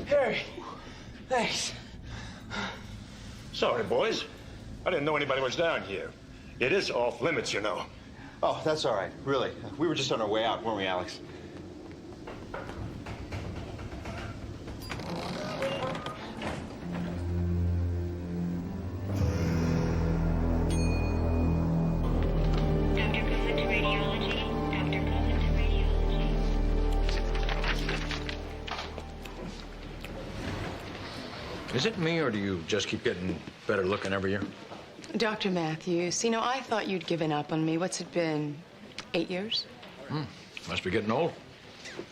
Harry, thanks. Sorry, boys. I didn't know anybody was down here. It is off limits, you know. Oh, that's all right, really. We were just on our way out, weren't we, Alex? Is it me, or do you just keep getting better looking every year? Dr. Matthews, you know, I thought you'd given up on me. What's it been, 8 years? Must be getting old.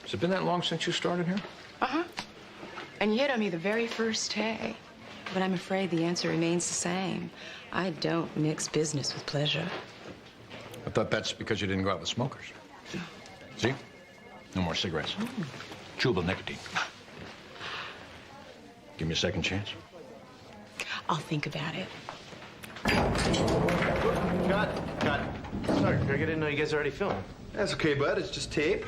Has it been that long since you started here? Uh-huh. And you hit on me the very first day. But I'm afraid the answer remains the same. I don't mix business with pleasure. I thought that's because you didn't go out with smokers. See? No more cigarettes. Chewable nicotine. Give me a second chance. I'll think about it. Cut. Sorry, Craig, I didn't know you guys already filmed. That's okay, bud. It's just tape.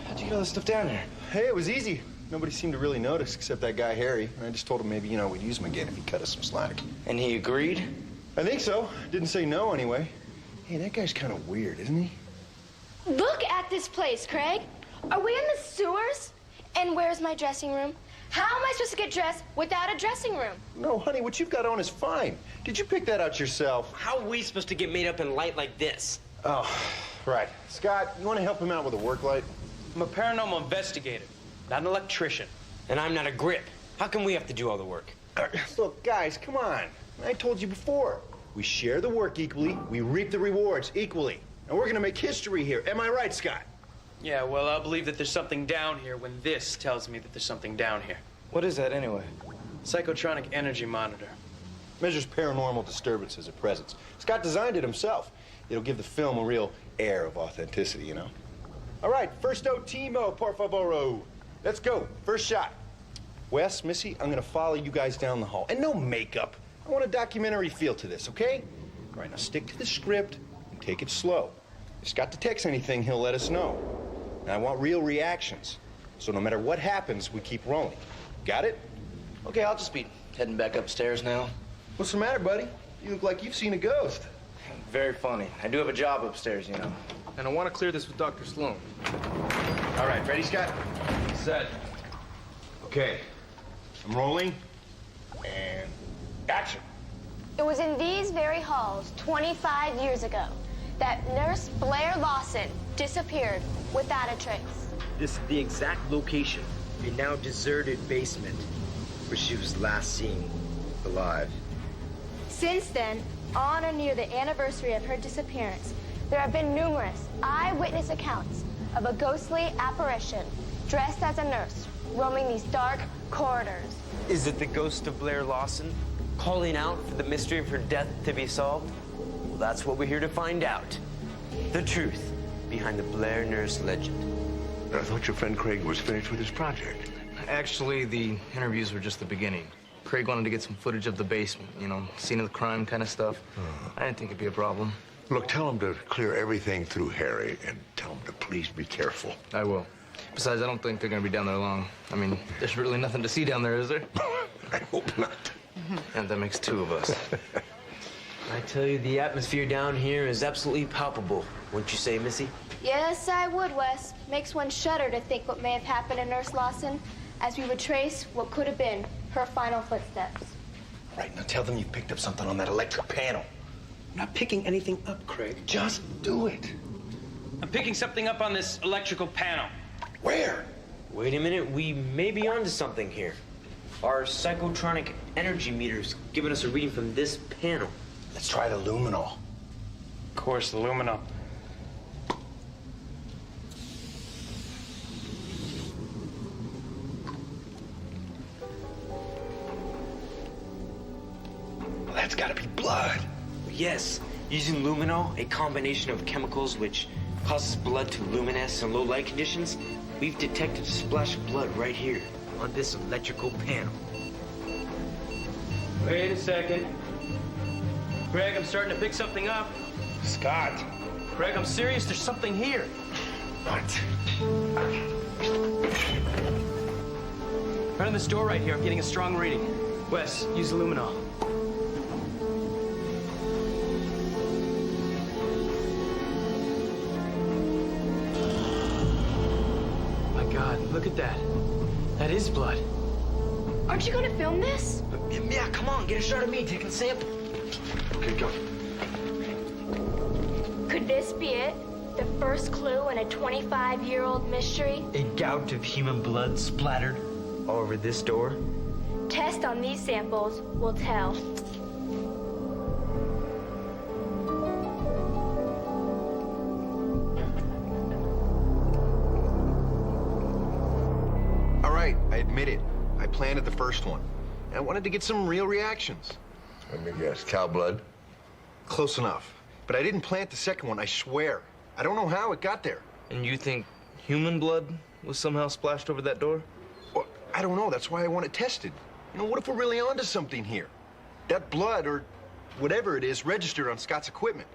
How'd you get all this stuff down there? Hey, it was easy. Nobody seemed to really notice except that guy, Harry. And I just told him maybe, you know, we'd use him again if he cut us some slack. And he agreed? I think so. Didn't say no, anyway. Hey, that guy's kind of weird, isn't he? Look at this place, Craig. Are we in the sewers? And where's my dressing room? How am I supposed to get dressed without a dressing room? No, honey, what you've got on is fine. Did you pick that out yourself? How are we supposed to get made up in light like this? Oh, right. Scott, you want to help him out with a work light? I'm a paranormal investigator, not an electrician. And I'm not a grip. How come we have to do all the work? Look, guys, come on. I told you before. We share the work equally, we reap the rewards equally. And we're gonna make history here. Am I right, Scott? Yeah, well, I'll believe that there's something down here when this tells me that there's something down here. What is that anyway? Psychotronic energy monitor. Measures paranormal disturbances at presence. Scott designed it himself. It'll give the film a real air of authenticity, you know? All right, first timo, por favoro. Let's go. First shot. Wes, Missy, I'm gonna follow you guys down the hall. And no makeup. I want a documentary feel to this, okay? All right, now stick to the script and take it slow. If Scott detects anything, he'll let us know. And I want real reactions. So no matter what happens, we keep rolling. Got it? Okay, I'll just be heading back upstairs now. What's the matter, buddy? You look like you've seen a ghost. Very funny. I do have a job upstairs, you know. And I want to clear this with Dr. Sloan. All right, ready, Scott? Set. Okay. I'm rolling. And action. It was in these very halls 25 years ago that Nurse Blair Lawson disappeared without a trace. This is the exact location, a now deserted basement, where she was last seen alive. Since then, on or near the anniversary of her disappearance, there have been numerous eyewitness accounts of a ghostly apparition dressed as a nurse roaming these dark corridors. Is it the ghost of Blair Lawson calling out for the mystery of her death to be solved? Well, that's what we're here to find out. The truth behind the Blair nurse legend. I thought your friend Craig was finished with his project. Actually, the interviews were just the beginning. Craig wanted to get some footage of the basement, you know, scene of the crime kind of stuff. I didn't think it'd be a problem. Look, tell him to clear everything through Harry, and tell him to please be careful. I will. Besides, I don't think they're gonna be down there long. I mean, there's really nothing to see down there, is there? I hope not. And that makes two of us. I tell you, the atmosphere down here is absolutely palpable. Wouldn't you say, Missy? Yes, I would, Wes. Makes one shudder to think what may have happened to Nurse Lawson as we retrace what could have been her final footsteps. Right, now tell them you picked up something on that electric panel. I'm not picking anything up, Craig. Just do it. I'm picking something up on this electrical panel. Where? Wait a minute, we may be onto something here. Our psychotronic energy meter's giving us a reading from this panel. Let's try the luminol. Of course, the luminol. Well, that's gotta be blood. Yes, using luminol, a combination of chemicals which causes blood to luminesce in low light conditions, we've detected a splash of blood right here on this electrical panel. Wait a second. Craig, I'm starting to pick something up. Scott. Craig, I'm serious. There's something here. What? Right on this door right here, I'm getting a strong reading. Wes, use the luminol. My God, look at that. That is blood. Aren't you going to film this? Yeah, come on, get a shot of me taking a sample. Okay, go. Could this be it? The first clue in a 25-year-old mystery? A gout of human blood splattered all over this door. Tests on these samples will tell. All right, I admit it. I planted the first one. And I wanted to get some real reactions. Let me guess, cow blood? Close enough. But I didn't plant the second one, I swear. I don't know how it got there. And you think human blood was somehow splashed over that door? Well, I don't know. That's why I want it tested. You know, what if we're really onto something here? That blood, or whatever it is, registered on Scott's equipment.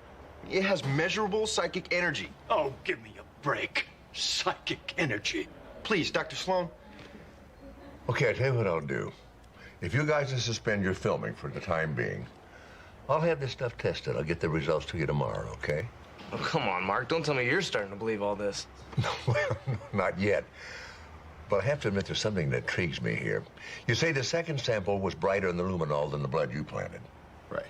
It has measurable psychic energy. Oh, give me a break. Psychic energy. Please, Dr. Sloan. Okay, I'll tell you what I'll do. If you guys will suspend your filming for the time being, I'll have this stuff tested. I'll get the results to you tomorrow, okay? Oh, come on, Mark. Don't tell me you're starting to believe all this. No, well, not yet. But I have to admit there's something that intrigues me here. You say the second sample was brighter in the luminol than the blood you planted. Right.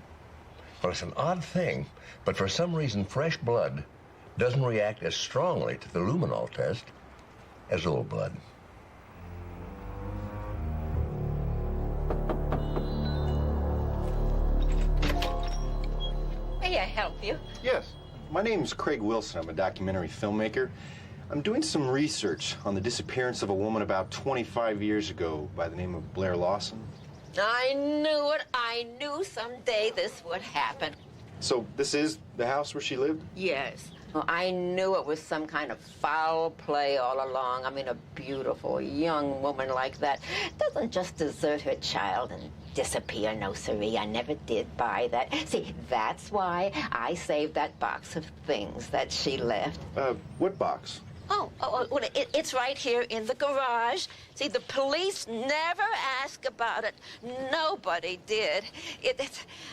Well, it's an odd thing, but for some reason, fresh blood doesn't react as strongly to the luminol test as old blood. May I help you? Yes. My name's Craig Wilson. I'm a documentary filmmaker. I'm doing some research on the disappearance of a woman about 25 years ago by the name of Blair Lawson. I knew it. I knew someday this would happen. So this is the house where she lived? Yes. Well, I knew it was some kind of foul play all along. I mean, a beautiful young woman like that doesn't just desert her child and disappear. No, siree, I never did buy that. See, that's why I saved that box of things that she left. What box? Well, it's right here in the garage. See, the police never asked about it. Nobody did.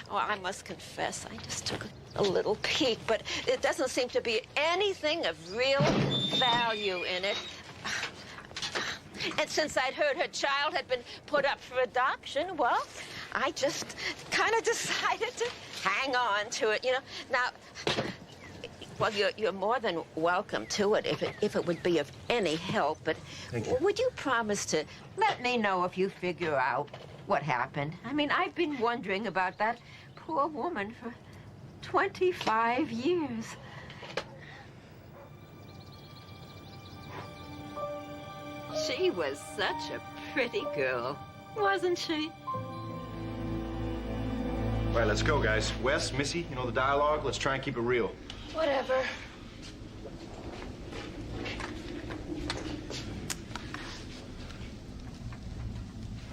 I must confess, I just took a little peek, but it doesn't seem to be anything of real value in it. And since I'd heard her child had been put up for adoption, well, I just kind of decided to hang on to it, you know. Now, well, you're more than welcome to it if it would be of any help, but would you promise to let me know if you figure out what happened? I mean, I've been wondering about that poor woman for 25 years. She was such a pretty girl, wasn't she? All right, let's go, guys. Wes, Missy, you know the dialogue. Let's try and keep it real. Whatever.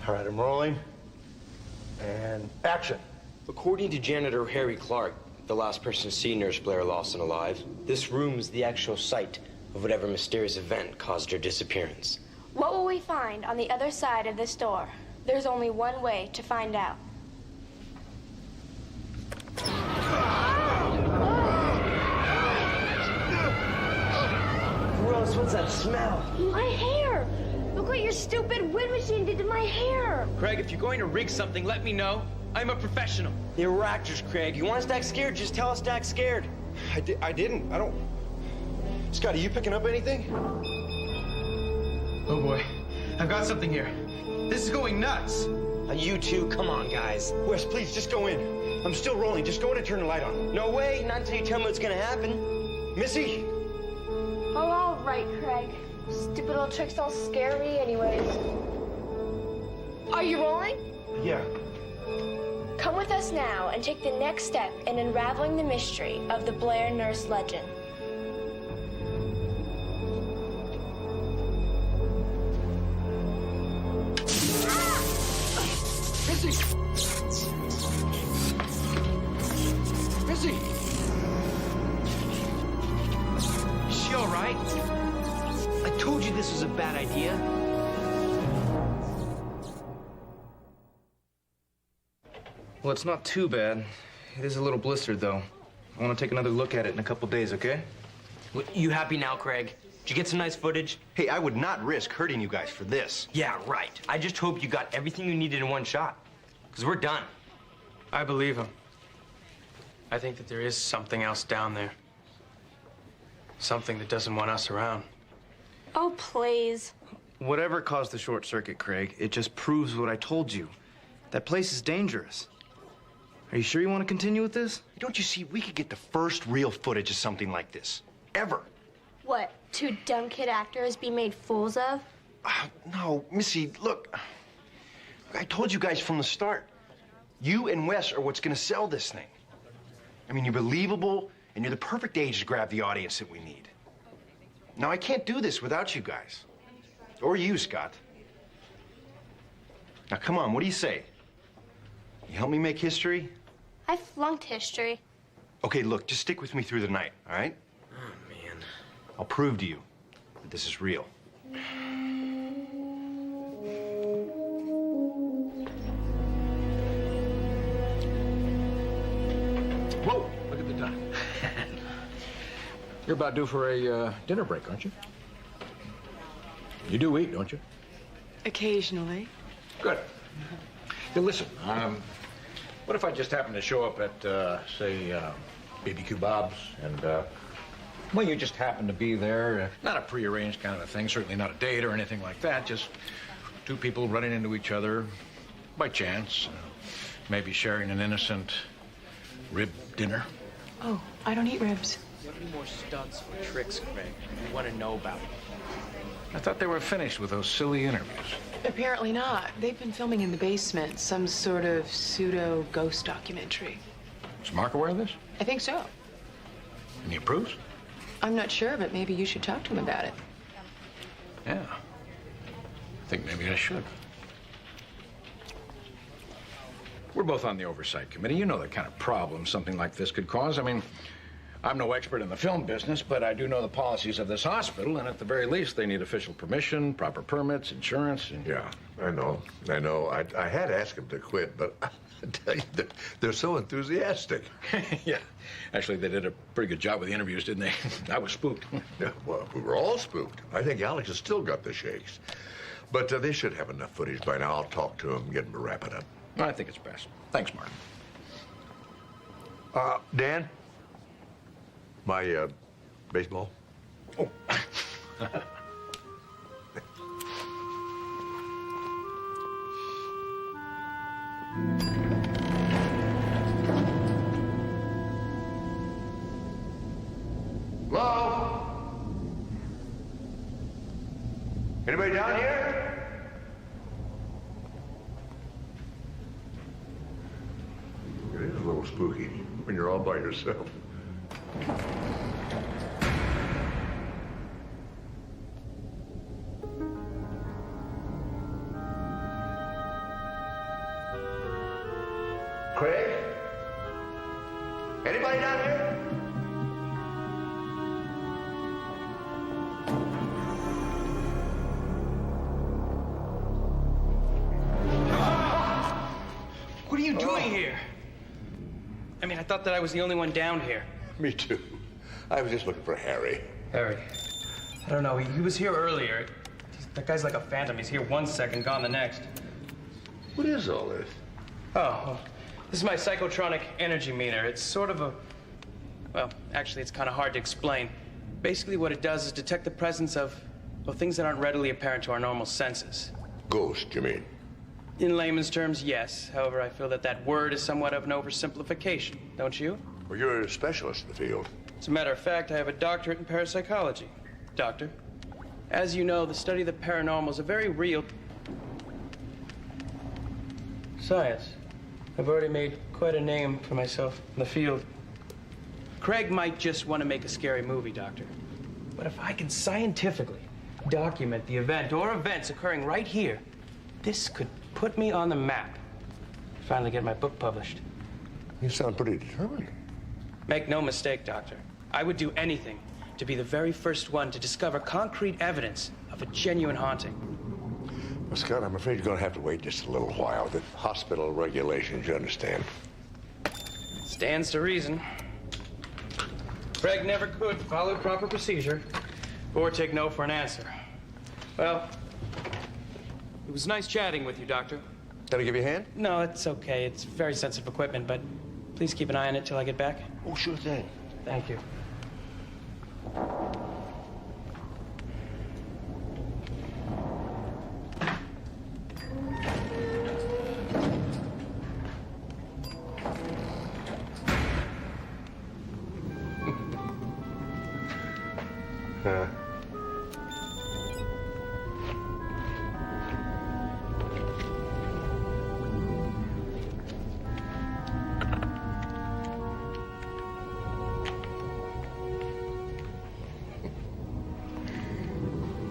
All right, I'm rolling. And action. According to janitor Harry Clark, the last person to see Nurse Blair Lawson alive, this room's the actual site of whatever mysterious event caused her disappearance. What will we find on the other side of this door? There's only one way to find out. Gross, what's that smell? My hair! Look what your stupid wind machine did to my hair! Craig, if you're going to rig something, let me know. I'm a professional. Yeah, we're actors, Craig. You want us to act scared? Just tell us to act scared. I didn't. I don't... Scott, are you picking up anything? Oh, boy. I've got something here. This is going nuts. You two, come on, guys. Wes, please, just go in. I'm still rolling. Just go in and turn the light on. No way. Not until you tell me what's gonna happen. Missy! Oh, all right, Craig. Stupid little tricks don't scare me anyways. Are you rolling? Yeah. Come with us now and take the next step in unraveling the mystery of the Blair nurse legend. right? I told you this was a bad idea. Well, it's not too bad. It is a little blistered, though. I want to take another look at it in a couple days, okay? Well, you happy now, Craig? Did you get some nice footage? Hey, I would not risk hurting you guys for this. Yeah, right. I just hope you got everything you needed in one shot. Because we're done. I believe him. I think that there is something else down there. Something that doesn't want us around. Oh, please. Whatever caused the short circuit, Craig, it just proves what I told you. That place is dangerous. Are you sure you want to continue with this? Don't you see, we could get the first real footage of something like this. Ever. What, 2 dumb kid actors be made fools of? No, Missy, look. I told you guys from the start. You and Wes are what's gonna sell this thing. I mean, you're believable, and you're the perfect age to grab the audience that we need. Now, I can't do this without you guys. Or you, Scott. Now, come on, what do you say? You help me make history? I flunked history. Okay, look, just stick with me through the night, all right? Oh, man. I'll prove to you that this is real. Whoa, look at the time. You're about due for a dinner break, aren't you? You do eat, don't you? Occasionally. Good. Now, listen, what if I just happened to show up at, say, BBQ Bob's, and, well, you just happen to be there. Not a prearranged kind of a thing, certainly not a date or anything like that, just 2 people running into each other by chance, maybe sharing an innocent rib dinner. Oh, I don't eat ribs. What any more stunts or tricks, Craig, you want to know about? I thought they were finished with those silly interviews. Apparently not. They've been filming in the basement, some sort of pseudo ghost documentary. Is Mark aware of this? I think so. And he approves? I'm not sure, but maybe you should talk to him about it. Yeah. I think maybe I should. We're both on the oversight committee. You know the kind of problem something like this could cause. I mean, I'm no expert in the film business, but I do know the policies of this hospital, and at the very least, they need official permission, proper permits, insurance, and... Yeah, I know. I had asked them to quit, but I tell you, they're so enthusiastic. Yeah. Actually, they did a pretty good job with the interviews, didn't they? I was spooked. Yeah, well, we were all spooked. I think Alex has still got the shakes. But they should have enough footage by now. I'll talk to them, get them to wrap it up. I think it's best. Thanks, Mark. Dan? My, baseball? Oh. Hello? Anybody down here? It is a little spooky when you're all by yourself. Craig? Anybody down here? What are you doing here? I mean, I thought that I was the only one down here. Me too. I was just looking for Harry. Harry. I don't know. He was here earlier. That guy's like a phantom. He's here one second, gone the next. What is all this? Oh, well, this is my psychotronic energy meter. It's sort of a... Well, actually, it's kind of hard to explain. Basically, what it does is detect the presence of, well, things that aren't readily apparent to our normal senses. Ghost, you mean? In layman's terms, yes. However, I feel that that word is somewhat of an oversimplification, don't you? Well, you're a specialist in the field. As a matter of fact, I have a doctorate in parapsychology. Doctor, as you know, the study of the paranormal is a very real science. I've already made quite a name for myself in the field. Craig might just want to make a scary movie, Doctor. But if I can scientifically document the event or events occurring right here, this could put me on the map. Finally get my book published. You sound pretty determined. Make no mistake, Doctor. I would do anything to be the very first one to discover concrete evidence of a genuine haunting. Well, Scott, I'm afraid you're going to have to wait just a little while. The hospital regulations, you understand. Stands to reason. Craig never could follow proper procedure or take no for an answer. Well, it was nice chatting with you, Doctor. Can I give you a hand? No, it's okay. It's very sensitive equipment, but please keep an eye on it till I get back. Oh, sure thing. Thank you.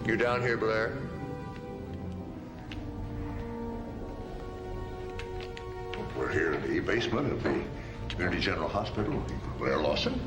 You down here, Blair? We're here in the basement of the Community General Hospital. Blair Lawson.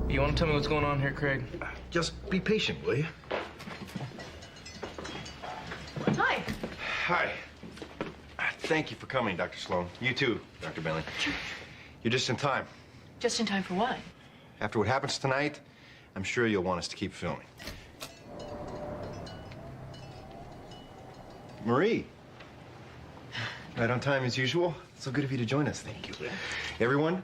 You want to tell me what's going on here, Craig? Just be patient, will you? Hi. Hi. Thank you for coming, Dr. Sloan. You too, Dr. Bentley. You're just in time. Just in time for what? After what happens tonight, I'm sure you'll want us to keep filming. Marie. Right on time as usual. So good of you to join us. Thank you. Everyone,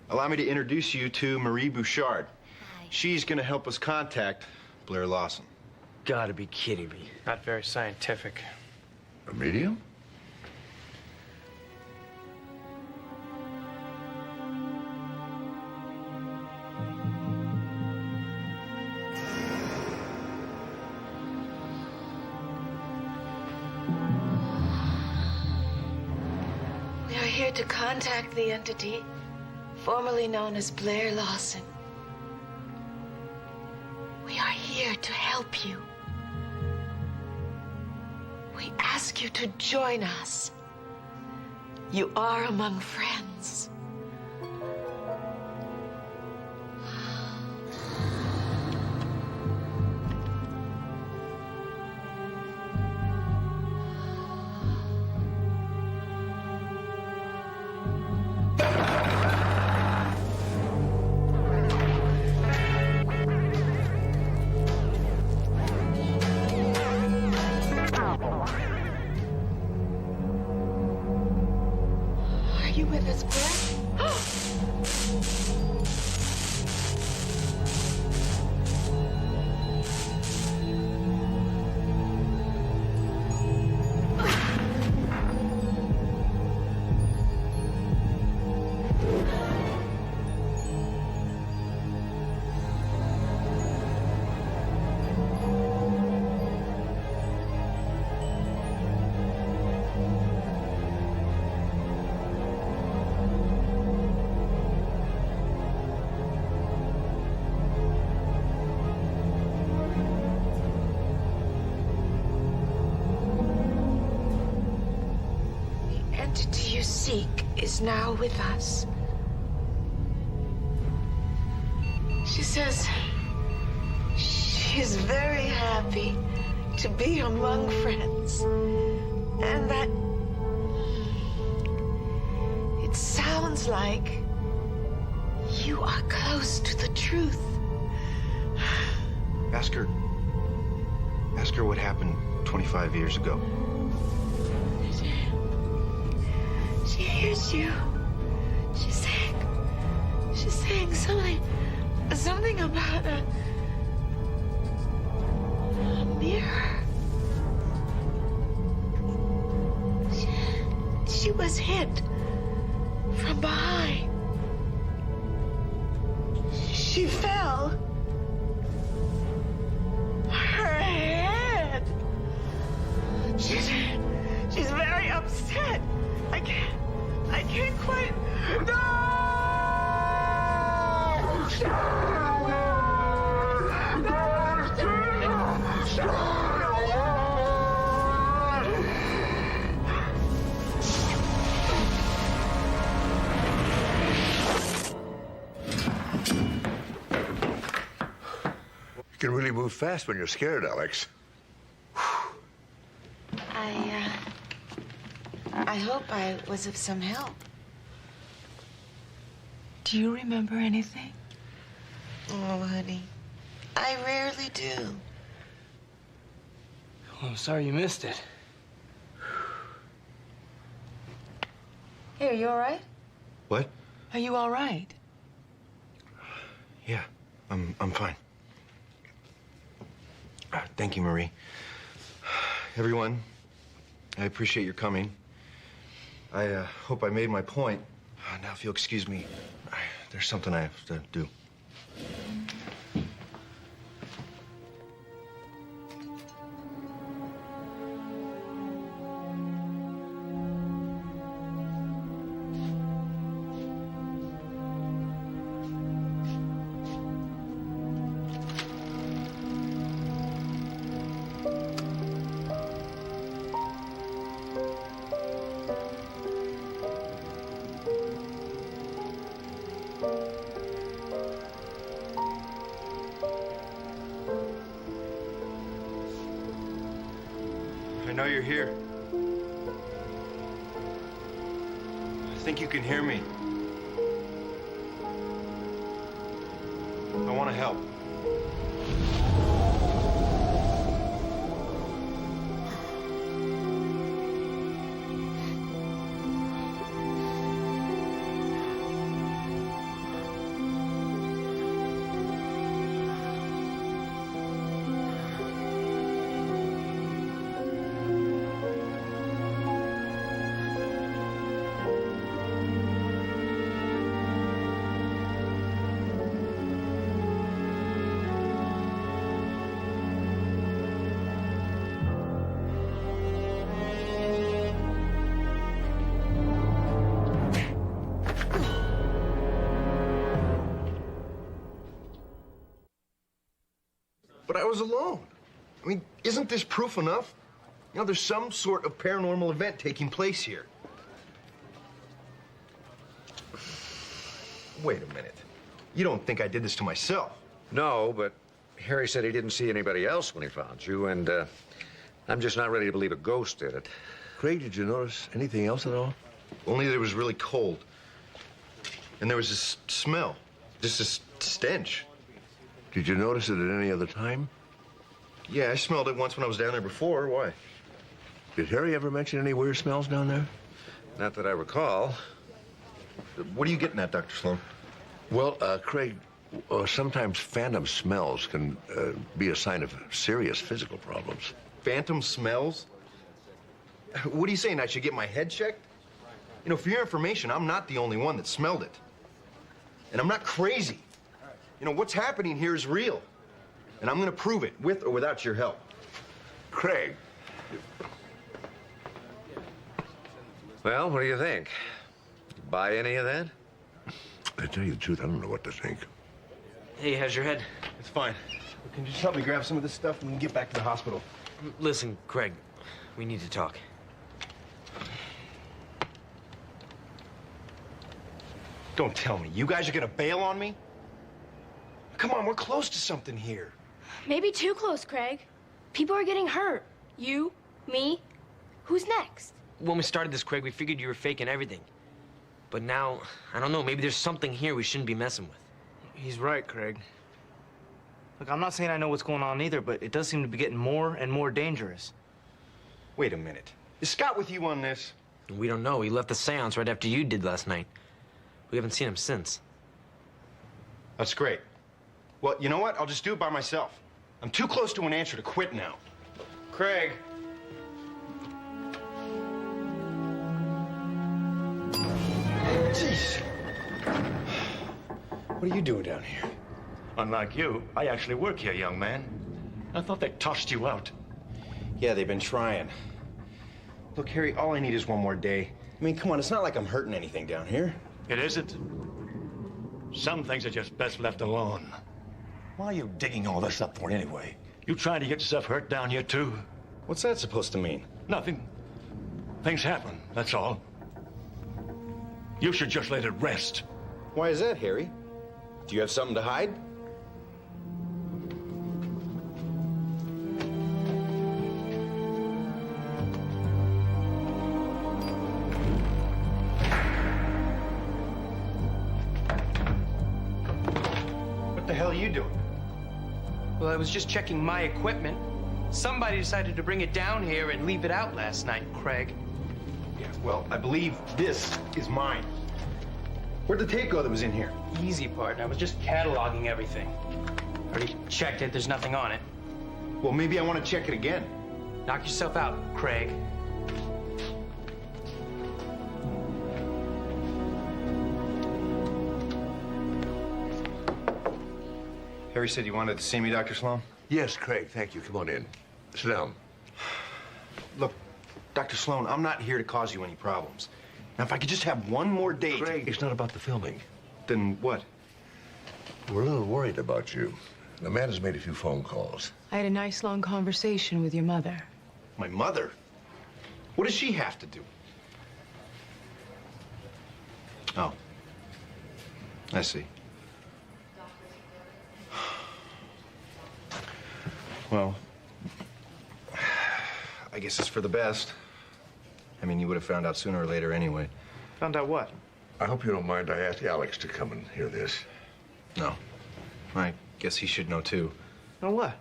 allow me to introduce you to Marie Bouchard. Hi. She's going to help us contact Blair Lawson. Gotta be kidding me. Not very scientific. A medium? We are here to contact the entity formerly known as Blair Lawson. We are here to help you. We ask you to join us. You are among friends. Are you with us, Blair? The entity you seek is now with us. She says she's very happy to be among friends, and that it sounds like you are close to the truth. Ask her what happened 25 years ago. She hears you. She's saying something about a mirror. she was hit from behind. She fell. Her head. She's very upset. I can't quite. You can really move fast when you're scared, Alex. I hope I was of some help. Do you remember anything? Oh, honey, I rarely do. Well, I'm sorry you missed it. Hey, are you all right? What? Are you all right? Yeah, I'm fine. Thank you, Marie. Everyone, I appreciate your coming. I hope I made my point. Now, if you'll excuse me, there's something I have to do. I know you're here. I think you can hear me. I want to help. But I was alone. I mean, isn't this proof enough? You know, there's some sort of paranormal event taking place here. Wait a minute. You don't think I did this to myself? No, but Harry said he didn't see anybody else when he found you, and I'm just not ready to believe a ghost did it. Craig, did you notice anything else at all? Only that it was really cold. And there was this smell, just this stench. Did you notice it at any other time? Yeah, I smelled it once when I was down there before. Why? Did Harry ever mention any weird smells down there? Not that I recall. What are you getting at, Dr. Sloan? Well, Craig, sometimes phantom smells can be a sign of serious physical problems. Phantom smells? What are you saying? I should get my head checked? You know, for your information, I'm not the only one that smelled it. And I'm not crazy. You know, what's happening here is real. And I'm gonna prove it, with or without your help. Craig. Well, what do you think? Buy any of that? To tell you the truth, I don't know what to think. Hey, how's your head? It's fine. Can you just help me grab some of this stuff and we can get back to the hospital? Listen, Craig, we need to talk. Don't tell me. You guys are gonna bail on me? Come on, we're close to something here. Maybe too close, Craig. People are getting hurt. You, me. Who's next? When we started this, Craig, we figured you were faking everything. But now, I don't know, maybe there's something here we shouldn't be messing with. He's right, Craig. Look, I'm not saying I know what's going on either, but it does seem to be getting more and more dangerous. Wait a minute. Is Scott with you on this? We don't know. He left the seance right after you did last night. We haven't seen him since. That's great. Well, you know what? I'll just do it by myself. I'm too close to an answer to quit now. Craig. What are you doing down here? Unlike you, I actually work here, young man. I thought they tossed you out. Yeah, they've been trying. Look, Harry, all I need is one more day. I mean, come on, it's not like I'm hurting anything down here. It isn't. Some things are just best left alone. Why are you digging all this up for anyway? You trying to get yourself hurt down here, too? What's that supposed to mean? Nothing. Things happen, that's all. You should just let it rest. Why is that, Harry? Do you have something to hide? What the hell are you doing? Well, I was just checking my equipment. Somebody decided to bring it down here and leave it out last night, Craig. Yeah, well, I believe this is mine. Where'd the tape go that was in here? Easy, partner. I was just cataloging everything. Already checked it. There's nothing on it. Well, maybe I want to check it again. Knock yourself out, Craig. Harry said you wanted to see me, Dr. Sloan? Yes, Craig, thank you. Come on in. Sit down. Look, Dr. Sloan, I'm not here to cause you any problems. Now, if I could just have one more day Craig, it's not about the filming. Then what? We're a little worried about you. The man has made a few phone calls. I had a nice long conversation with your mother. My mother? What does she have to do? Oh. I see. Well, I guess it's for the best. I mean, you would have found out sooner or later anyway. Found out what? I hope you don't mind I asked Alex to come and hear this. No. I guess he should know, too. Know what?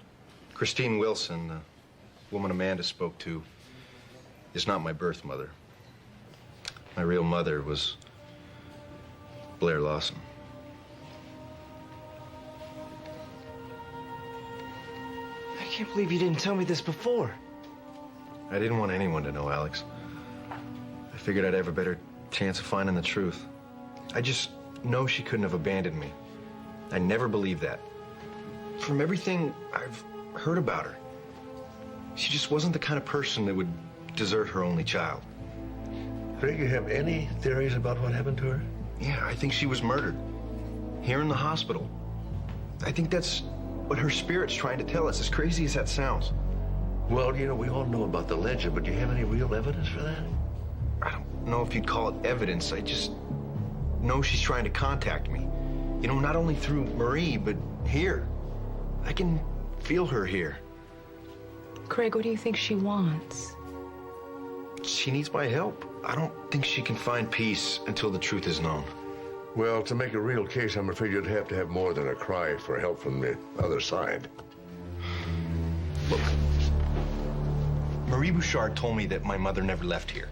Christine Wilson, the woman Amanda spoke to, is not my birth mother. My real mother was Blair Lawson. I can't believe you didn't tell me this before. I didn't want anyone to know, Alex. I figured I'd have a better chance of finding the truth. I just know she couldn't have abandoned me. I never believed that. From everything I've heard about her, she just wasn't the kind of person that would desert her only child. Craig, you have any theories about what happened to her? Yeah, I think she was murdered. Here in the hospital. I think that's what her spirit's trying to tell us, as crazy as that sounds. Well, you know, we all know about the legend, but do you have any real evidence for that? I don't know if you'd call it evidence. I just know she's trying to contact me. You know, not only through Marie, but here. I can feel her here. Craig, what do you think she wants? She needs my help. I don't think she can find peace until the truth is known. Well, to make a real case, I'm afraid you'd have to have more than a cry for help from the other side. Look, Marie Bouchard told me that my mother never left here.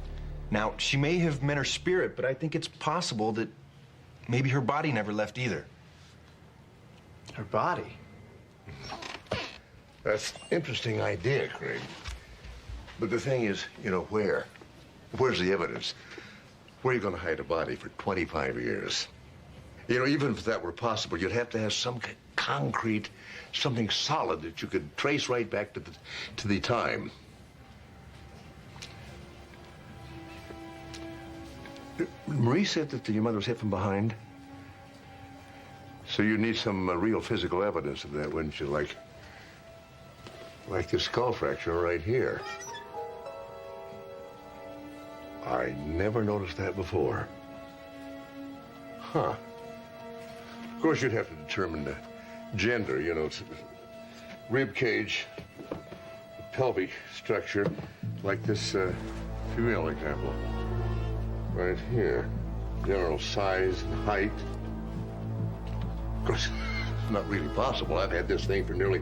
Now, she may have meant her spirit, but I think it's possible that maybe her body never left either. Her body? That's an interesting idea, Craig. But the thing is, you know, where? Where's the evidence? Where are you going to hide a body for 25 years? You know, even if that were possible, you'd have to have some concrete, something solid that you could trace right back to the time. Marie said that your mother was hit from behind. So you need some real physical evidence of that, wouldn't you? Like this skull fracture right here. I never noticed that before. Huh. Of course, you'd have to determine the gender, you know, rib cage, pelvic structure, like this female example. Right here. General size and height. Of course, it's not really possible. I've had this thing for nearly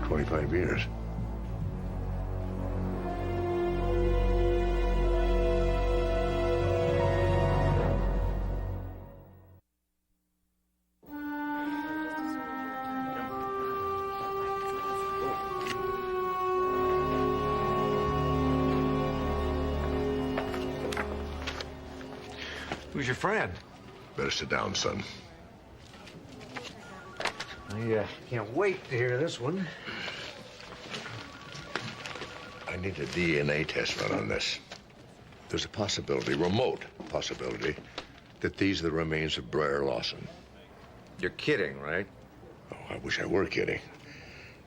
25 years. Who's your friend? Better sit down, son. I can't wait to hear this one. I need a DNA test run on this. There's a possibility, remote possibility, that these are the remains of Blair Lawson. You're kidding, right? Oh, I wish I were kidding.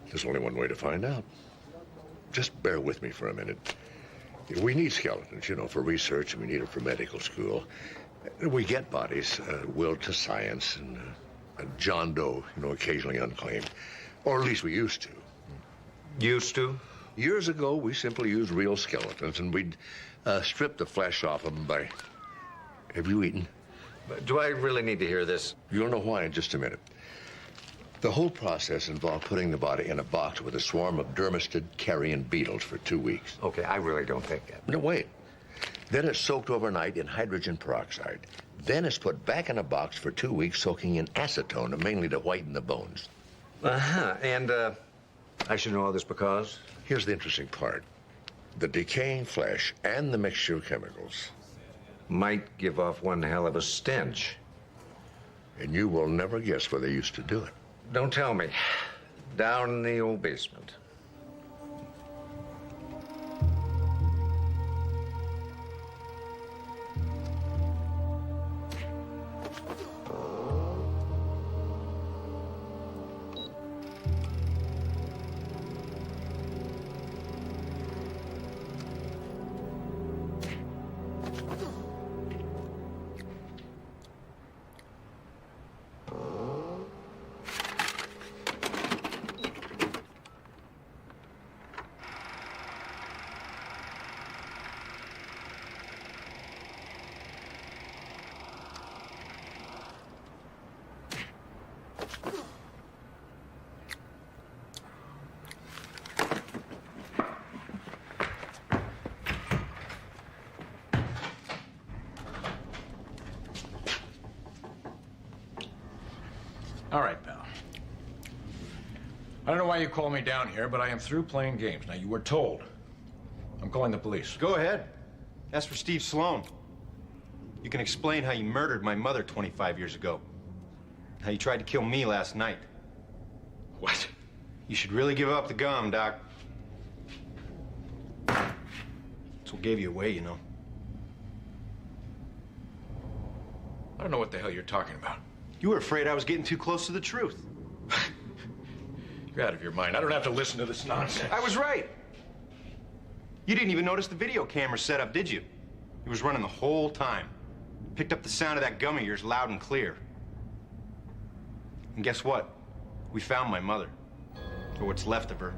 There's only one way to find out. Just bear with me for a minute. We need skeletons, you know, for research, and we need them for medical school. We get bodies willed to science, and John Doe, you know, occasionally unclaimed. Or at least we used to. Used to? Years ago, we simply used real skeletons, and we'd strip the flesh off them by... Have you eaten? Do I really need to hear this? You'll know why in just a minute. The whole process involved putting the body in a box with a swarm of dermestid carrion beetles for 2 weeks. Okay, I really don't think that. No, wait. Then it's soaked overnight in hydrogen peroxide. Then it's put back in a box for 2 weeks, soaking in acetone, mainly to whiten the bones. Uh-huh. And, I should know all this because? Here's the interesting part. The decaying flesh and the mixture of chemicals might give off one hell of a stench. And you will never guess where they used to do it. Don't tell me. Down in the old basement. All right, pal. I don't know why you called me down here, but I am through playing games. Now, you were told. I'm calling the police. Go ahead. Ask for Steve Sloan. You can explain how you murdered my mother 25 years ago. How you tried to kill me last night. What? You should really give up the gum, Doc. That's what gave you away, you know. I don't know what the hell you're talking about. You were afraid I was getting too close to the truth. You're out of your mind. I don't have to listen to this nonsense. I was right. You didn't even notice the video camera setup, did you? It was running the whole time. Picked up the sound of that gum of yours loud and clear. And guess what? We found my mother. Or what's left of her.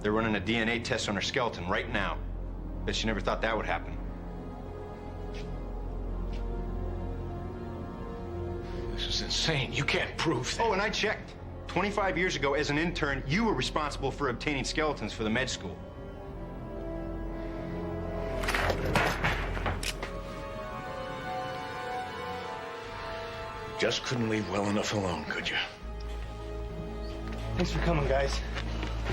They're running a DNA test on her skeleton right now. Bet you never thought that would happen. This is insane. You can't prove that. Oh, and I checked. 25 years ago, as an intern, you were responsible for obtaining skeletons for the med school. Just couldn't leave well enough alone, could you? Thanks for coming, guys.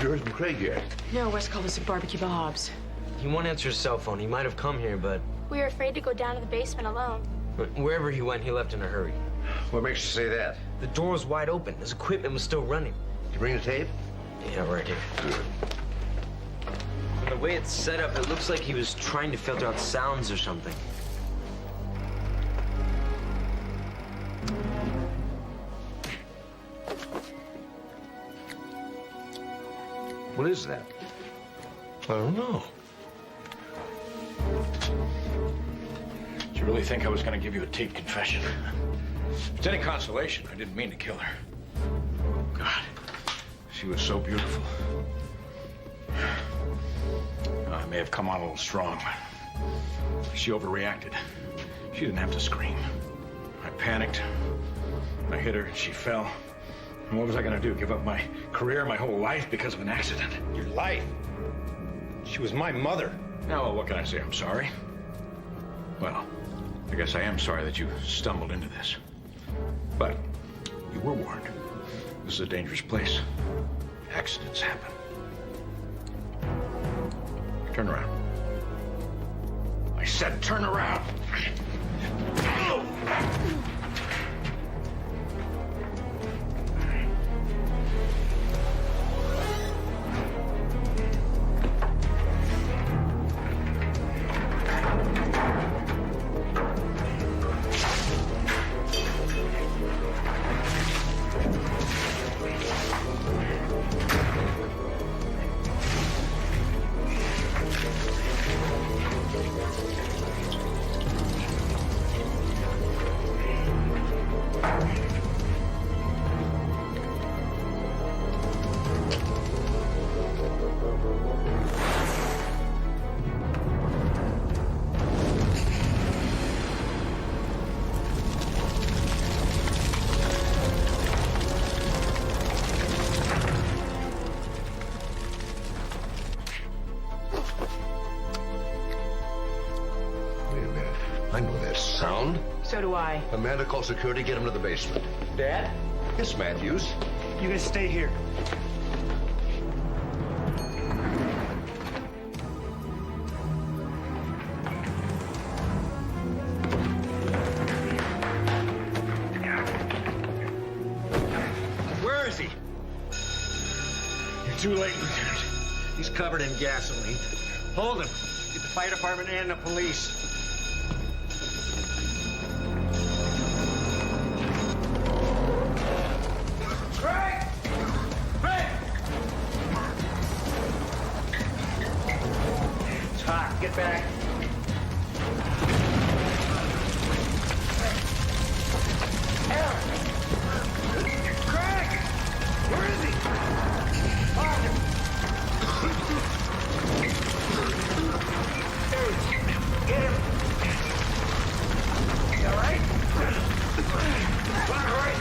You heard from Craig yet? No, Wes called us at Barbecue Bob's. He won't answer his cell phone. He might have come here, but We were afraid to go down to the basement alone. wherever he went, he left in a hurry. What makes you say that? The door was wide open. His equipment was still running. Did you bring the tape? Yeah, right here. Good. From the way it's set up, it looks like he was trying to filter out sounds or something. What is that? I don't know. Did you really think I was going to give you a taped confession? If it's any consolation, I didn't mean to kill her. God, she was so beautiful. I may have come on a little strong, but she overreacted. She didn't have to scream. I panicked. I hit her, and she fell. And what was I going to do? Give up my career, my whole life because of an accident? Your life? She was my mother. Now, well, what can I say? I'm sorry. Well, I guess I am sorry that you stumbled into this. But you were warned. This is a dangerous place. Accidents happen. Turn around. I said turn around. I know that sound. So do I. Amanda, call security, get him to the basement. Dad? Yes, Matthews. You gonna stay here? Where is he? You're too late, Lieutenant. He's covered in gasoline. Hold him. Get the fire department and the police. Craig! Craig! It's hot. Get back. Craig! Where is he? Find him. Get him. You all right? All right.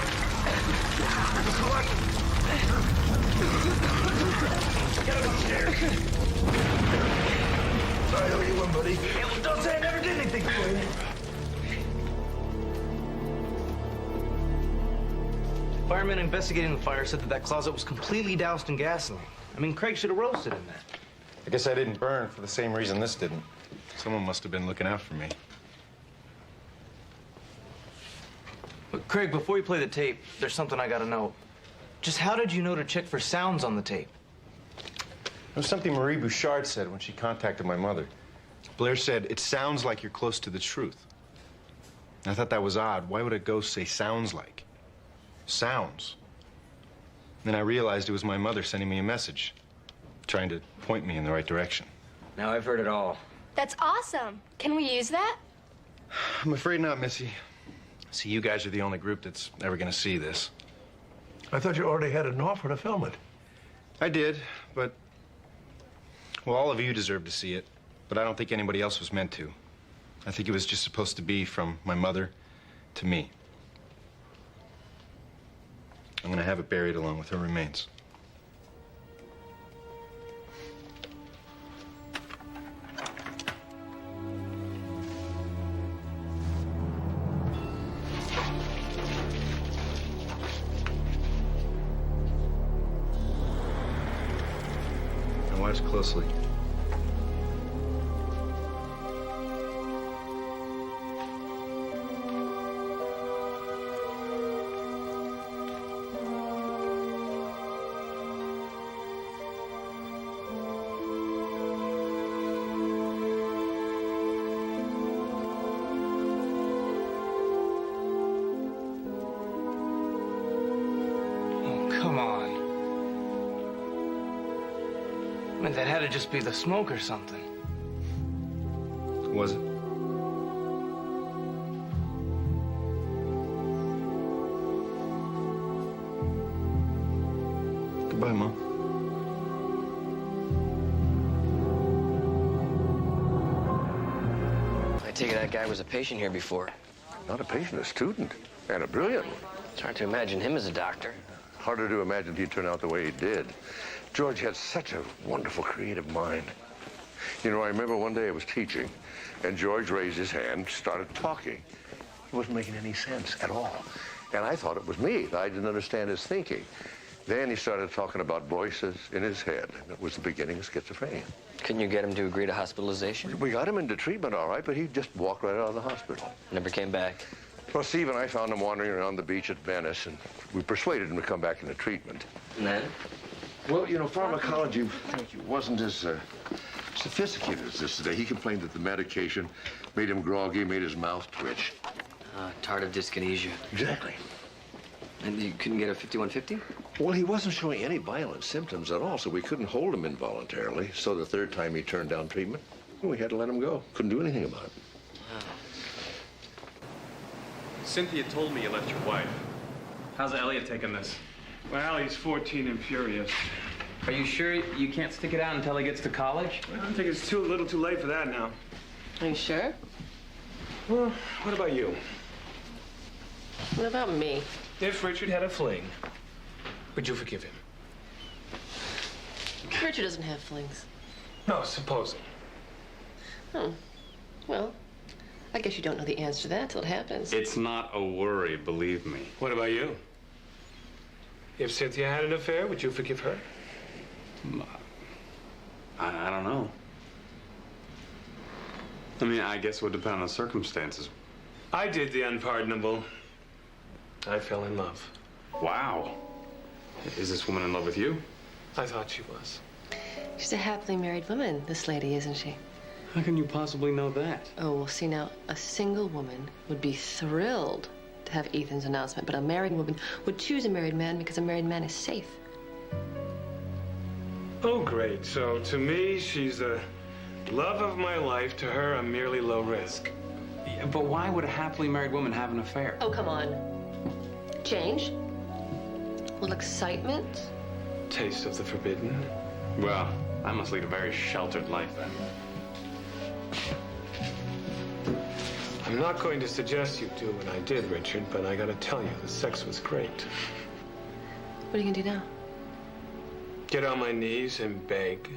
Get him upstairs. Sorry to leave one, buddy. Yeah, well, don't say I never did anything for you. Firemen investigating the fire said that closet was completely doused in gasoline. I mean, Craig should have roasted in that. I guess I didn't burn for the same reason this didn't. Someone must have been looking out for me. But Craig, before you play the tape, there's something I gotta know. Just how did you know to check for sounds on the tape? It was something Marie Bouchard said when she contacted my mother. Blair said, "It sounds like you're close to the truth." I thought that was odd. Why would a ghost say sounds like? Sounds. Then I realized it was my mother sending me a message, trying to point me in the right direction. Now I've heard it all. That's awesome. Can we use that? I'm afraid not, Missy. See, you guys are the only group that's ever gonna see this. I thought you already had an offer to film it. I did, but... Well, all of you deserve to see it, but I don't think anybody else was meant to. I think it was just supposed to be from my mother to me. I'm gonna have it buried along with her remains. Now watch closely. Come on. I mean, that had to just be the smoke or something. Was it? Goodbye, Mom. I take it that guy was a patient here before. Not a patient, a student, and a brilliant one. It's hard to imagine him as a doctor. Harder to imagine he'd turn out the way he did. George had such a wonderful creative mind. You know, I remember one day I was teaching, and George raised his hand, started talking. He wasn't making any sense at all. And I thought it was me. I didn't understand his thinking. Then he started talking about voices in his head, and it was the beginning of schizophrenia. Couldn't you get him to agree to hospitalization? We got him into treatment all right, but he just walked right out of the hospital. Never came back. Well, Steve and I found him wandering around the beach at Venice, and we persuaded him to come back into treatment. And then? Well, you know, pharmacology wasn't as sophisticated as this today. He complained that the medication made him groggy, made his mouth twitch. Tardive dyskinesia. Exactly. And you couldn't get a 5150? Well, he wasn't showing any violent symptoms at all, so we couldn't hold him involuntarily. So the third time he turned down treatment, we had to let him go. Couldn't do anything about it. Wow. Cynthia told me you left your wife. How's Elliot taking this? Well, he's 14 and furious. Are you sure you can't stick it out until he gets to college? I think it's a little too late for that now. Are you sure? Well, what about you? What about me? If Richard had a fling, would you forgive him? Richard doesn't have flings. No, supposing. Well, I guess you don't know the answer to that till it happens. It's not a worry, believe me. What about you? If Cynthia had an affair, would you forgive her? I don't know. I mean, I guess it would depend on the circumstances. I did the unpardonable. I fell in love. Wow. Is this woman in love with you? I thought she was. She's a happily married woman, this lady, isn't she? How can you possibly know that? Oh, well, see, now, a single woman would be thrilled to have Ethan's announcement, but a married woman would choose a married man because a married man is safe. Oh, great. So, to me, she's the love of my life. To her, I'm merely low risk. Yeah, but why would a happily married woman have an affair? Oh, come on. Change? A little excitement? Taste of the forbidden. Well, I must lead a very sheltered life then. I'm not going to suggest you do what I did, Richard, but I gotta tell you, the sex was great. What are you gonna do now? Get on my knees and beg.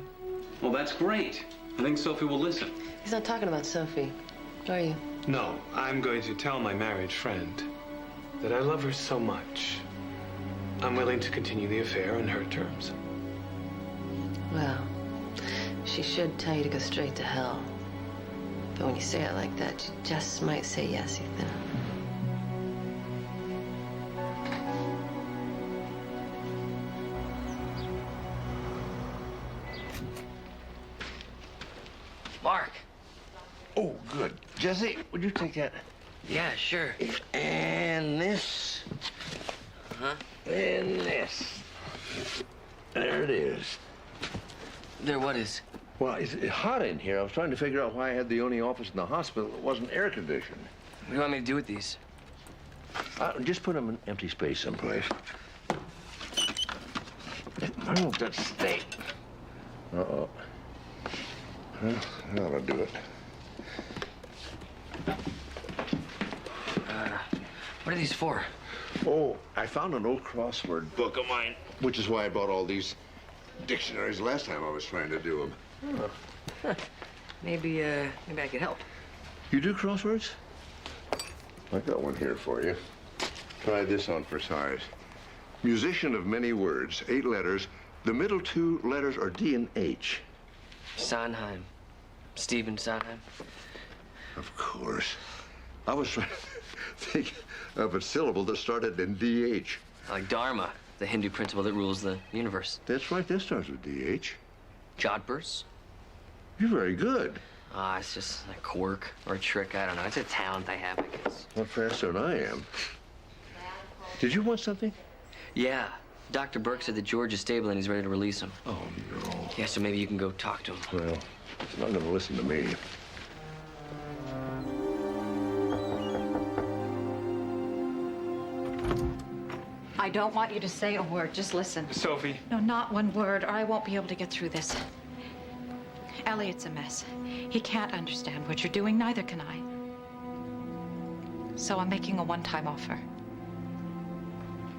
Well, that's great. I think Sophie will listen. He's not talking about Sophie, are you? No, I'm going to tell my married friend that I love her so much. I'm willing to continue the affair on her terms. Well, she should tell you to go straight to hell. But when you say it like that, she just might say yes, Ethan. Mark. Oh, good. Jesse, would you take that? Yeah, sure. And this. Huh? And this. There it is. There, what is? Well, it's hot in here. I was trying to figure out why I had the only office in the hospital that wasn't air conditioned. What do you want me to do with these? Just put them in empty space someplace. Oh, that stink. Uh-oh. Well, that'll do it. What are these for? Oh, I found an old crossword book of mine, which is why I bought all these dictionaries last time I was trying to do them. Huh. Maybe I could help. You do crosswords? I got one here for you. Try this on for size. Musician of many words, 8 letters. The middle 2 letters are D and H. Sondheim. Stephen Sondheim. Of course. I was trying to think of a syllable that started in DH. Like Dharma, the Hindu principle that rules the universe. That's right, that starts with DH. Jodhpurs? You're very good. It's just a quirk or a trick, I don't know. It's a talent I have, I guess. Not faster than I am. Did you want something? Yeah. Dr. Burke said that George is stable and he's ready to release him. Oh, no. Yeah, so maybe you can go talk to him. Well, he's not going to listen to me. I don't want you to say a word. Just listen. Sophie. No, not one word, or I won't be able to get through this. Elliot's a mess. He can't understand what you're doing, neither can I. So I'm making a one-time offer.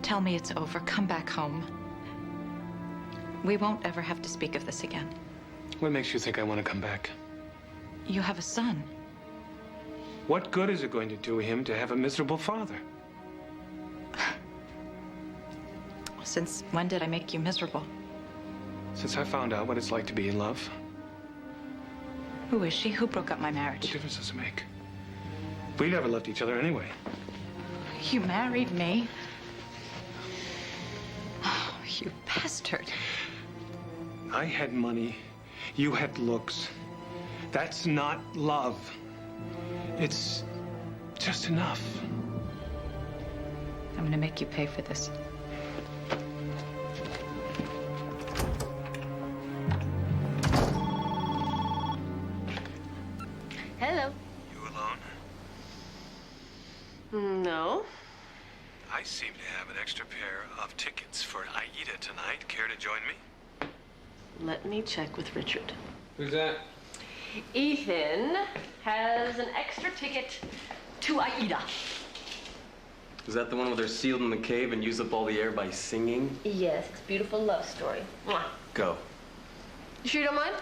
Tell me it's over. Come back home. We won't ever have to speak of this again. What makes you think I want to come back? You have a son. What good is it going to do him to have a miserable father? Since when did I make you miserable? Since I found out what it's like to be in love. Who is she? Who broke up my marriage? What difference does it make? We never loved each other anyway. You married me. Oh, you bastard. I had money. You had looks. That's not love. It's just enough. I'm gonna make you pay for this. Hello. You alone? No. I seem to have an extra pair of tickets for Aida tonight. Care to join me? Let me check with Richard. Who's that? Ethan has an extra ticket to Aida. Is that the one where they're sealed in the cave and use up all the air by singing? Yes, it's a beautiful love story. Mwah. Go. You sure you don't mind?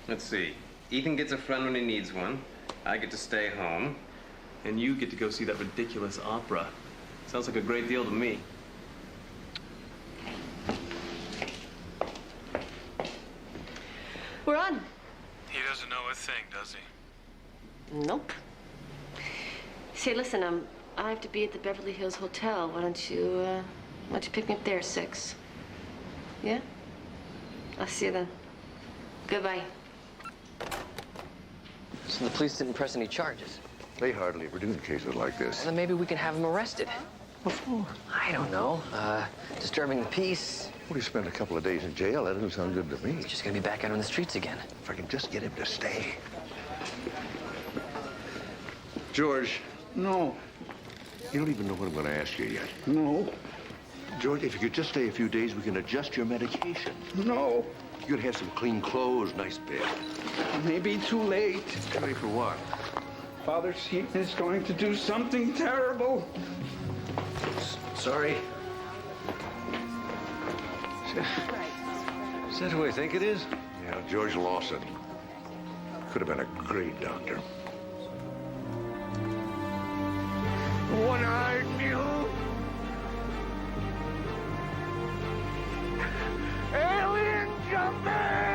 Let's see. Ethan gets a friend when he needs one. I get to stay home. And you get to go see that ridiculous opera. Sounds like a great deal to me. We're on. He doesn't know a thing, does he? Nope. Say, listen, I have to be at the Beverly Hills Hotel. Why don't you pick me up there at 6? Yeah? I'll see you then. Goodbye. So the police didn't press any charges? They hardly ever do in cases like this. Then maybe we can have him arrested. What for? I don't know. Disturbing the peace. Well, he spent a couple of days in jail. That doesn't sound good to me. He's just gonna be back out on the streets again. If I can just get him to stay. George. No. You don't even know what I'm going to ask you yet. No. George, if you could just stay a few days, we can adjust your medication. No. You could have some clean clothes, nice bed. It may be too late. Too late for what? Father Seaton is going to do something terrible. Sorry. Is that who I think it is? Yeah, George Lawson. Could have been a great doctor. One-eyed mule. Alien jumpers!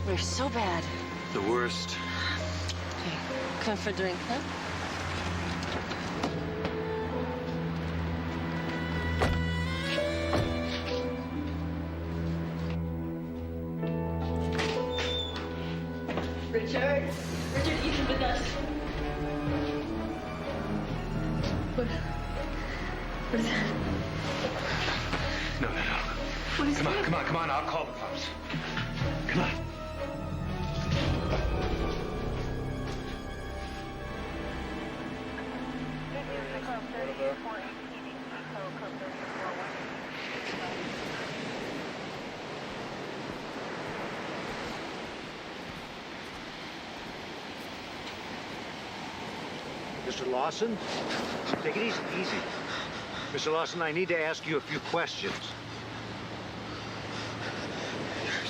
They're so bad. The worst. Hey, come for a drink, huh? Richard? Richard, Ethan with us. What is that? No. What is that? Come on. I'll call the cops. Come on. Mr. Lawson, take it easy. Mr. Lawson, I need to ask you a few questions.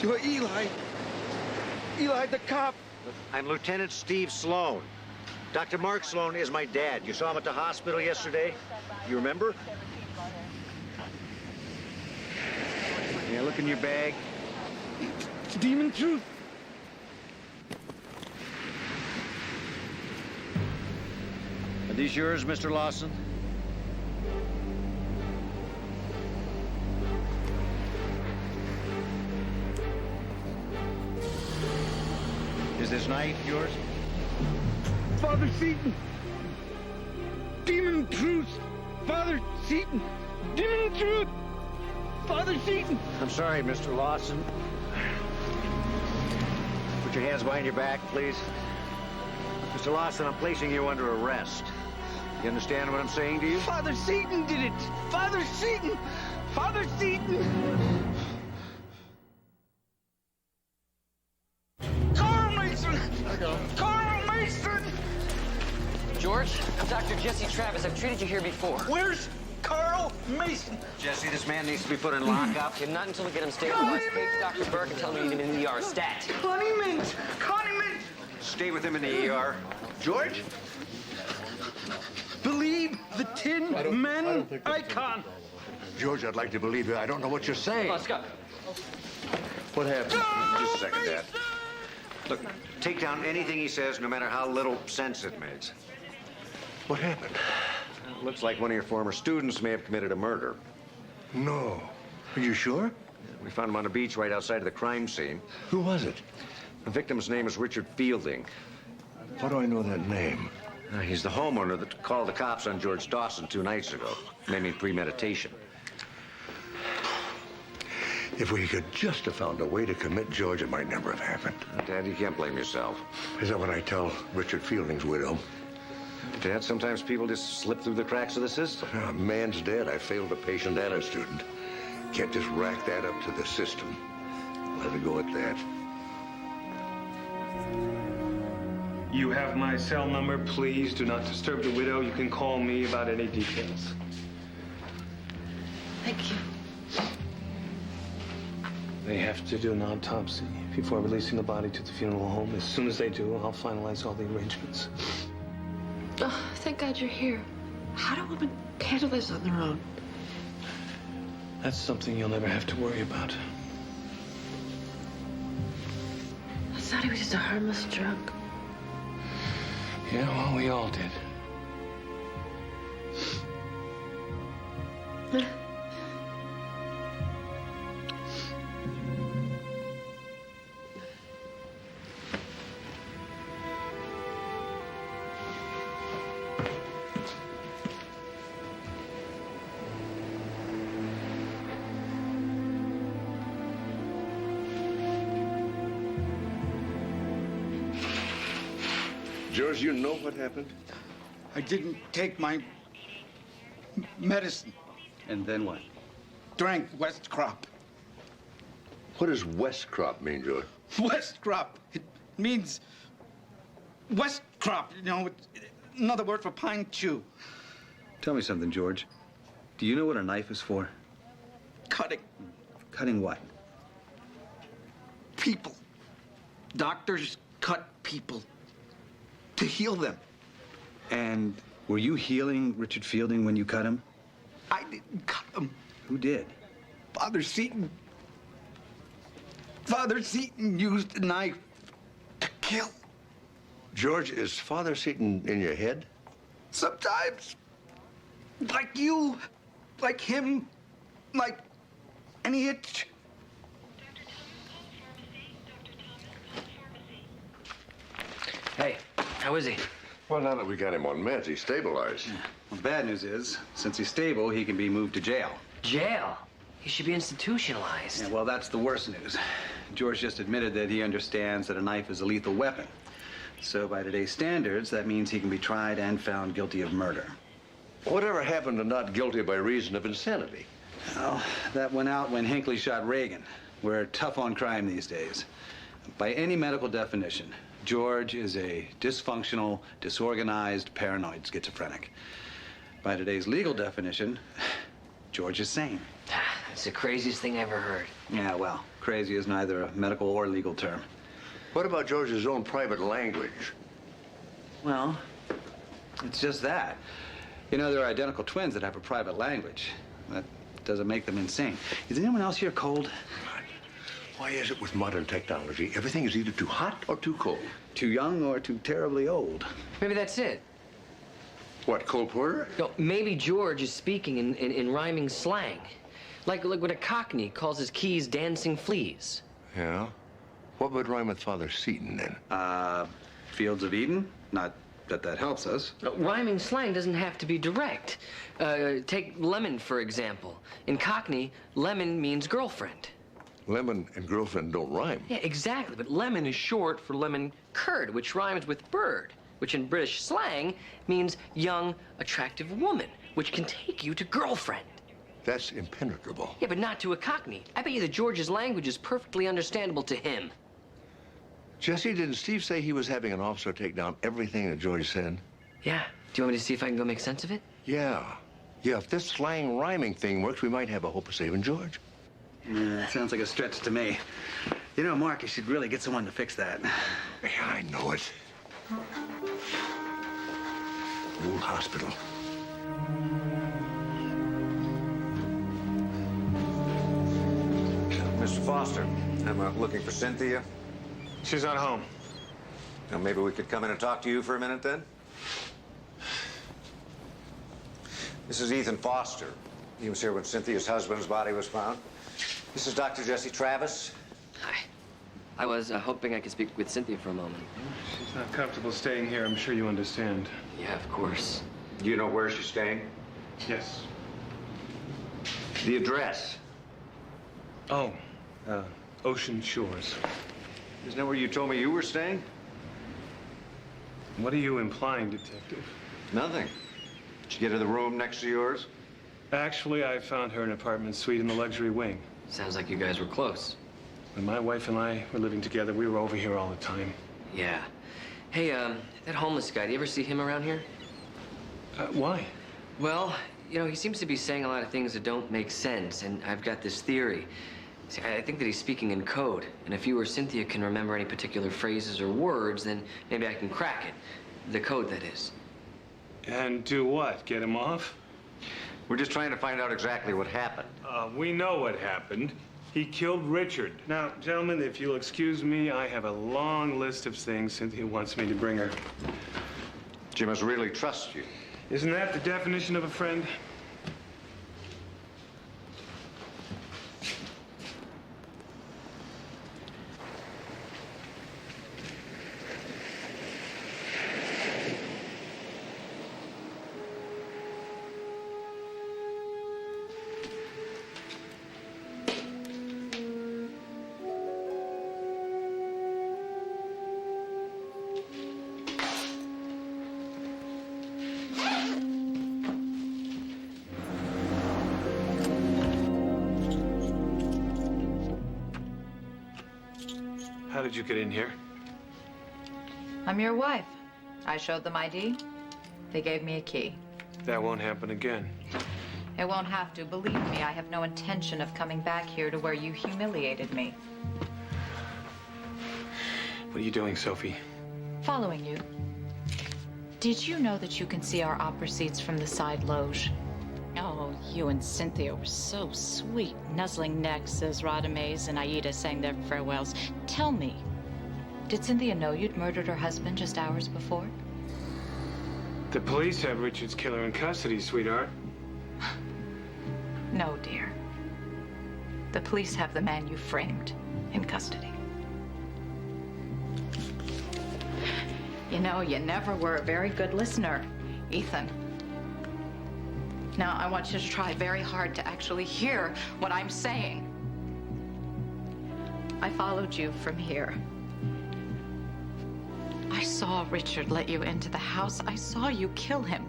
You're Eli. Eli the cop. I'm Lieutenant Steve Sloan. Dr. Mark Sloan is my dad. You saw him at the hospital yesterday? You remember? Yeah, look in your bag. Demon Truth. Are these yours, Mr. Lawson? Is this knife yours? Father Seaton. Demon Truth. Father Seaton. Demon Truth. Father Seaton. I'm sorry, Mr. Lawson. Put your hands behind your back, please. Mr. Lawson, I'm placing you under arrest. You understand what I'm saying to you? Father Seaton did it. Father Seaton. Father Seaton. Carl Mason. Carl Mason. George, I'm Dr. Jesse Travis. I've treated you here before. Where's Carl Mason! Jesse, this man needs to be put in lockup. Okay, not until we get him stabilized. Take Dr. Burke and tell him to meet him in the ER. Stat. Connie Mint! Connie Mint! Stay with him in the ER. George? Believe the Tin Man icon! George, I'd like to believe you. I don't know what you're saying. Scott. What happened? Just a second, Dad. Look, take down anything he says, no matter how little sense it makes. What happened? Looks like one of your former students may have committed a murder. No. Are you sure? We found him on a beach right outside of the crime scene. Who was it? The victim's name is Richard Fielding. How do I know that name? He's the homeowner that called the cops on George Dawson 2 nights ago, naming premeditation. If we could just have found a way to commit George, it might never have happened. Dad, you can't blame yourself. Is that what I tell Richard Fielding's widow? Dad, sometimes people just slip through the cracks of the system. A man's dead. I failed a patient and a student. Can't just rack that up to the system. Let it go at that. You have my cell number. Please do not disturb the widow. You can call me about any details. Thank you. They have to do an autopsy before releasing the body to the funeral home. As soon as they do, I'll finalize all the arrangements. Oh, thank God you're here. How do women handle this on their own? That's something you'll never have to worry about. I thought he was just a harmless drunk. Yeah, well, we all did. George, you know what happened? I didn't take my medicine. And then what? Drank West Crop. What does West Crop mean, George? West Crop. It means West Crop. You know, it's another word for pine chew. Tell me something, George. Do you know what a knife is for? Cutting. Cutting what? People. Doctors cut people to heal them. And were you healing Richard Fielding when you cut him? I didn't cut him. Who did? Father Seton. Father Seton used a knife to kill. George, is Father Seton in your head? Sometimes. Like you. Like him. Like any itch. Hey, how is he? Well, now that we got him on meds, he's stabilized. Well, bad news is, since he's stable, he can be moved to jail. Jail? He should be institutionalized. Yeah, well, that's the worst news. George just admitted that he understands that a knife is a lethal weapon. So by today's standards, that means he can be tried and found guilty of murder. Whatever happened to not guilty by reason of insanity? Well, that went out when Hinckley shot Reagan. We're tough on crime these days. By any medical definition, George is a dysfunctional, disorganized, paranoid schizophrenic. By today's legal definition, George is sane. That's the craziest thing I ever heard. Yeah, well, crazy is neither a medical or legal term. What about George's own private language? Well, it's just that. You know, there are identical twins that have a private language. That doesn't make them insane. Is anyone else here cold? Why is it with modern technology, everything is either too hot or too cold? Too young or too terribly old? Maybe that's it. What, Cole Porter? No, maybe George is speaking in rhyming slang. Like when a Cockney calls his keys dancing fleas. Yeah? What would rhyme with Father Seton, then? Fields of Eden? Not that helps us. No, rhyming slang doesn't have to be direct. Take lemon, for example. In Cockney, lemon means girlfriend. Lemon and girlfriend don't rhyme. Yeah, exactly. But lemon is short for lemon curd, which rhymes with bird, which in British slang means young, attractive woman, which can take you to girlfriend. That's impenetrable. Yeah, but not to a Cockney. I bet you that George's language is perfectly understandable to him. Jesse, didn't Steve say he was having an officer take down everything that George said? Yeah. Do you want me to see if I can go make sense of it? Yeah. Yeah, if this slang rhyming thing works, we might have a hope of saving George. Sounds like a stretch to me. You know, Mark, you should really get someone to fix that. Yeah, I know it. Old hospital. Mr. Foster, I'm looking for Cynthia. She's not home. Now, maybe we could come in and talk to you for a minute, then? This is Ethan Foster. He was here when Cynthia's husband's body was found. This is Dr. Jesse Travis. Hi. I was hoping I could speak with Cynthia for a moment. She's not comfortable staying here. I'm sure you understand. Yeah, of course. Do you know where she's staying? Yes. The address. Oh, Ocean Shores. Isn't that where you told me you were staying? What are you implying, Detective? Nothing. Did you get to the room next to yours? Actually, I found her an apartment suite in the luxury wing. Sounds like you guys were close. When my wife and I were living together, we were over here all the time. Yeah. Hey, that homeless guy, do you ever see him around here? Why? Well, you know, he seems to be saying a lot of things that don't make sense, and I've got this theory. See, I think that he's speaking in code, and if you or Cynthia can remember any particular phrases or words, then maybe I can crack it. The code, that is. And do what? Get him off? We're just trying to find out exactly what happened. We know what happened. He killed Richard. Now, gentlemen, if you'll excuse me, I have a long list of things Cynthia wants me to bring her. She must really trust you. Isn't that the definition of a friend? How did you get in here? I'm your wife. I showed them ID. They gave me a key. That won't happen again. It won't have to. Believe me, I have no intention of coming back here to where you humiliated me. What are you doing, Sophie? Following you. Did you know that you can see our opera seats from the side loge? Oh, you and Cynthia were so sweet, nuzzling necks as Radames and Aida sang their farewells. Tell me, did Cynthia know you'd murdered her husband just hours before? The police have Richard's killer in custody, sweetheart. No, dear. The police have the man you framed in custody. You know, you never were a very good listener, Ethan. Now, I want you to try very hard to actually hear what I'm saying. I followed you from here. I saw Richard let you into the house. I saw you kill him.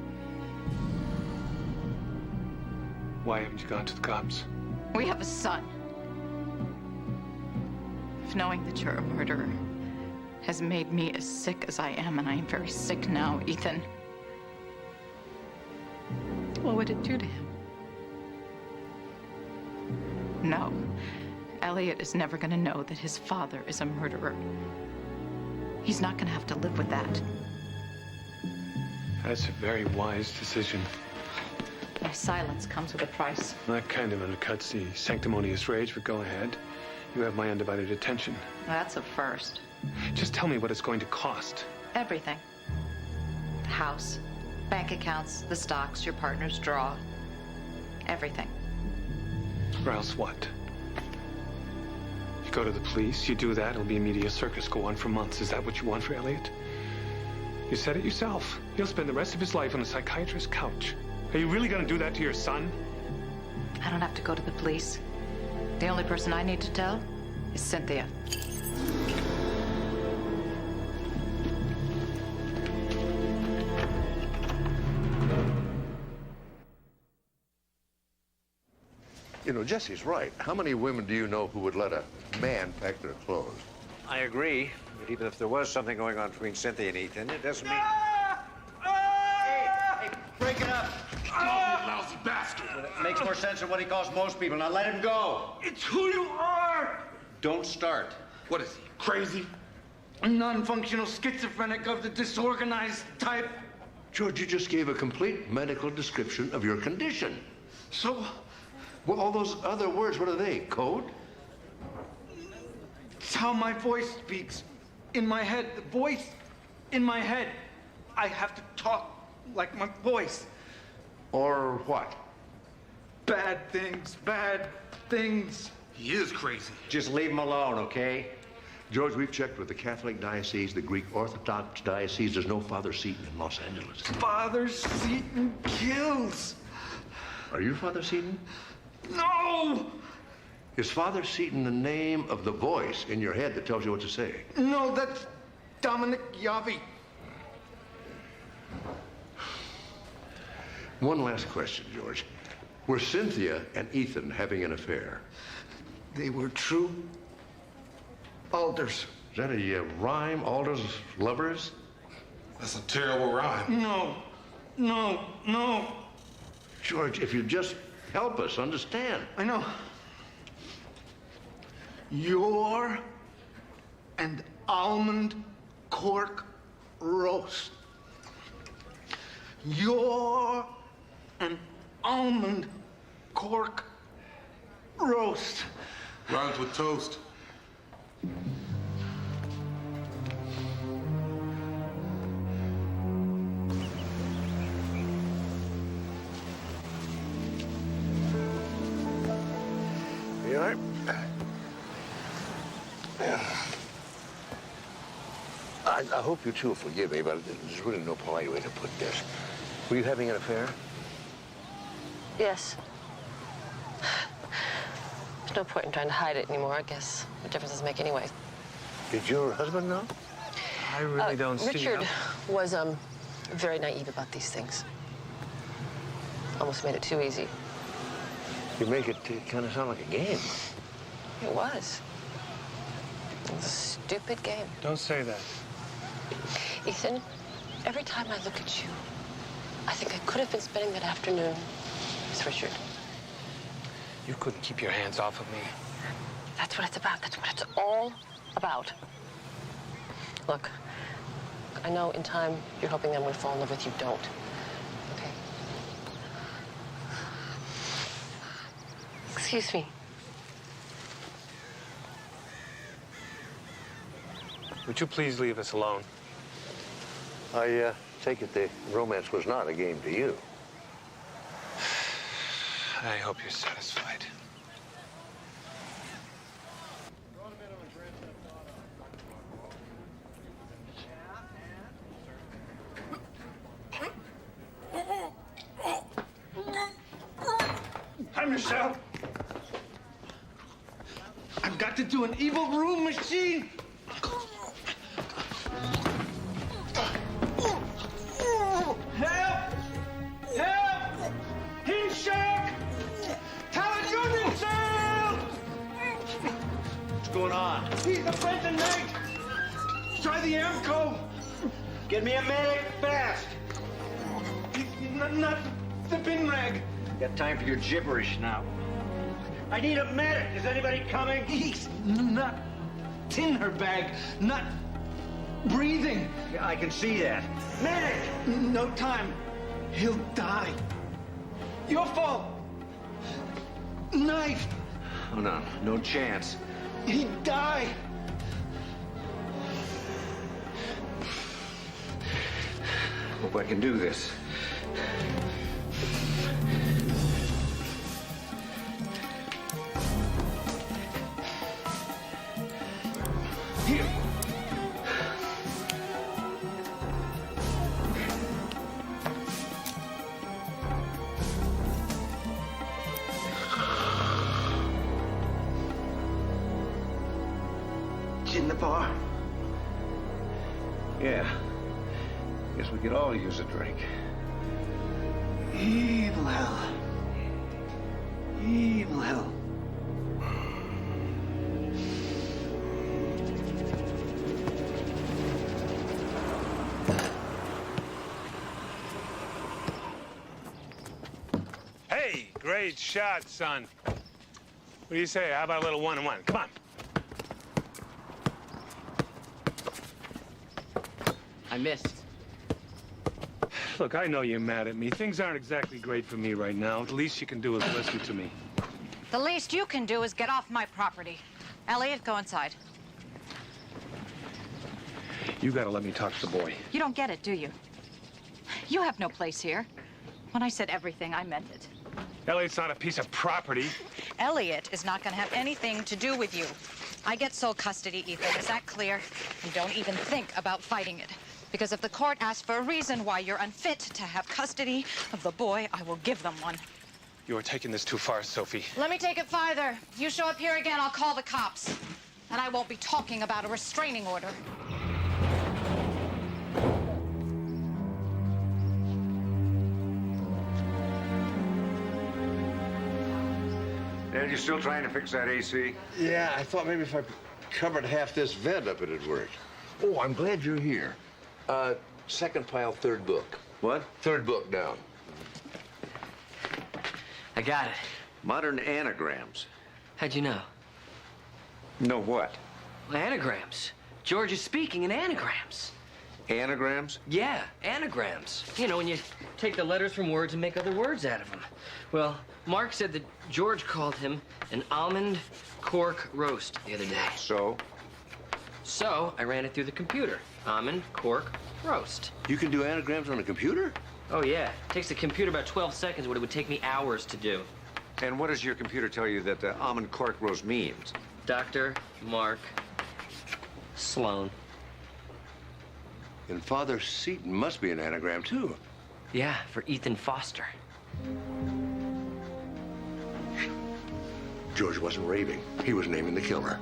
Why haven't you gone to the cops? We have a son. If knowing that you're a murderer has made me as sick as I am, and I am very sick now, Ethan, what would it do to him? No. Elliot is never going to know that his father is a murderer. He's not going to have to live with that. That's a very wise decision. My silence comes with a price. That kind of undercuts the sanctimonious rage, but go ahead. You have my undivided attention. That's a first. Just tell me what it's going to cost. Everything. The house, bank accounts, the stocks your partners draw. Everything. Or else what? You go to the police, you do that, it'll be a media circus, go on for months. Is that what you want for Elliot? You said it yourself. He'll spend the rest of his life on a psychiatrist's couch. Are you really going to do that to your son? I don't have to go to the police. The only person I need to tell is Cynthia. You know, Jesse's right. How many women do you know who would let a man pack their clothes? I agree, but even if there was something going on between Cynthia and Ethan, it doesn't mean... Hey, break it up. Come on, you lousy more sense than what he calls most people. Now let him go. It's who you are! Don't start. What is he, crazy? A non-functional schizophrenic of the disorganized type? George, you just gave a complete medical description of your condition. So? Well, all those other words, what are they? Code? It's how my voice speaks. In my head. The voice in my head. I have to talk like my voice. Or what? Bad things, bad things. He is crazy. Just leave him alone, okay? George, we've checked with the Catholic diocese, the Greek Orthodox diocese. There's no Father Seton in Los Angeles. Father Seton kills. Are you Father Seton? No! Is Father Seton the name of the voice in your head that tells you what to say? No, that's Dominic Yavi. One last question, George. Were Cynthia and Ethan having an affair? They were true Alders. Is that a rhyme, Alders lovers? That's a terrible rhyme. No, no, no. George, if you just help us understand. I know. You're and almond cork roast. You're an almond cork roast. Rhymes with toast. You all right? I hope you two will forgive me, but there's really no polite way to put this. Were you having an affair? Yes. There's no point in trying to hide it anymore, I guess. What difference does it make anyway? Did your husband know? I really don't see Richard how... was very naive about these things. Almost made it too easy. You make it kind of sound like a game. It was. It was a stupid game. Don't say that. Ethan, every time I look at you, I think I could have been spending that afternoon with Richard. You couldn't keep your hands off of me. That's what it's about. That's what it's all about. Look, I know in time you're hoping I'm going to fall in love with you. Don't. Okay? Excuse me. Would you please leave us alone? I take it the romance was not a game to you. I hope you're satisfied. Hi, Michelle. I've got to do an evil room machine. Help! Help! He's shock! Talent Union cell! What's going on? He's the Benton Knight! Try the Amco! Get me a medic, fast! Not the bin rag. Got time for your gibberish now. I need a medic. Is anybody coming? He's not in her bag, not breathing. Yeah, I can see that. Medic! No time. He'll die. Your fault. Knife. Oh, no. No chance. He'd die. Hope I can do this. Here. In the bar. Yeah. Guess we could all use a drink. Evil hell. Evil hell. Hey, Great shot, son. What do you say? How about a little one-on-one? Come on. I missed. Look, I know you're mad at me. Things aren't exactly great for me right now. The least you can do is listen to me. The least you can do is get off my property. Elliot, go inside. You gotta let me talk to the boy. You don't get it, do you? You have no place here. When I said everything, I meant it. Elliot's not a piece of property. Elliot is not going to have anything to do with you. I get sole custody, Ethan. Is that clear? And don't even think about fighting it. Because if the court asks for a reason why you're unfit to have custody of the boy, I will give them one. You are taking this too far, Sophie. Let me take it farther. If you show up here again, I'll call the cops. And I won't be talking about a restraining order. Dad, you still trying to fix that AC? Yeah, I thought maybe if I covered half this vent up, it'd work. Oh, I'm glad you're here. Second pile, third book. What? Third book down. I got it. Modern anagrams. How'd you know? Know what? Well, anagrams. George is speaking in anagrams. Anagrams? Yeah, anagrams. You know, when you take the letters from words and make other words out of them. Well, Mark said that George called him an almond cork roast the other day. So? So, I ran it through the computer. Almond cork roast. You can do anagrams on a computer? Oh, yeah. It takes the computer about 12 seconds what it would take me hours to do. And what does your computer tell you that the almond cork roast means? Dr. Mark Sloan. And Father Seton must be an anagram, too. Yeah, for Ethan Foster. George wasn't raving. He was naming the killer.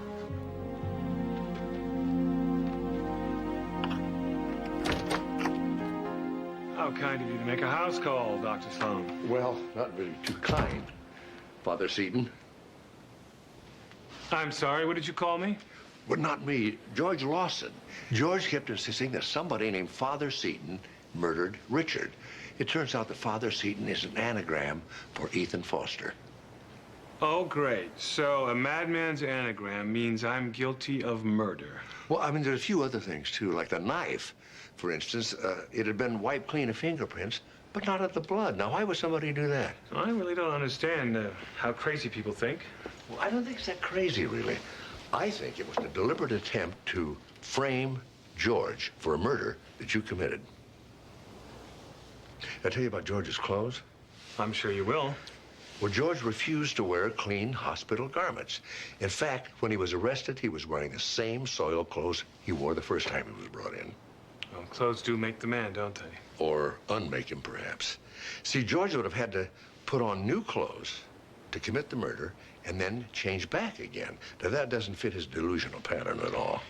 How kind of you to make a house call, Dr. Sloan. Well, not really too kind, Father Seton. I'm sorry, what did you call me? Well, not me, George Lawson. George kept insisting that somebody named Father Seton murdered Richard. It turns out that Father Seton is an anagram for Ethan Foster. Oh, great. So a madman's anagram means I'm guilty of murder. Well, I mean, there's a few other things, too, like the knife, for instance. It had been wiped clean of fingerprints, but not of the blood. Now, why would somebody do that? I really don't understand how crazy people think. Well, I don't think it's that crazy, really. I think it was a deliberate attempt to frame George for a murder that you committed. I'll tell you about George's clothes. I'm sure you will. Well, George refused to wear clean hospital garments. In fact, when he was arrested, he was wearing the same soiled clothes he wore the first time he was brought in. Well, clothes do make the man, don't they? Or unmake him, perhaps. See, George would have had to put on new clothes to commit the murder and then change back again. Now, that doesn't fit his delusional pattern at all.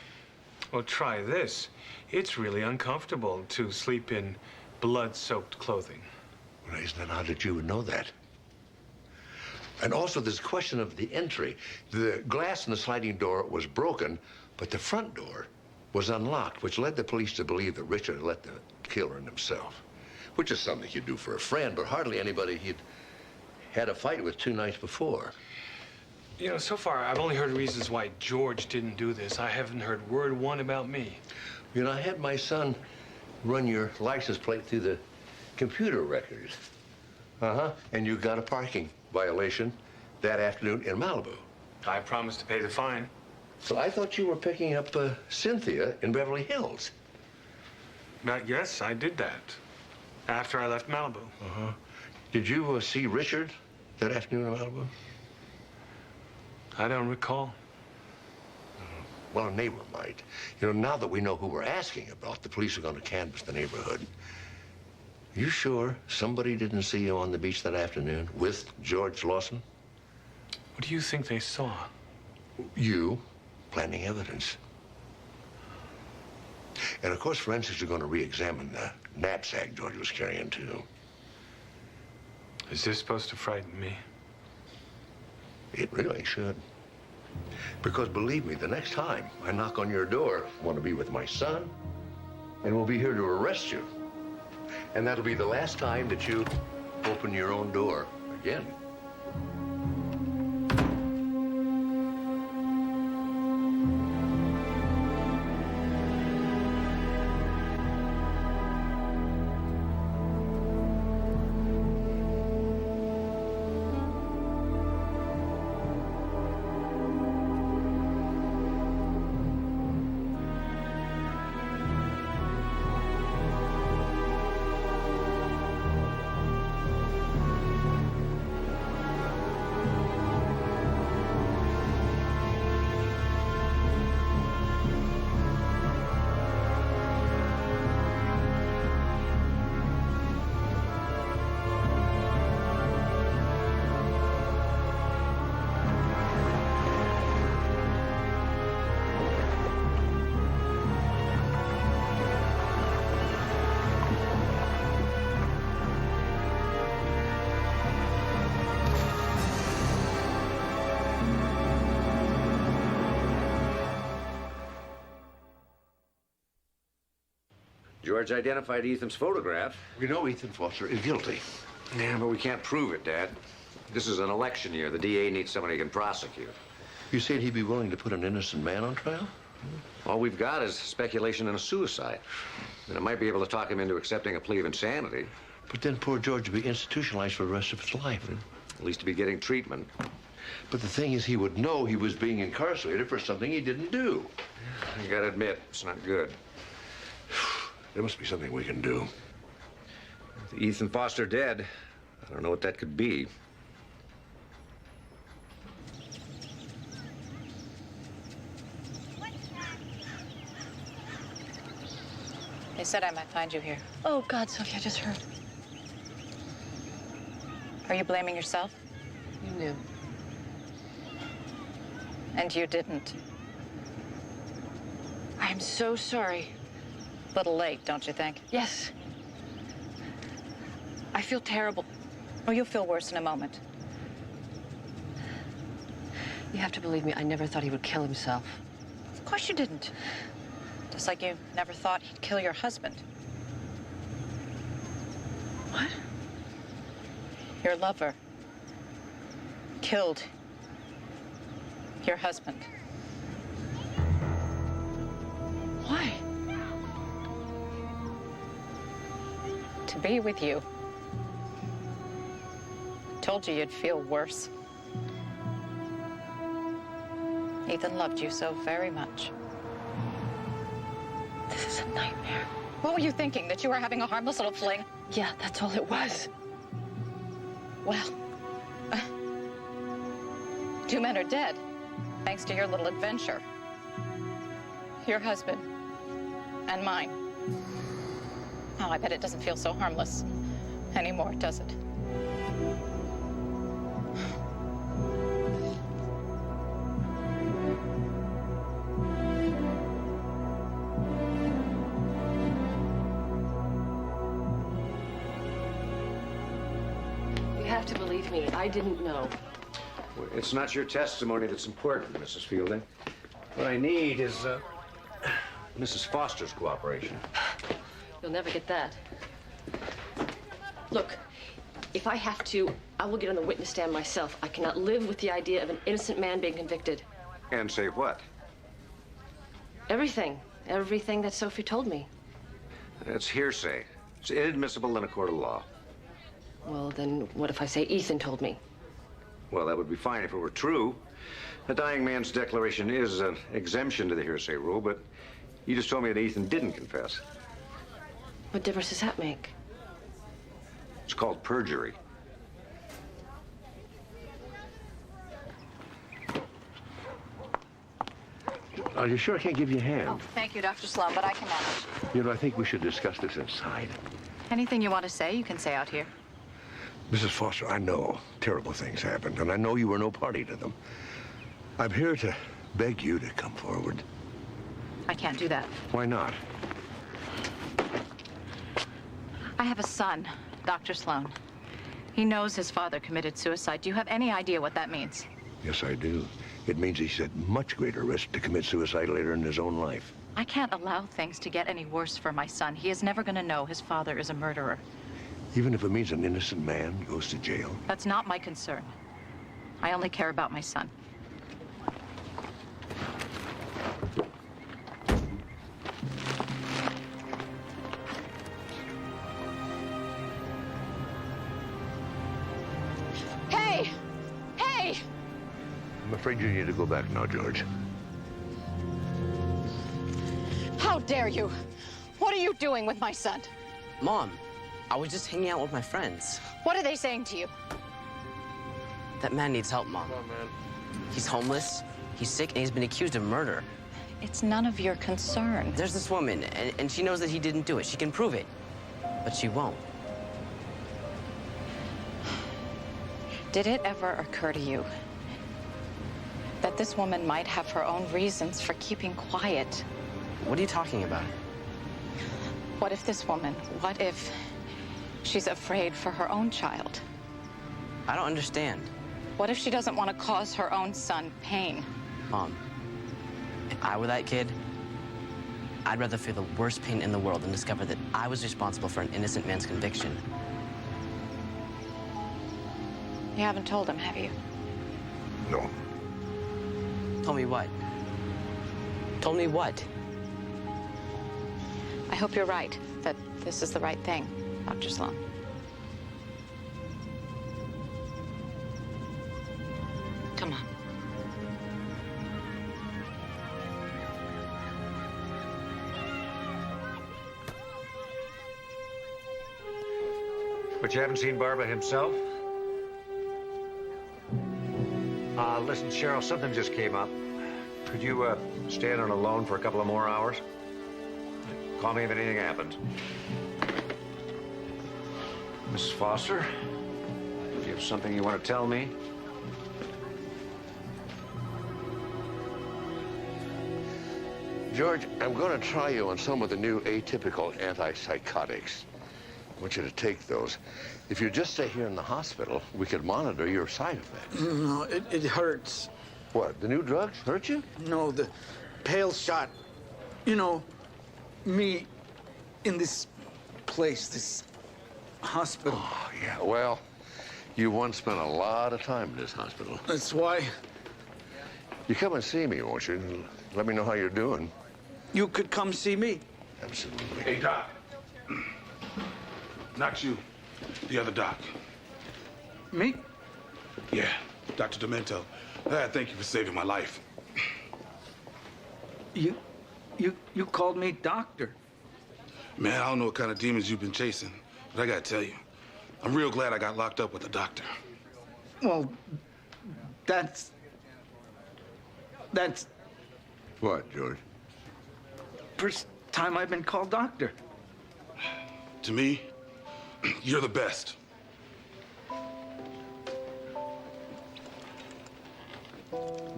Well, try this. It's really uncomfortable to sleep in blood-soaked clothing. Well, isn't it odd that you would know that? And also, there's a question of the entry. The glass in the sliding door was broken, but the front door was unlocked, which led the police to believe that Richard had let the killer in himself, which is something he'd do for a friend, but hardly anybody he'd had a fight with 2 nights before. You know, so far, I've only heard reasons why George didn't do this. I haven't heard word one about me. You know, I had my son run your license plate through the computer records. Uh-huh. And you got a parking violation that afternoon in Malibu. I promised to pay the fine. So I thought you were picking up Cynthia in Beverly Hills. Yes, I did that. After I left Malibu. Uh-huh. Did you see Richard that afternoon in Malibu? I don't recall. Well, a neighbor might. You know, now that we know who we're asking about, the police are going to canvass the neighborhood. You sure somebody didn't see you on the beach that afternoon with George Lawson? What do you think they saw? You planting evidence. And of course, forensics are going to re-examine the knapsack George was carrying, too. Is this supposed to frighten me? It really should. Because believe me, the next time I knock on your door, I want to be with my son, and we'll be here to arrest you. And that'll be the last time that you open your own door again. George identified Ethan's photograph. We know Ethan Foster is guilty. Yeah, but we can't prove it, Dad. This is an election year. The DA needs somebody who can prosecute. You said he'd be willing to put an innocent man on trial? All we've got is speculation and a suicide. And it might be able to talk him into accepting a plea of insanity. But then poor George would be institutionalized for the rest of his life. At least to be getting treatment. But the thing is, he would know he was being incarcerated for something he didn't do. You gotta admit, it's not good. There must be something we can do. With Ethan Foster dead, I don't know what that could be. They said I might find you here. Oh, God, Sophie, I just heard. Are you blaming yourself? You knew. And you didn't. I'm so sorry. Little late, don't you think? Yes. I feel terrible. Oh, you'll feel worse in a moment. You have to believe me, I never thought he would kill himself. Of course you didn't. Just like you never thought he'd kill your husband. What? Your lover killed your husband. Why? To be with you. Told you you'd feel worse. Ethan loved you so very much. This is a nightmare. What were you thinking? That you were having a harmless little fling? Yeah, that's all it was. Well, two men are dead, thanks to your little adventure. Your husband and mine. Oh, I bet it doesn't feel so harmless anymore, does it? You have to believe me, I didn't know. It's not your testimony that's important, Mrs. Fielding. What I need is, Mrs. Foster's cooperation. You'll never get that. Look, if I have to, I will get on the witness stand myself. I cannot live with the idea of an innocent man being convicted. And say what? Everything. Everything that Sophie told me. It's hearsay. It's inadmissible in a court of law. Well, then what if I say Ethan told me? Well, that would be fine if it were true. A dying man's declaration is an exemption to the hearsay rule, but you just told me that Ethan didn't confess. What difference does that make? It's called perjury. Are you sure I can't give you a hand? Oh, thank you, Dr. Sloan, but I can manage. You know, I think we should discuss this inside. Anything you want to say, you can say out here. Mrs. Foster, I know terrible things happened, and I know you were no party to them. I'm here to beg you to come forward. I can't do that. Why not? I have a son, Dr. Sloan. He knows his father committed suicide. Do you have any idea what that means? Yes, I do. It means he's at much greater risk to commit suicide later in his own life. I can't allow things to get any worse for my son. He is never going to know his father is a murderer. Even if it means an innocent man goes to jail? That's not my concern. I only care about my son. Hey! Hey! I'm afraid you need to go back now, George. How dare you? What are you doing with my son? Mom, I was just hanging out with my friends. What are they saying to you? That man needs help, Mom. Come on, man. He's homeless, he's sick, and he's been accused of murder. It's none of your concern. There's this woman, and she knows that he didn't do it. She can prove it, but she won't. Did it ever occur to you that this woman might have her own reasons for keeping quiet? What are you talking about? What if this woman, what if she's afraid for her own child? I don't understand. What if she doesn't want to cause her own son pain? Mom, if I were that kid, I'd rather feel the worst pain in the world than discover that I was responsible for an innocent man's conviction. You haven't told him, have you? No. Told me what? Told me what? I hope you're right, that this is the right thing, Dr. Sloan. Come on. But you haven't seen Barba himself? Listen, Cheryl, something just came up. Could you stand on alone for a couple of more hours? Call me if anything happens. Mrs. Foster, do you have something you want to tell me? George, I'm going to try you on some of the new atypical antipsychotics. I want you to take those. If you just stay here in the hospital, we could monitor your side effects. No, it hurts. What, the new drugs hurt you? No, the pale shot. You know, me in this place, this hospital. Oh, yeah, well, you once spent a lot of time in this hospital. That's why. You come and see me, won't you? Let me know how you're doing. You could come see me. Absolutely. Hey, Doc. Not you. The other doc. Me? Yeah, Dr. Demento. Thank you for saving my life. You called me doctor. Man, I don't know what kind of demons you've been chasing, but I gotta tell you, I'm real glad I got locked up with the doctor. Well, that's... What, George? First time I've been called doctor. To me, you're the best.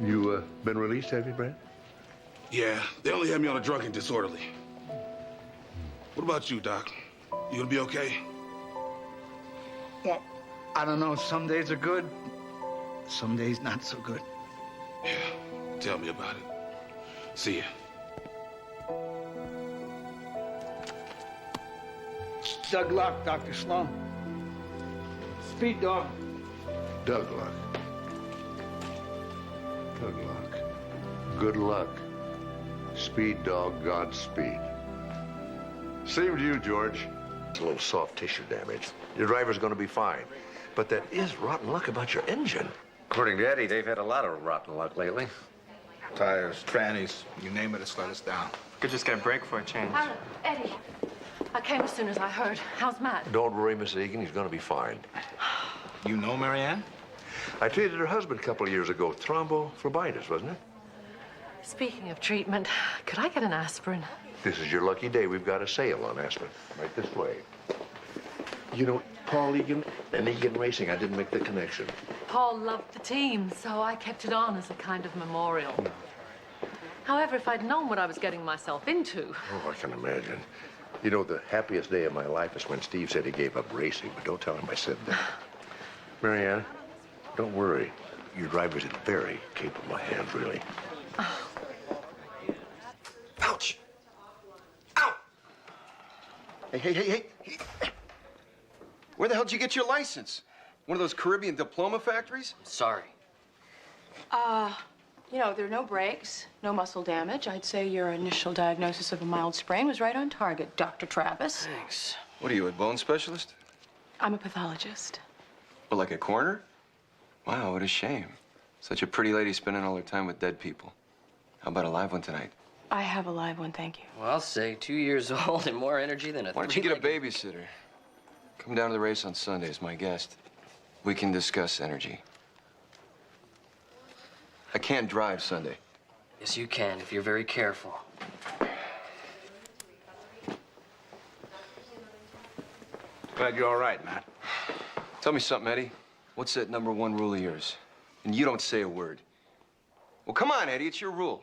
You, been released, have you, Brad? Yeah, they only had me on a drunk and disorderly. What about you, Doc? You gonna be okay? Well, I don't know. Some days are good. Some days not so good. Yeah, tell me about it. See ya. Doug Luck, Dr. Sloan. Speed dog. Doug Luck. Doug Luck. Good luck. Speed dog, Godspeed. Same to you, George. It's a little soft tissue damage. Your driver's gonna be fine. But that is rotten luck about your engine. According to Eddie, they've had a lot of rotten luck lately. Tires, trannies, you name it, it's let us down. Could just get a break for a change. Eddie, I came as soon as I heard. How's Matt? Don't worry, Miss Egan. He's gonna be fine. You know Marianne? I treated her husband a couple of years ago. Thrombophlebitis, wasn't it? Speaking of treatment, could I get an aspirin? This is your lucky day. We've got a sale on aspirin. Right this way. You know, Paul Egan and Egan Racing, I didn't make the connection. Paul loved the team, so I kept it on as a kind of memorial. However, if I'd known what I was getting myself into... Oh, I can imagine. You know, the happiest day of my life is when Steve said he gave up racing, but don't tell him I said that. Marianne, don't worry. Your driver's in very capable hands, really. Oh. Ouch! Ow! Hey. Where the hell did you get your license? One of those Caribbean diploma factories? Sorry. You know, there are no breaks, no muscle damage. I'd say your initial diagnosis of a mild sprain was right on target, Dr. Travis. Thanks. What are you, a bone specialist? I'm a pathologist. Well, like a coroner? Wow, what a shame. Such a pretty lady spending all her time with dead people. How about a live one tonight? I have a live one, thank you. Well, I'll say 2 years old and more energy than a Why don't you get a babysitter? Come down to the race on Sunday as my guest. We can discuss energy. I can't drive Sunday. Yes, you can, if you're very careful. Glad you're all right, Matt. Tell me something, Eddie. What's that #1 rule of yours? And you don't say a word. Well, come on, Eddie, it's your rule.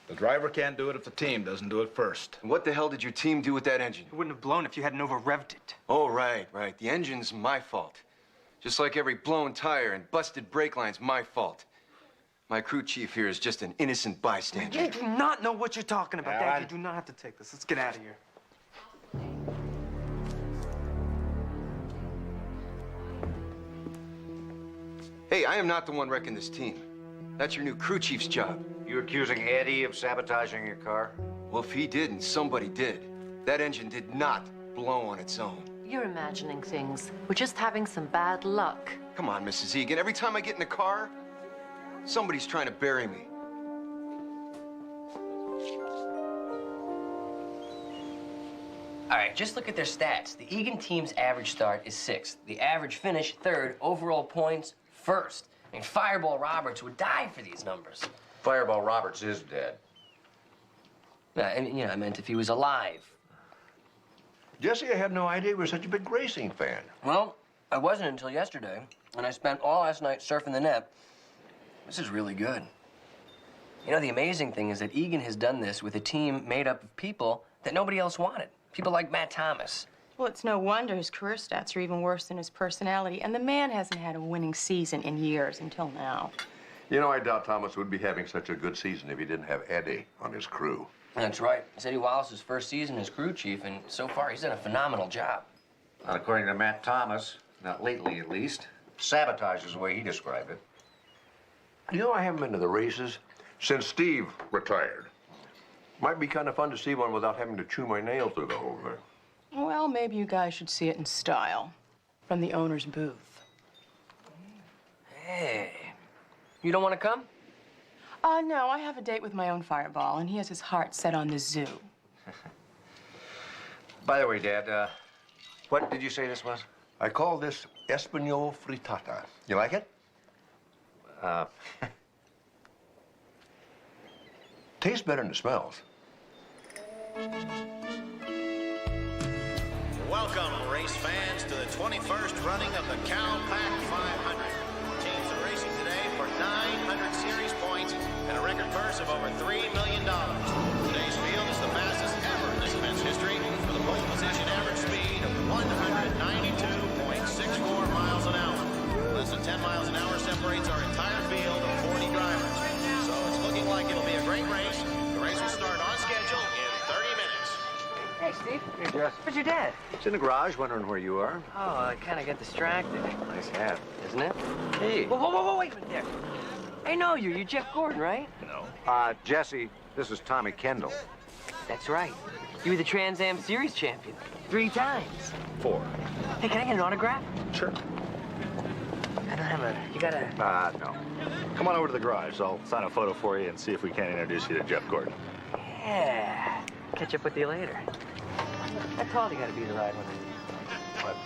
The driver can't do it if the team doesn't do it first. And what the hell did your team do with that engine? It wouldn't have blown if you hadn't over-revved it. Oh, right. The engine's my fault. Just like every blown tire and busted brake line's my fault. My crew chief here is just an innocent bystander. You do not know what you're talking about, Alan. Dad. You do not have to take this. Let's get out of here. Hey, I am not the one wrecking this team. That's your new crew chief's job. You accusing Eddie of sabotaging your car? Well, if he didn't, somebody did. That engine did not blow on its own. You're imagining things. We're just having some bad luck. Come on, Mrs. Egan. Every time I get in the car, somebody's trying to bury me. All right, just look at their stats. The Egan team's average start is 6th. The average finish, 3rd. Overall points, 1st. I mean, Fireball Roberts would die for these numbers. Fireball Roberts is dead. I mean, I meant if he was alive. Jesse, I had no idea you were such a big racing fan. Well, I wasn't until yesterday, and I spent all last night surfing the net. This is really good. You know, the amazing thing is that Egan has done this with a team made up of people that nobody else wanted. People like Matt Thomas. Well, it's no wonder his career stats are even worse than his personality. And the man hasn't had a winning season in years until now. You know, I doubt Thomas would be having such a good season if he didn't have Eddie on his crew. That's right. It's Eddie Wallace's first season as crew chief, and so far he's done a phenomenal job. Not according to Matt Thomas, not lately at least. Sabotage is the way he described it. You know, I haven't been to the races since Steve retired. Might be kind of fun to see one without having to chew my nails through the whole thing. Well, maybe you guys should see it in style from the owner's booth. Hey, you don't want to come? No, I have a date with my own Fireball, and he has his heart set on the zoo. By the way, Dad, what did you say this was? I call this Espanol frittata. You like it? Tastes better than it smells. Welcome, race fans, to the 21st running of the Cal-Pac 500. Teams are racing today for 900 series points and a record purse of over $3 million. Today's field is the fastest ever in this event's history, with a pole position average speed of 192.64 miles an hour. Less than 10 miles an hour separates our entire field of 40 drivers. So it's looking like it'll be a great race. The race will start on schedule in 30 minutes. Hey, Steve. Hey, Jess. Where's your dad? It's in the garage, wondering where you are. Oh, I kind of got distracted. Nice hat. Isn't it? Hey. Whoa, wait a minute there. I know you. You're Jeff Gordon, right? No. Jesse, this is Tommy Kendall. That's right. You were the Trans Am Series champion 3 times. 4. Hey, can I get an autograph? Sure. I don't have a... You gotta... No. Come on over to the garage. I'll sign a photo for you and see if we can't introduce you to Jeff Gordon. Yeah. Catch up with you later. I told you gotta be the right one. What?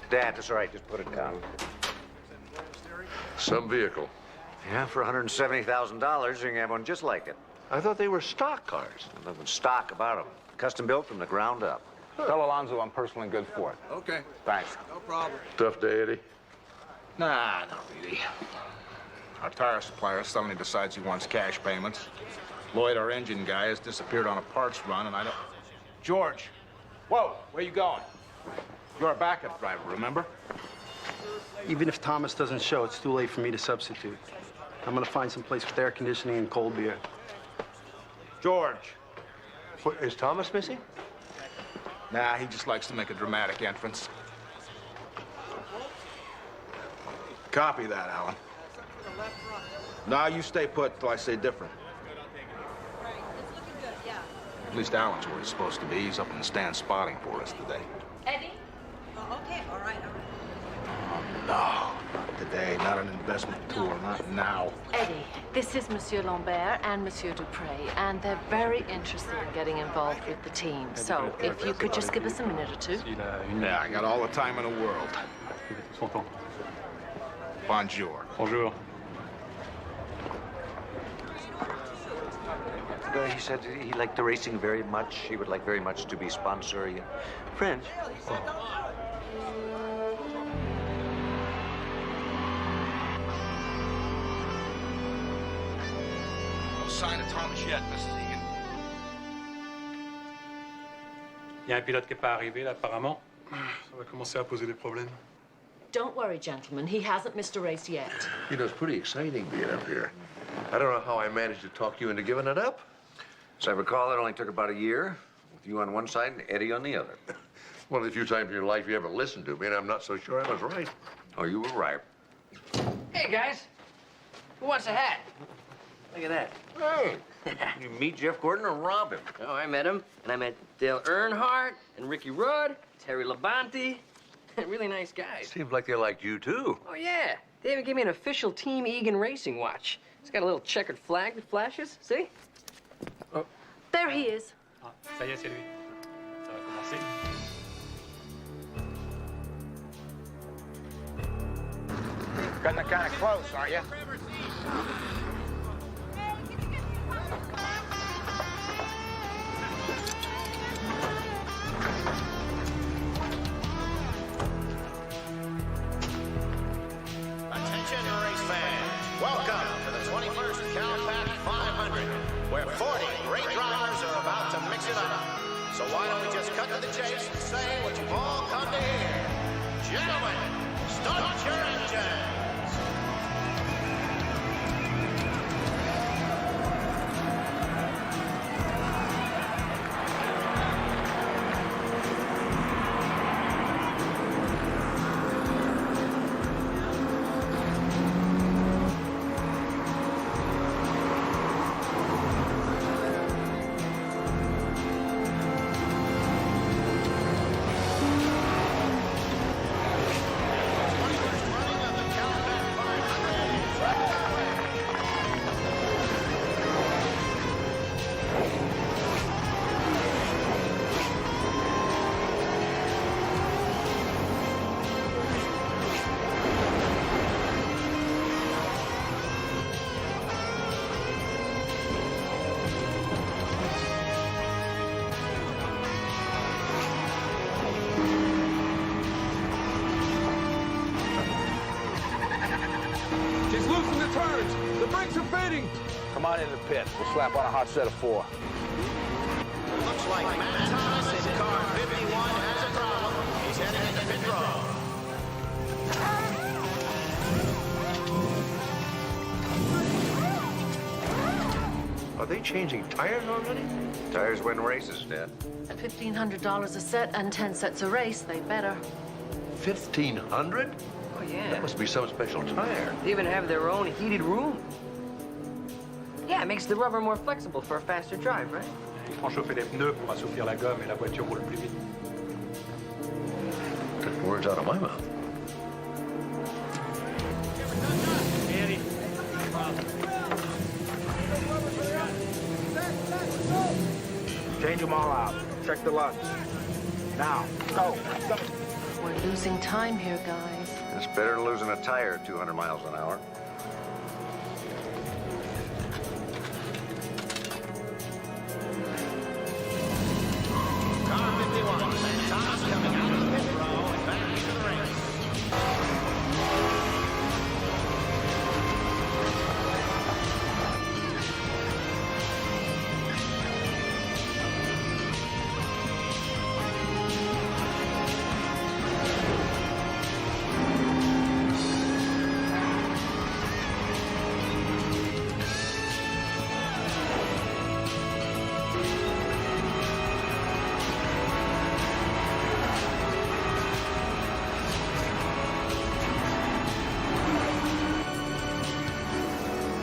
Dad, that's all right. Just put it down. Some vehicle. Yeah, for $170,000, you can have one just like it. I thought they were stock cars. Nothing stock about them. Custom built from the ground up. Tell Alonzo I'm personally good for it. Okay. Thanks. No problem. Tough day, Eddie? Nah, not really. Our tire supplier suddenly decides he wants cash payments. Lloyd, our engine guy, has disappeared on a parts run, and I don't... George! Whoa, where you going? You're a backup driver, remember? Even if Thomas doesn't show, it's too late for me to substitute. I'm gonna find some place with air conditioning and cold beer. George! What, is Thomas missing? Nah, he just likes to make a dramatic entrance. Copy that, Alan. Nah, you stay put till I say different. At least Alan's where he's supposed to be. He's up in the stand spotting for us today. Eddie? Oh, okay, all right. No, not today. Not an investment tour. Not now. Eddie, this is Monsieur Lambert and Monsieur Dupre, and they're very interested in getting involved with the team. So if you could just give us a minute or two. Yeah, I got all the time in the world. Bonjour. Bonjour. He said he liked the racing very much. He would like very much to be sponsoring. French? Oh. sign of Thomas yet, Mrs. Egan. Il y a un pilote qui n'est pas arrivé, là, apparemment. Ça va commencer à poser des problèmes. Don't worry, gentlemen. He hasn't missed a race yet. You know, it's pretty exciting being up here. I don't know how I managed to talk you into giving it up. As I recall, it only took about a year, with you on one side and Eddie on the other. One of the few times in your life you ever listened to me, and I'm not so sure I was right. Oh, you were right. Hey, guys. Who wants a hat? Look at that. Hey, you meet Jeff Gordon or rob him? Oh, I met him. And I met Dale Earnhardt and Ricky Rudd, Terry Labonte. Really nice guys. Seems like they liked you, too. Oh, yeah. They even gave me an official Team Egan racing watch. It's got a little checkered flag that flashes. See? Oh. There he is. Ah, ça y est, c'est lui. Ça va commencer. Cutting it kind of close, aren't you? Attention race fans, welcome to the 21st CalPAC 500, where 40 great drivers are about to mix it up. So why don't we just cut to the chase and say what you've all come to hear? Gentlemen, start your engines! Come on in the pit. We'll slap on a hot set of 4. Looks like Matt Thomas in car 51 has a problem. He's heading into pit road. Are they changing tires already? Tires win races, Dad. At $1,500 a set and 10 sets a race, they better. 1,500? Oh, yeah. That must be some special tire. They even have their own heated room. Yeah, it makes the rubber more flexible for a faster drive, right? Ils font chauffer les pneus pour assouplir la gomme et la voiture roule plus vite. Took words out of my mouth. Andy. Change them all out. Check the lugs. Now, go. We're losing time here, guys. It's better than losing a tire at 200 miles an hour. Car 51, Matt Thomas coming out of the pit row and back into the race.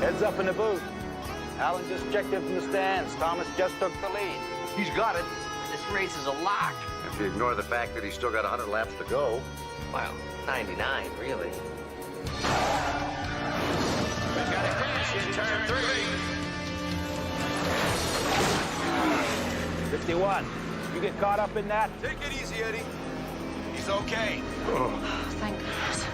Heads up in the booth. Alan just checked in from the stands. Thomas just took the lead. He's got it. This race is a lock. If you ignore the fact that he's still got 100 laps to go. Well, 99, really. We've got a finish in turn 3. 51. You get caught up in that? Take it easy, Eddie. He's okay. Oh, thank goodness.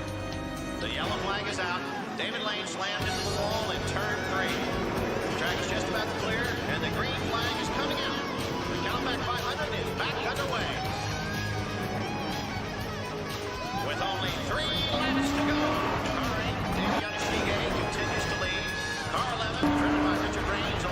The yellow flag is out. David Lane slammed into the wall in turn 3. The track is just about to clear, and the green flag is coming out. The CalPAC 500 is back underway. With only 3 laps to go. Car 8, Dave Yanishige continues to lead. Car 11, driven by Richard Raines,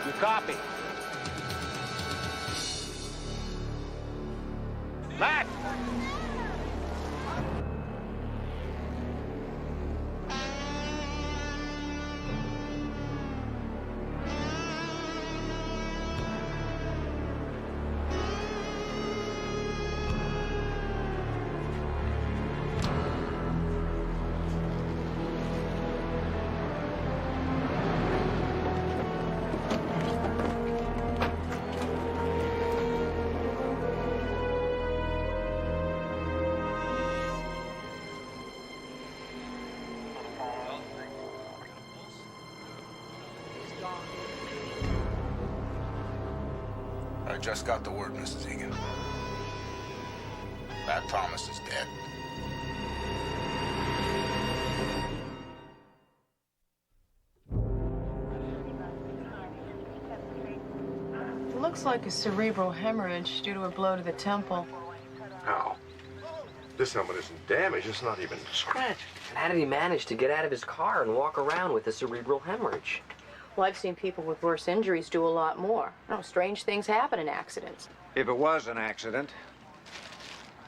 You copy? Matt! I just got the word, Mrs. Egan. Matt Thomas is dead. It looks like a cerebral hemorrhage due to a blow to the temple. How? This helmet isn't damaged. It's not even scratched. How did he manage to get out of his car and walk around with a cerebral hemorrhage? Well, I've seen people with worse injuries do a lot more. You know, strange things happen in accidents. If it was an accident,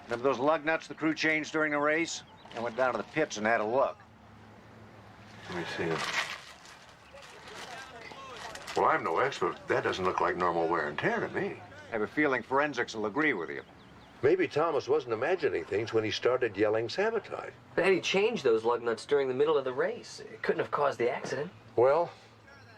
remember those lug nuts the crew changed during the race? I went down to the pits and had a look. Let me see it. Well, I'm no expert. That doesn't look like normal wear and tear to me. I have a feeling forensics will agree with you. Maybe Thomas wasn't imagining things when he started yelling sabotage. But had he changed those lug nuts during the middle of the race? It couldn't have caused the accident. Well,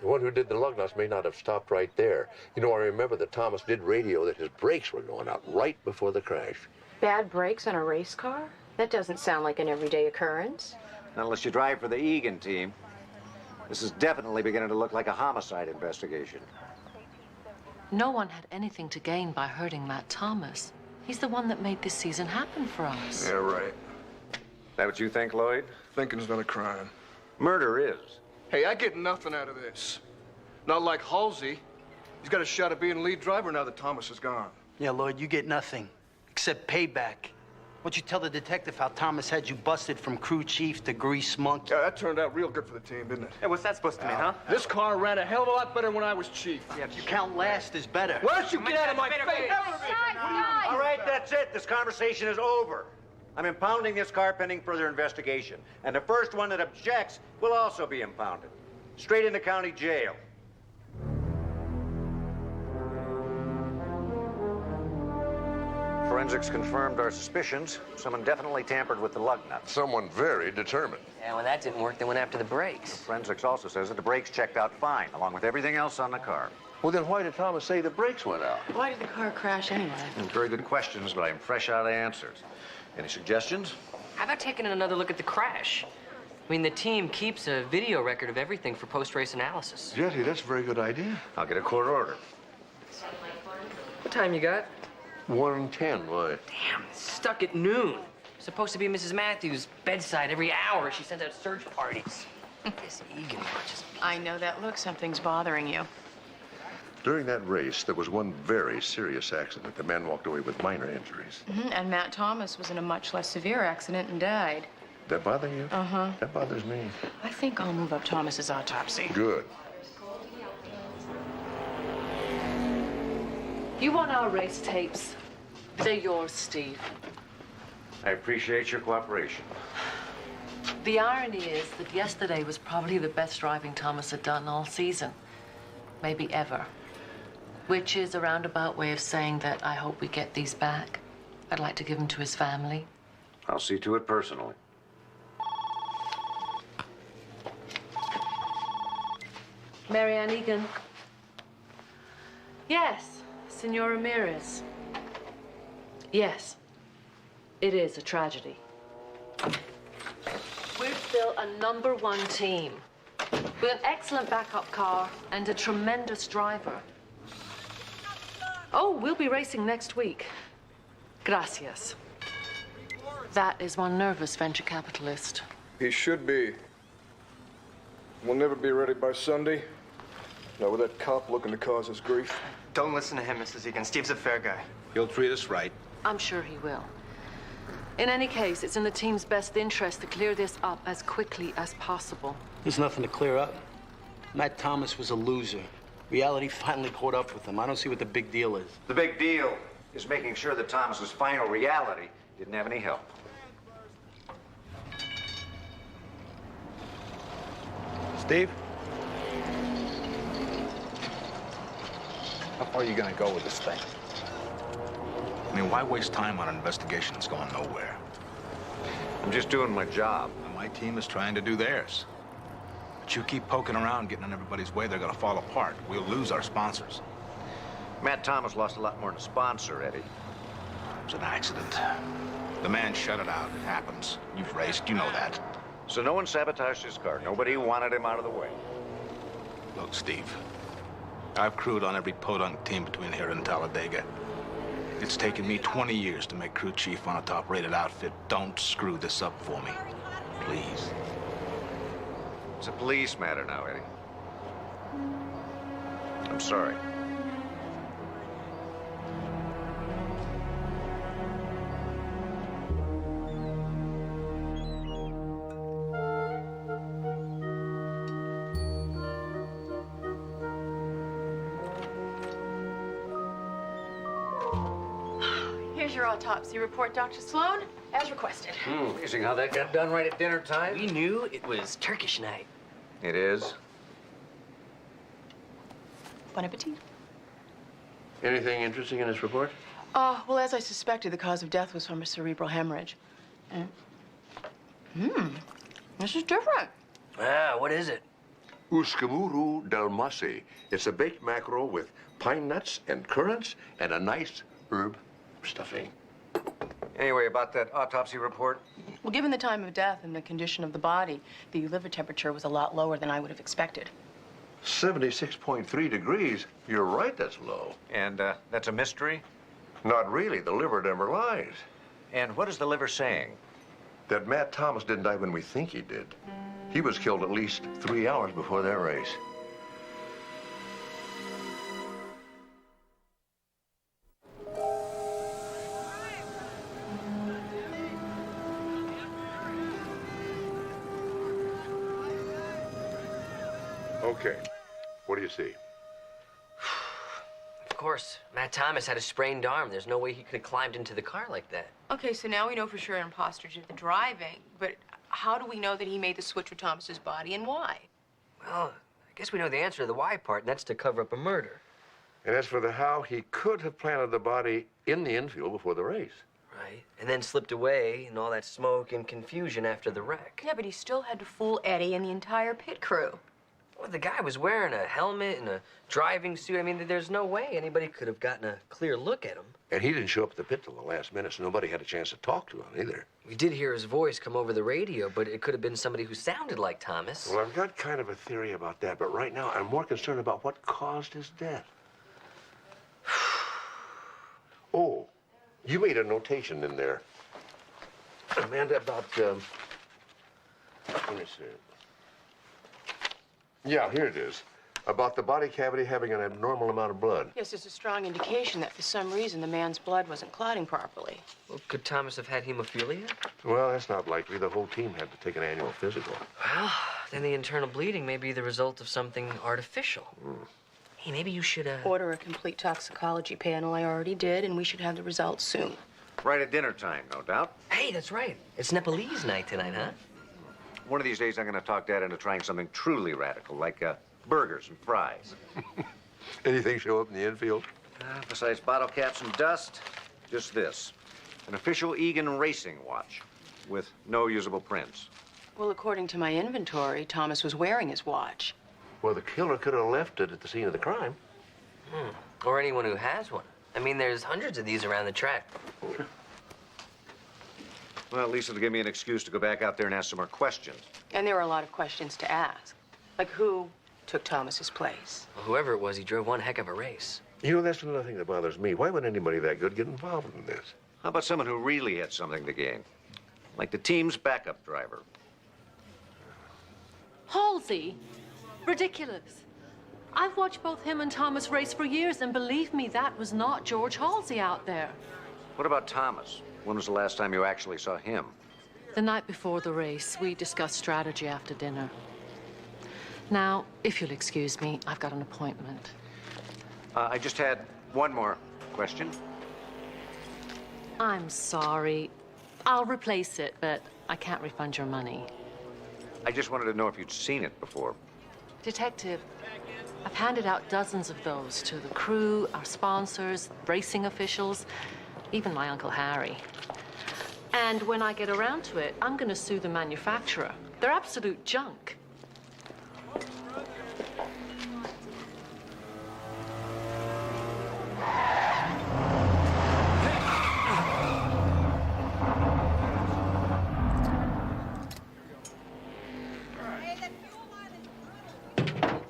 the one who did the lug nuts may not have stopped right there. You know, I remember that Thomas did radio that his brakes were going out right before the crash. Bad brakes on a race car? That doesn't sound like an everyday occurrence. Not unless you drive for the Egan team. This is definitely beginning to look like a homicide investigation. No one had anything to gain by hurting Matt Thomas. He's the one that made this season happen for us. Yeah, right. That what you think, Lloyd? Thinking's not a crime. Murder is. Hey, I get nothing out of this. Not like Halsey. He's got a shot at being lead driver now that Thomas is gone. Yeah, Lloyd, you get nothing. Except payback. What'd you tell the detective how Thomas had you busted from crew chief to grease monkey? Yeah, that turned out real good for the team, didn't it? Hey, what's that supposed to mean, huh? This car ran a hell of a lot better when I was chief. Yeah, if you count last is better. Why don't you get out of my face? All right, that's it. This conversation is over. I'm impounding this car pending further investigation. And the first one that objects will also be impounded. Straight into county jail. Forensics confirmed our suspicions. Someone definitely tampered with the lug nuts. Someone very determined. Yeah, when that didn't work, they went after the brakes. Forensics also says that the brakes checked out fine, along with everything else on the car. Well, then why did Thomas say the brakes went out? Why did the car crash anyway? Very good questions, but I'm fresh out of answers. Any suggestions? How about taking another look at the crash? I mean, the team keeps a video record of everything for post-race analysis. Jesse, that's a very good idea. I'll get a court order. What time you got? 1:10, why? Damn, it's stuck at noon. Supposed to be Mrs. Matthews' bedside every hour. She sends out search parties. This Egan watches me. I know that look. Something's bothering you. During that race, there was one very serious accident. The man walked away with minor injuries. And Matt Thomas was in a much less severe accident and died. That bother you? Uh-huh. That bothers me. I think I'll move up Thomas's autopsy. Good. You want our race tapes? They're yours, Steve. I appreciate your cooperation. The irony is that yesterday was probably the best driving Thomas had done all season. Maybe ever. Which is a roundabout way of saying that I hope we get these back. I'd like to give them to his family. I'll see to it personally. Marianne Egan. Yes, Senor Ramirez. Yes, it is a tragedy. We're still a #1 team with an excellent backup car and a tremendous driver. Oh, we'll be racing next week. Gracias. That is one nervous venture capitalist. He should be. We'll never be ready by Sunday. Not with that cop looking to cause us grief. Don't listen to him, Mrs. Egan. Steve's a fair guy. He'll treat us right. I'm sure he will. In any case, it's in the team's best interest to clear this up as quickly as possible. There's nothing to clear up. Matt Thomas was a loser. Reality finally caught up with him. I don't see what the big deal is. The big deal is making sure that Thomas's final reality didn't have any help. Steve? How far are you gonna go with this thing? I mean, why waste time on an investigation that's going nowhere? I'm just doing my job. And my team is trying to do theirs. But you keep poking around, getting in everybody's way, they're gonna fall apart. We'll lose our sponsors. Matt Thomas lost a lot more than a sponsor, Eddie. It was an accident. The man shut it out. It happens. You've raced, you know that. So no one sabotaged his car. Nobody wanted him out of the way. Look, Steve, I've crewed on every podunk team between here and Talladega. It's taken me 20 years to make crew chief on a top-rated outfit. Don't screw this up for me, please. It's a police matter now, Eddie. I'm sorry. Here's your autopsy report, Dr. Sloan, as requested. Amazing how that got done right at dinner time. We knew it was Turkish night. It is. Bon appetit. Anything interesting in this report? Well, as I suspected, the cause of death was from a cerebral hemorrhage. This is different. Ah, what is it? Uskamuru dalmasi. It's a baked mackerel with pine nuts and currants and a nice herb stuffing. Anyway, about that autopsy report? Well, given the time of death and the condition of the body, the liver temperature was a lot lower than I would have expected. 76.3 degrees. You're right, that's low. And that's a mystery? Not really. The liver never lies. And what is the liver saying? That Matt Thomas didn't die when we think he did. He was killed at least 3 hours before their race. Okay. What do you see? Of course, Matt Thomas had a sprained arm. There's no way he could have climbed into the car like that. Okay, so now we know for sure an imposter did the driving, but how do we know that he made the switch with Thomas's body and why? Well, I guess we know the answer to the why part, and that's to cover up a murder. And as for the how, he could have planted the body in the infield before the race. Right. And then slipped away in all that smoke and confusion after the wreck. Yeah, but he still had to fool Eddie and the entire pit crew. Well, the guy was wearing a helmet and a driving suit. I mean, there's no way anybody could have gotten a clear look at him. And he didn't show up at the pit till the last minute, so nobody had a chance to talk to him either. We did hear his voice come over the radio, but it could have been somebody who sounded like Thomas. Well, I've got kind of a theory about that, but right now I'm more concerned about what caused his death. Oh, you made a notation in there, Amanda, about, let me see. Yeah, here it is. About the body cavity having an abnormal amount of blood. Yes, there's a strong indication that for some reason the man's blood wasn't clotting properly. Well, could Thomas have had hemophilia? Well, that's not likely. The whole team had to take an annual physical. Well, then the internal bleeding may be the result of something artificial. Hey, maybe you should, Order a complete toxicology panel. I already did, and we should have the results soon. Right at dinner time, no doubt. Hey, that's right. It's Nepalese night tonight, huh? One of these days, I'm going to talk Dad into trying something truly radical, like burgers and fries. Anything show up in the infield? Besides bottle caps and dust, just this. An official Egan Racing watch with no usable prints. Well, according to my inventory, Thomas was wearing his watch. Well, the killer could have left it at the scene of the crime. Or anyone who has one. I mean, there's hundreds of these around the track. Well, at least it'll give me an excuse to go back out there and ask some more questions. And there were a lot of questions to ask. Like who took Thomas's place? Well, whoever it was, he drove one heck of a race. You know, that's another thing that bothers me. Why would anybody that good get involved in this? How about someone who really had something to gain? Like the team's backup driver. Halsey? Ridiculous. I've watched both him and Thomas race for years, and believe me, that was not George Halsey out there. What about Thomas? When was the last time you actually saw him? The night before the race, we discussed strategy after dinner. Now, if you'll excuse me, I've got an appointment. I just had one more question. I'm sorry. I'll replace it, but I can't refund your money. I just wanted to know if you'd seen it before. Detective, I've handed out dozens of those to the crew, our sponsors, racing officials, even my Uncle Harry. And when I get around to it, I'm going to sue the manufacturer. They're absolute junk.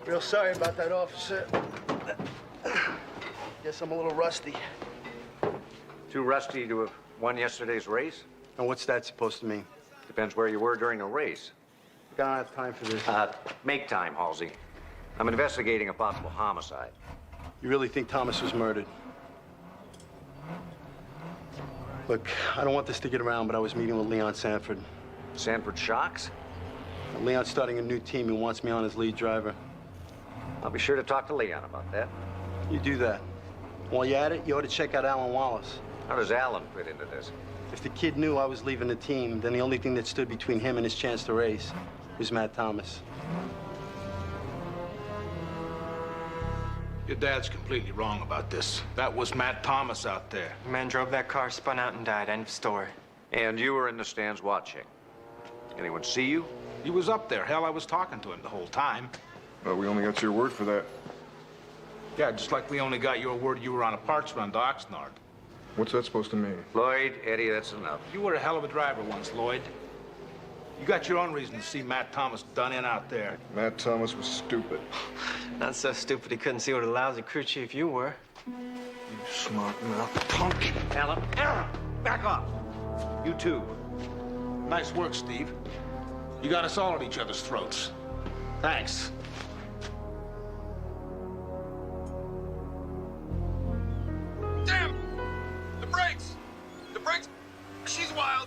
Real sorry about that, officer. Guess I'm a little rusty. Too rusty to have won yesterday's race? And what's that supposed to mean? Depends where you were during a race. I don't have time for this. Make time, Halsey. I'm investigating a possible homicide. You really think Thomas was murdered? Look, I don't want this to get around, but I was meeting with Leon Sanford. Sanford Shocks? Leon's starting a new team and wants me on as lead driver. I'll be sure to talk to Leon about that. You do that. While you're at it, you ought to check out Alan Wallace. How does Alan fit into this? If the kid knew I was leaving the team, then the only thing that stood between him and his chance to race was Matt Thomas. Your dad's completely wrong about this. That was Matt Thomas out there. The man drove that car, spun out, and died. End of story. And you were in the stands watching. Anyone see you? He was up there. Hell, I was talking to him the whole time. But we only got your word for that. Yeah, just like we only got your word you were on a parts run to Oxnard. What's that supposed to mean? Lloyd, Eddie, that's enough. You were a hell of a driver once, Lloyd. You got your own reason to see Matt Thomas done in out there. Matt Thomas was stupid. Not so stupid he couldn't see what a lousy crew chief you were. You smart mouth punk. Alan, back off. You too. Nice work, Steve. You got us all at each other's throats. Thanks. Damn! The brakes! The brakes! She's wild!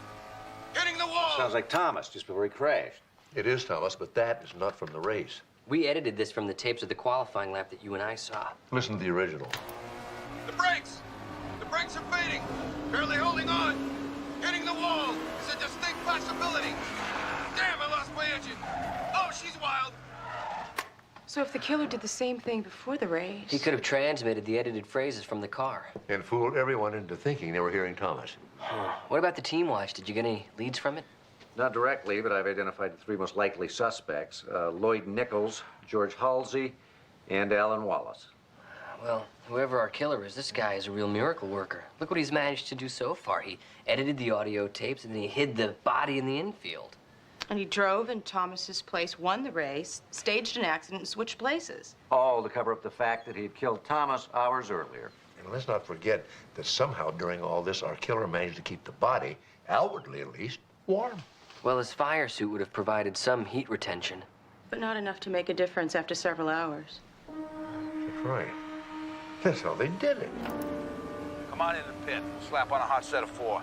Hitting the wall! Sounds like Thomas just before he crashed. It is Thomas, but that is not from the race. We edited this from the tapes of the qualifying lap that you and I saw. Listen to the original. The brakes! The brakes are fading! Barely holding on! Hitting the wall! It's a distinct possibility! Damn, I lost my engine! Oh, she's wild! So if the killer did the same thing before the race... He could have transmitted the edited phrases from the car. And fooled everyone into thinking they were hearing Thomas. What about the team watch? Did you get any leads from it? Not directly, but I've identified the three most likely suspects. Lloyd Nichols, George Halsey, and Alan Wallace. Well, whoever our killer is, this guy is a real miracle worker. Look what he's managed to do so far. He edited the audio tapes, and then he hid the body in the infield. And he drove in Thomas's place, won the race, staged an accident, and switched places. All to cover up the fact that he had killed Thomas hours earlier. And let's not forget that somehow during all this, our killer managed to keep the body, outwardly at least, warm. Well, his fire suit would have provided some heat retention. But not enough to make a difference after several hours. That's right. That's how they did it. Come on in the pit. Slap on a hot set of 4.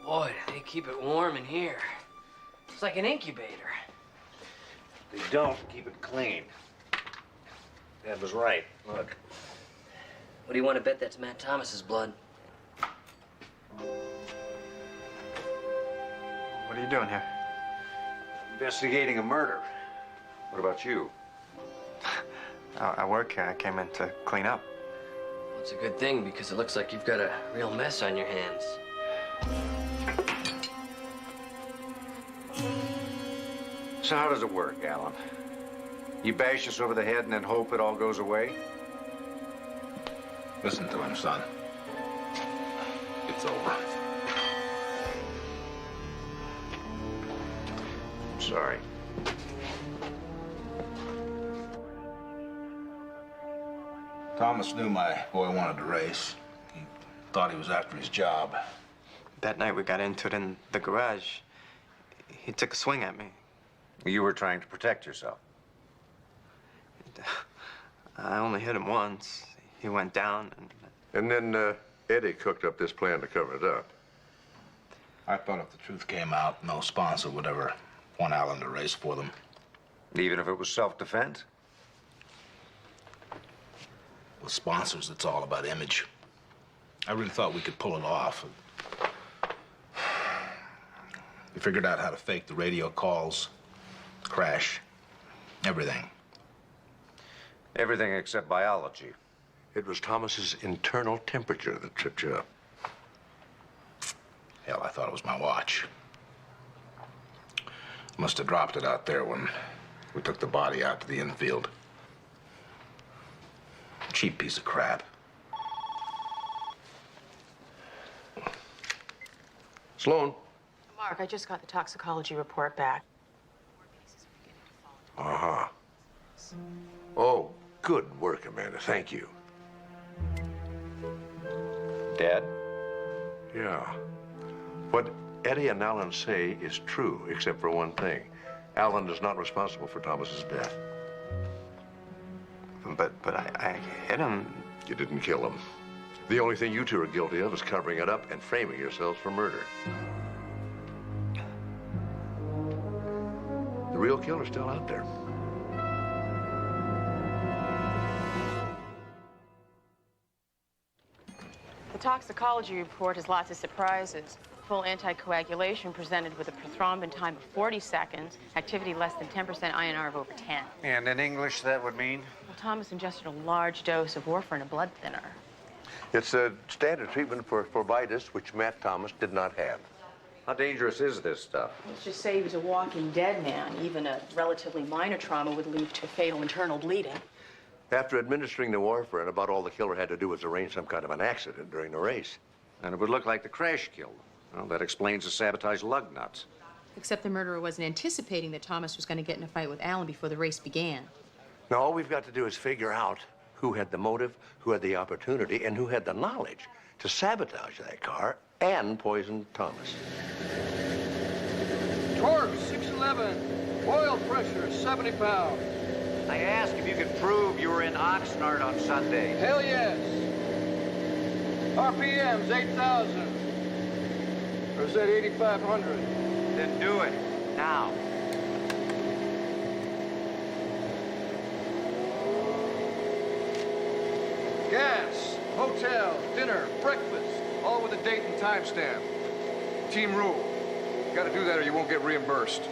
Boy, do they keep it warm in here. It's like an incubator. They don't keep it clean. Dad was right. Look. What do you want to bet that's Matt Thomas's blood? What are you doing here? Investigating a murder. What about you? I work here. I came in to clean up. Well, it's a good thing because it looks like you've got a real mess on your hands. So how does it work, Alan? You bash us over the head and then hope it all goes away? Listen to him, son. It's over. I'm sorry. Thomas knew my boy wanted to race. He thought he was after his job. That night we got into it in the garage. He took a swing at me. You were trying to protect yourself. I only hit him once. He went down and... And then Eddie cooked up this plan to cover it up. I thought if the truth came out, no sponsor would ever want Alan to race for them. Even if it was self-defense? With sponsors, it's all about image. I really thought we could pull it off. We figured out how to fake the radio calls, crash, everything. Everything except biology. It was Thomas's internal temperature that tripped you up. Hell, I thought it was my watch. Must have dropped it out there when we took the body out to the infield. Cheap piece of crap. Sloan. Mark, I just got the toxicology report back. Uh-huh. Oh, good work, Amanda. Thank you. Dad? Yeah. What Eddie and Alan say is true, except for one thing. Alan is not responsible for Thomas's death. But I hit him. You didn't kill him. The only thing you two are guilty of is covering it up and framing yourselves for murder. The real killer's still out there. The toxicology report has lots of surprises. Full anticoagulation presented with a prothrombin time of 40 seconds, activity less than 10% INR of over 10. And in English, that would mean? Well, Thomas ingested a large dose of warfarin, a blood thinner. It's a standard treatment for phlebitis, which Matt Thomas did not have. How dangerous is this stuff? Let's just say he was a walking dead man. Even a relatively minor trauma would lead to fatal internal bleeding. After administering the warfarin, about all the killer had to do was arrange some kind of an accident during the race. And it would look like the crash killed him. Well, that explains the sabotage lug nuts. Except the murderer wasn't anticipating that Thomas was going to get in a fight with Alan before the race began. Now, all we've got to do is figure out who had the motive, who had the opportunity, and who had the knowledge to sabotage that car and poison Thomas. Torque, 611. Oil pressure, 70 pounds. I asked if you could prove you were in Oxnard on Sunday. Hell yes. RPM's 8,000. Or is that 8,500? Then do it, now. Gas, hotel, dinner, breakfast, all with a date and time stamp. Team rule. Gotta do that or you won't get reimbursed.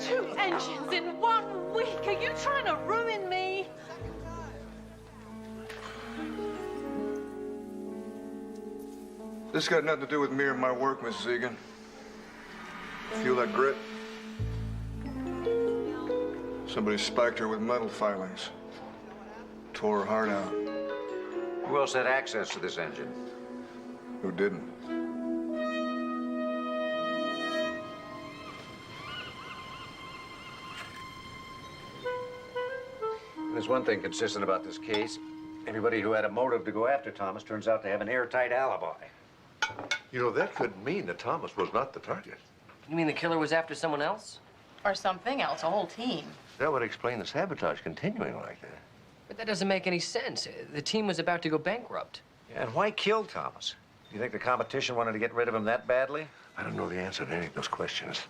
2 engines in 1 week. Are you trying to ruin me? This got nothing to do with me or my work, Mrs. Egan. Feel that grit? Somebody spiked her with metal filings. Tore her heart out. Who else had access to this engine? Who didn't? There's one thing consistent about this case. Everybody who had a motive to go after Thomas turns out to have an airtight alibi. You know, that could mean that Thomas was not the target. You mean the killer was after someone else? Or something else, a whole team. That would explain the sabotage continuing like that. But that doesn't make any sense. The team was about to go bankrupt. Yeah, and why kill Thomas? Do you think the competition wanted to get rid of him that badly? I don't know the answer to any of those questions.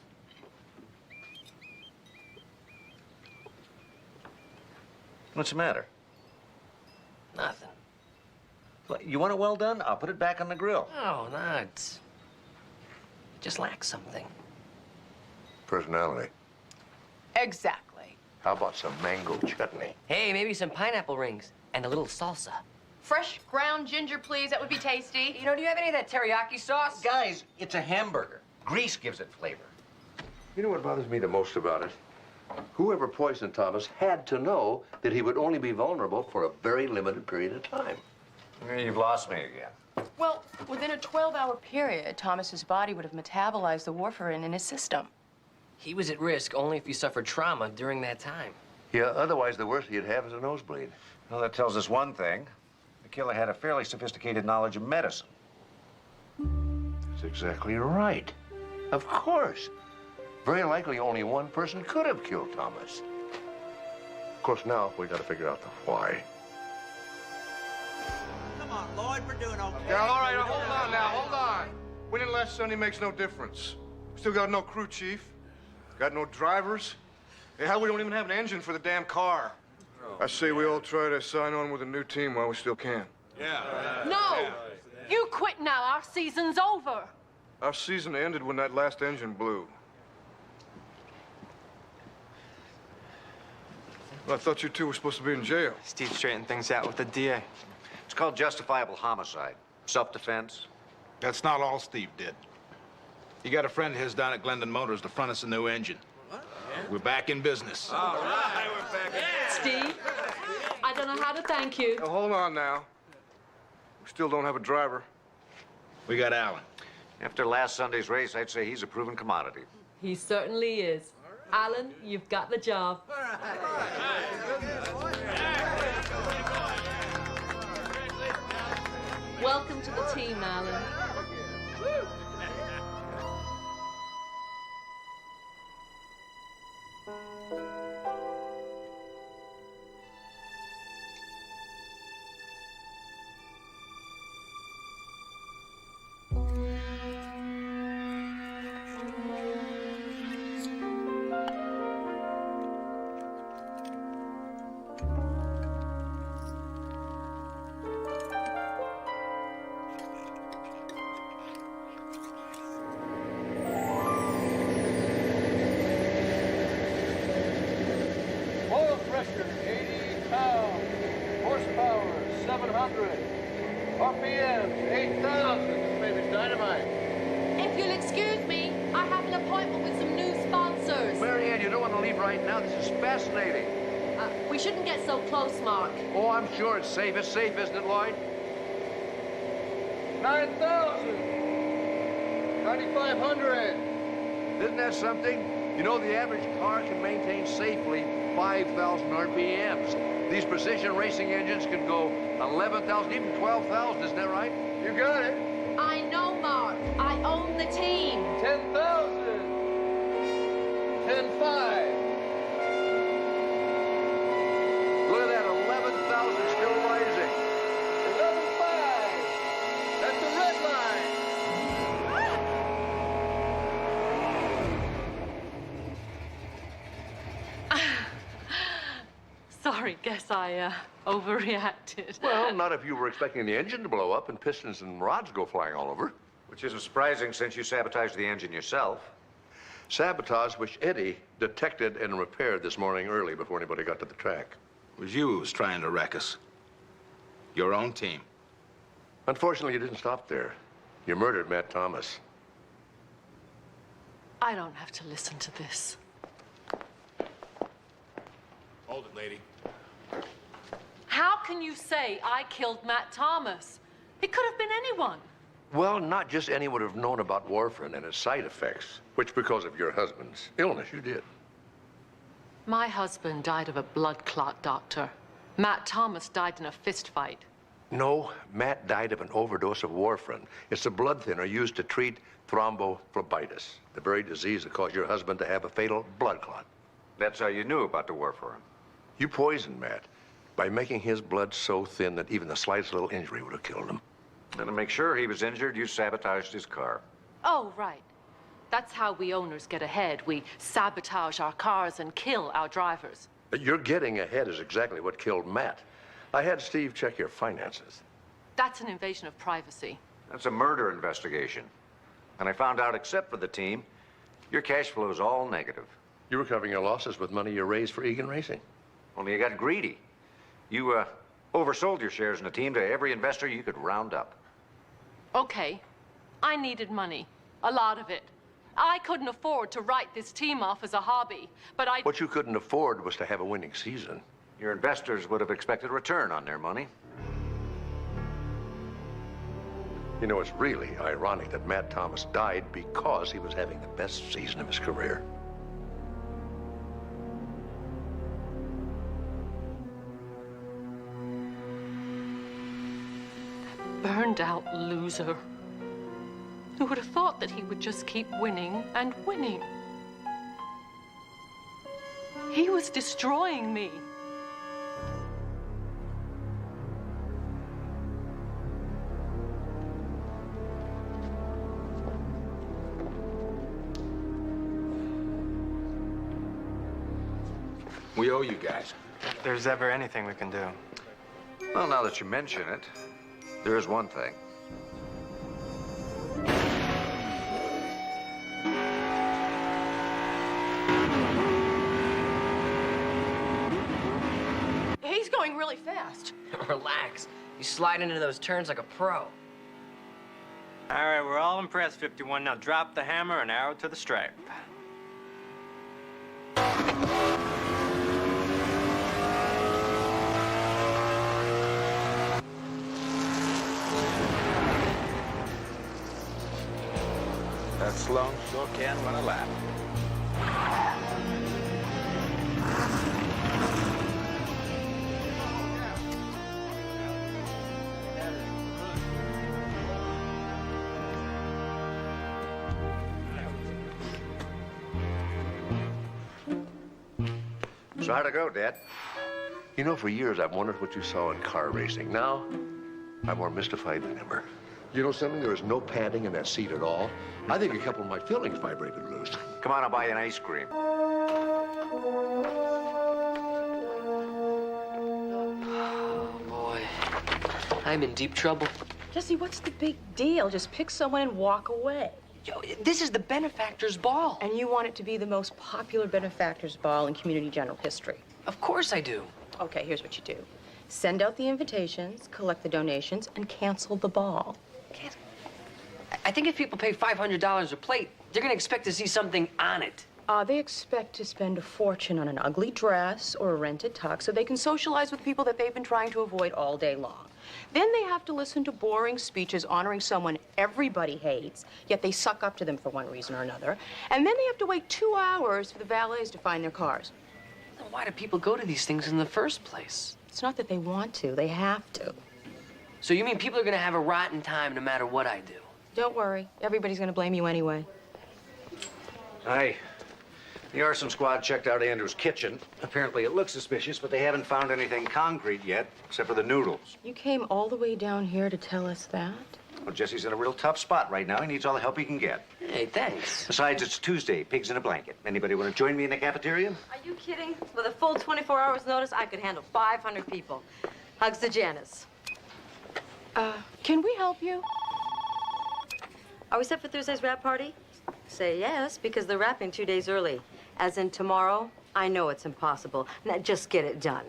What's the matter? Nothing. You want it well done? I'll put it back on the grill. No, not. Just lacks something. Personality. Exactly. How about some mango chutney? Hey, maybe some pineapple rings and a little salsa. Fresh ground ginger, please. That would be tasty. You know, do you have any of that teriyaki sauce? Guys, it's a hamburger. Grease gives it flavor. You know what bothers me the most about it? Whoever poisoned Thomas had to know that he would only be vulnerable for a very limited period of time. You've lost me again. Well, within a 12-hour period, Thomas's body would have metabolized the warfarin in his system. He was at risk only if he suffered trauma during that time. Yeah, otherwise the worst he'd have is a nosebleed. Well, that tells us one thing. The killer had a fairly sophisticated knowledge of medicine. That's exactly right. Of course. Very likely only one person could have killed Thomas. Of course, now we got to figure out the why. Come on, Lloyd, we're doing okay. Yeah, all right, hold on now, hold on. Winning last Sunday makes no difference. Still got no crew chief. Got no drivers. Hey, hell, we don't even have an engine for the damn car. I say we all try to sign on with a new team while we still can. Yeah. No! You quit now. Our season's over. Our season ended when that last engine blew. Well, I thought you two were supposed to be in jail. Steve straightened things out with the DA. It's called justifiable homicide. Self-defense. That's not all Steve did. He got a friend of his down at Glendon Motors to front us a new engine. We're back in business. All right, we're back in. Steve, I don't know how to thank you. Now, hold on now. We still don't have a driver. We got Alan. After last Sunday's race, I'd say he's a proven commodity. He certainly is. Alan, you've got the job. Welcome to the team, Alan. Oil pressure, 80 pounds. Horsepower, 700. RPMs, 8,000. This baby's dynamite. If you'll excuse me, I have an appointment with some new sponsors. Marianne, you don't want to leave right now. This is fascinating. We shouldn't get so close, Mark. Oh, I'm sure it's safe. It's safe, isn't it, Lloyd? 9,000. 9,500. Isn't that something? You know, the average car can maintain safely 5,000 RPMs. These precision racing engines can go 11,000, even 12,000. Isn't that right? You got it. I know, Mark. I own the team. 10,000. 10,500. Look at that, 11,000 still rising. 11,500. That's the red line. Sorry, guess I overreacted. Well, not if you were expecting the engine to blow up and pistons and rods go flying all over. Which isn't surprising since you sabotaged the engine yourself. Sabotage which Eddie detected and repaired this morning early before anybody got to the track. It was you who was trying to wreck us. Your own team. Unfortunately, you didn't stop there. You murdered Matt Thomas. I don't have to listen to this. Hold it, lady. How can you say I killed Matt Thomas? It could have been anyone. Well, not just anyone would have known about warfarin and its side effects, which because of your husband's illness you did. My husband died of a blood clot, Doctor. Matt Thomas died in a fist fight. No, Matt died of an overdose of warfarin. It's a blood thinner used to treat thrombophlebitis, the very disease that caused your husband to have a fatal blood clot. That's how you knew about the warfarin. You poisoned Matt by making his blood so thin that even the slightest little injury would have killed him. And to make sure he was injured, you sabotaged his car. Oh, right. That's how we owners get ahead. We sabotage our cars and kill our drivers. Your getting ahead is exactly what killed Matt. I had Steve check your finances. That's an invasion of privacy. That's a murder investigation. And I found out, except for the team, your cash flow is all negative. You're recovering your losses with money you raised for Egan Racing. Only you got greedy. You, oversold your shares in the team to every investor you could round up. Okay. I needed money. A lot of it. I couldn't afford to write this team off as a hobby, but I... What you couldn't afford was to have a winning season. Your investors would have expected a return on their money. You know, it's really ironic that Matt Thomas died because he was having the best season of his career. Burned out loser. Who would have thought that he would just keep winning and winning? He was destroying me. We owe you guys. If there's ever anything we can do. Well, now that you mention it, there is one thing. He's going really fast. Relax. You slide into those turns like a pro. All right, we're all impressed, 51. Now drop the hammer and arrow to the stripe. That Sloan sure can run a lap. So how'd it go, Dad? You know, for years I've wondered what you saw in car racing. Now, I'm more mystified than ever. You know something? There is no padding in that seat at all. I think a couple of my feelings vibrated loose. Come on, I'll buy you an ice cream. Oh, boy. I'm in deep trouble. Jesse, what's the big deal? Just pick someone and walk away. Yo, this is the benefactor's ball. And you want it to be the most popular benefactor's ball in community general history. Of course I do. Okay, here's what you do. Send out the invitations, collect the donations, and cancel the ball. I think if people pay $500 a plate, they're gonna expect to see something on it. They expect to spend a fortune on an ugly dress or a rented tux so they can socialize with people that they've been trying to avoid all day long. Then they have to listen to boring speeches honoring someone everybody hates, yet they suck up to them for one reason or another. And then they have to wait 2 hours for the valets to find their cars. Then why do people go to these things in the first place? It's not that they want to, they have to. So you mean people are gonna have a rotten time no matter what I do? Don't worry, everybody's gonna blame you anyway. Hey, the arson squad checked out Andrew's kitchen. Apparently it looks suspicious, but they haven't found anything concrete yet, except for the noodles. You came all the way down here to tell us that? Well, Jesse's in a real tough spot right now. He needs all the help he can get. Hey, thanks. Besides, it's Tuesday. Pigs in a blanket. Anybody want to join me in the cafeteria? Are you kidding? With a full 24 hours notice, I could handle 500 people. Hugs to Janice. Can we help you? Are we set for Thursday's wrap party? Say yes, because they're wrapping 2 days early. As in tomorrow, I know it's impossible. Now, just get it done.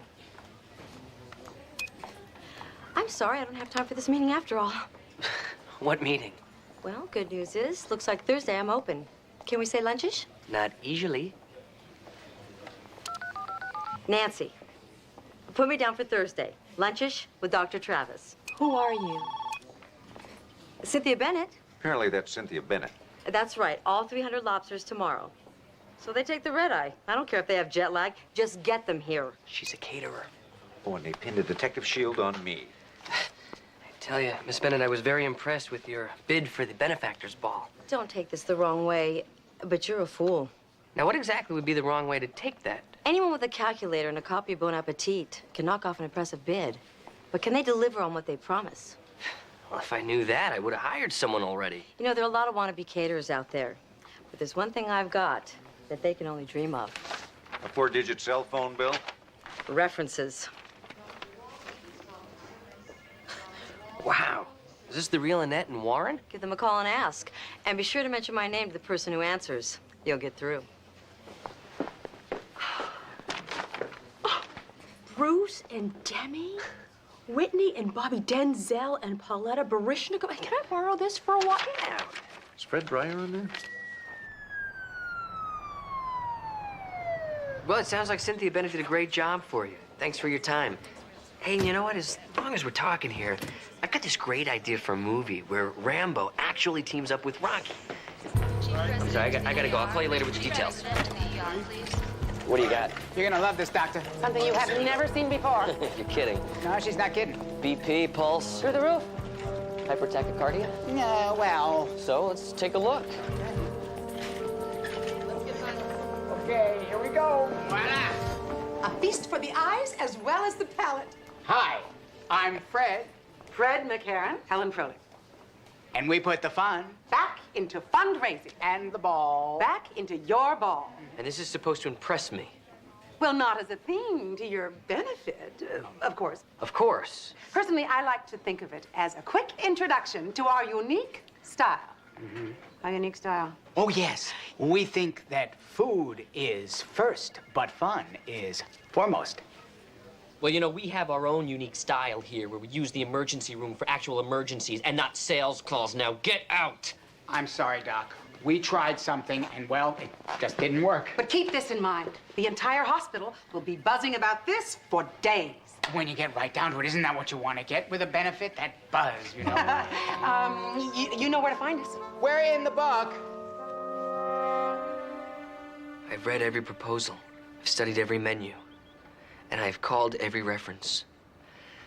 I'm sorry, I don't have time for this meeting after all. What meeting? Well, good news is, looks like Thursday I'm open. Can we say lunchish? Not easily. Nancy, put me down for Thursday. Lunchish with Dr. Travis. Who are you? Cynthia Bennett. Apparently that's Cynthia Bennett. That's right, all 300 lobsters tomorrow. So they take the red eye. I don't care if they have jet lag. Just get them here. She's a caterer. Oh, and they pinned a detective shield on me. I tell you, Miss Bennett, I was very impressed with your bid for the benefactor's ball. Don't take this the wrong way, but you're a fool. Now, what exactly would be the wrong way to take that? Anyone with a calculator and a copy of Bon Appetit can knock off an impressive bid. But can they deliver on what they promise? Well, if I knew that, I would have hired someone already. You know, there are a lot of wannabe caterers out there. But there's one thing I've got that they can only dream of. A 4-digit cell phone bill? References. Wow. Is this the real Annette and Warren? Give them a call and ask. And be sure to mention my name to the person who answers. You'll get through. Bruce and Demi? Whitney and Bobby Denzel and Pauletta Barishnikov. Can I borrow this for a while? Yeah. Is Fred Dreyer in there? Well, it sounds like Cynthia Bennett did a great job for you. Thanks for your time. Hey, and you know what? As long as we're talking here, I've got this great idea for a movie where Rambo actually teams up with Rocky. I'm sorry, I gotta go. I'll call you later with the details. What do you got? You're gonna love this, Doctor. Something you have never seen before. You're kidding. No, she's not kidding. BP, pulse. Through the roof. Hypertachycardia? No, well. So let's take a look. Okay, here we go. Voila. A feast for the eyes as well as the palate. Hi, I'm Fred. Fred McCarran, Helen Froelich. And we put the fun Back into fundraising. and the ball. Back into your ball. And this is supposed to impress me. Well, not as a thing to your benefit, of course. Of course. Personally, I like to think of it as a quick introduction to our unique style. Our unique style. Oh, yes. We think that food is first, but fun is foremost. Well, you know, we have our own unique style here where we use the emergency room for actual emergencies and not sales calls. Now, get out! I'm sorry, Doc. We tried something, and, well, it just didn't work. But keep this in mind. The entire hospital will be buzzing about this for days. When you get right down to it, isn't that what you want to get with a benefit? That buzz, you know? You know where to find us. We're in the book. I've read every proposal. I've studied every menu. And I've called every reference.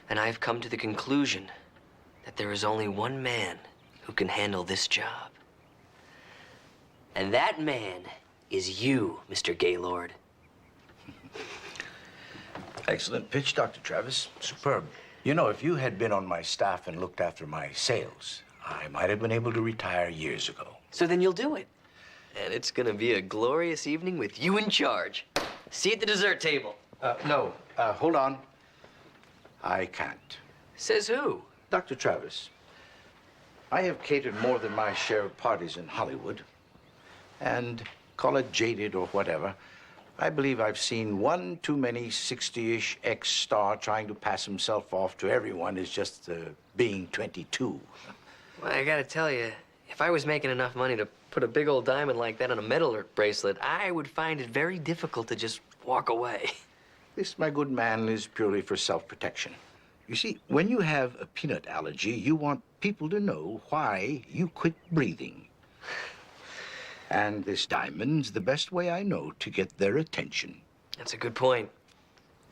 And I've come to the conclusion that there is only one man who can handle this job. And that man is you, Mr. Gaylord. Excellent pitch, Dr. Travis. Superb. You know, if you had been on my staff and looked after my sales, I might have been able to retire years ago. So then you'll do it. And it's gonna be a glorious evening with you in charge. See you at the dessert table. No, hold on. I can't. Says who? Dr. Travis. I have catered more than my share of parties in Hollywood. And call it jaded or whatever, I believe I've seen one too many 60-ish ex-star trying to pass himself off to everyone as just being 22. Well, I gotta tell you, if I was making enough money to put a big old diamond like that on a metal bracelet, I would find it very difficult to just walk away. This, my good man, is purely for self-protection. You see, when you have a peanut allergy, you want people to know why you quit breathing. And this diamond's the best way I know to get their attention. That's a good point.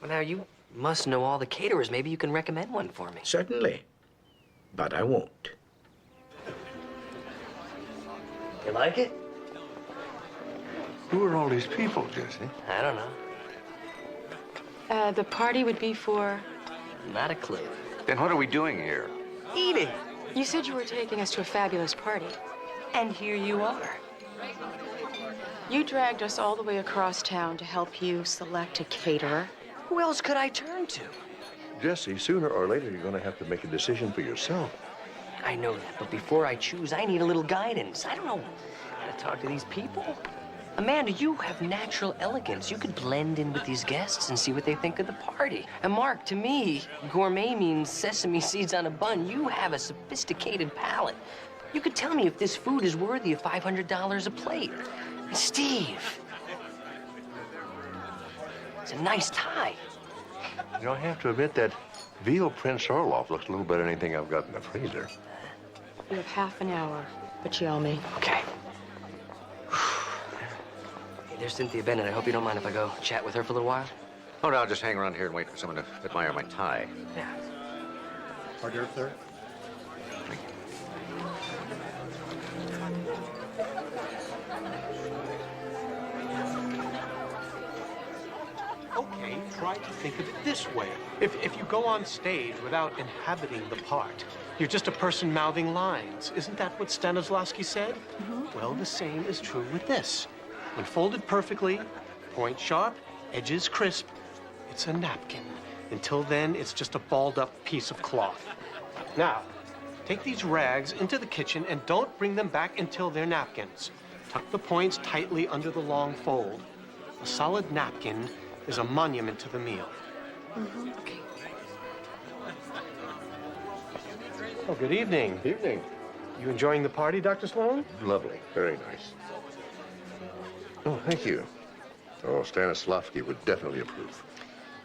Well, now, you must know all the caterers. Maybe you can recommend one for me. Certainly. But I won't. You like it? Who are all these people, Jesse? I don't know. The party would be for... Not a clue. Then what are we doing here? Eating. You said you were taking us to a fabulous party. And here you are. You dragged us all the way across town to help you select a caterer. Who else could I turn to? Jesse, sooner or later, you're going to have to make a decision for yourself. I know that, but before I choose, I need a little guidance. I don't know how to talk to these people. Amanda, you have natural elegance. You could blend in with these guests and see what they think of the party. And Mark, to me, gourmet means sesame seeds on a bun. You have a sophisticated palate. You could tell me if this food is worthy of $500 a plate. And Steve, it's a nice tie. You know, I have to admit that veal Prince Orloff looks a little better than anything I've got in the freezer. You have half an hour, Pacciolmi. Okay. Hey, there's Cynthia Bennett. I hope you don't mind if I go chat with her for a little while. Oh, no, I'll just hang around here and wait for someone to admire my tie. Yeah. Hors d'oeuvre, sir. Okay, try to think of it this way. If you go on stage without inhabiting the part, you're just a person mouthing lines. Isn't that what Stanislavski said? Well, the same is true with this. When folded perfectly, point sharp, edges crisp, it's a napkin. Until then, it's just a balled up piece of cloth. Now, take these rags into the kitchen and don't bring them back until they're napkins. Tuck the points tightly under the long fold. A solid napkin is a monument to the meal. Okay. Oh, good evening. Evening. You enjoying the party, Dr. Sloan? Lovely. Very nice. Oh, thank you. Oh, Stanislavski would definitely approve.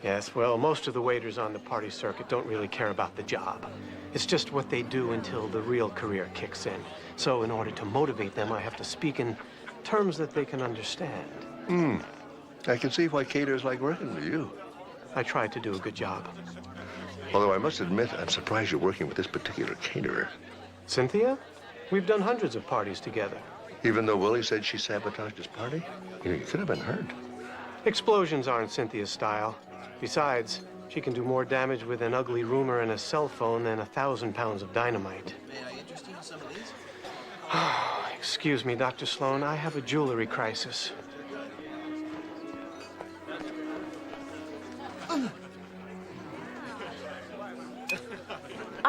Yes, well, most of the waiters on the party circuit don't really care about the job. It's just what they do until the real career kicks in. So in order to motivate them, I have to speak in terms that they can understand. I can see why caterers like working with you. I tried to do a good job. Although I must admit, I'm surprised you're working with this particular caterer. Cynthia? We've done hundreds of parties together. Even though Willie said she sabotaged his party? You know, you could have been hurt. Explosions aren't Cynthia's style. Besides, she can do more damage with an ugly rumor and a cell phone than 1,000 pounds of dynamite. May I interest you in some of these? Excuse me, Dr. Sloan, I have a jewelry crisis.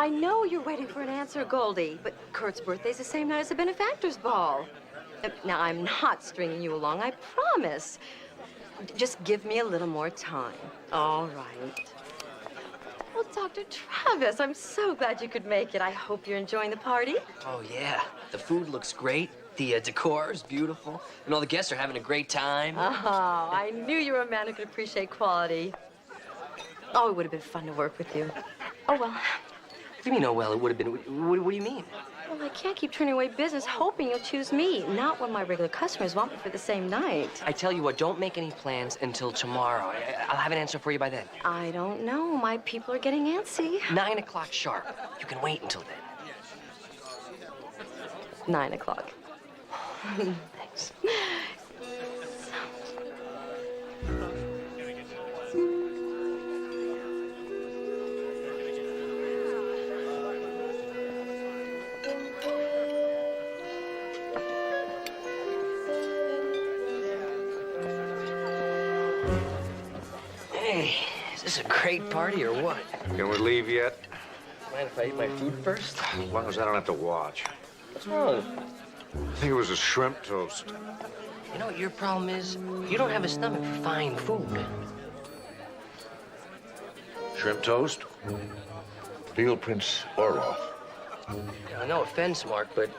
I know you're waiting for an answer, Goldie, but Kurt's birthday's the same night as the benefactor's ball. Now, I'm not stringing you along, I promise. Just give me a little more time. All right. Well, Dr. Travis, I'm so glad you could make it. I hope you're enjoying the party. Oh, yeah. The food looks great. The decor is beautiful. And all the guests are having a great time. Oh, I knew you were a man who could appreciate quality. Oh, it would have been fun to work with you. Oh, well. What do you mean, oh, well, it would have been? What do you mean? Well, I can't keep turning away business hoping you'll choose me, not when my regular customers want me for the same night. I tell you what, don't make any plans until tomorrow. I'll have an answer for you by then. I don't know. My people are getting antsy. 9 o'clock sharp. You can wait until then. 9 o'clock. Thanks. Hey, is this a great party or what? Can we leave yet? Mind if I eat my food first? As long as I don't have to watch. What's wrong? I think it was a shrimp toast. You know what your problem is? You don't have a stomach for fine food. Shrimp toast? Deal Prince Orloff. Now, no offense, Mark, but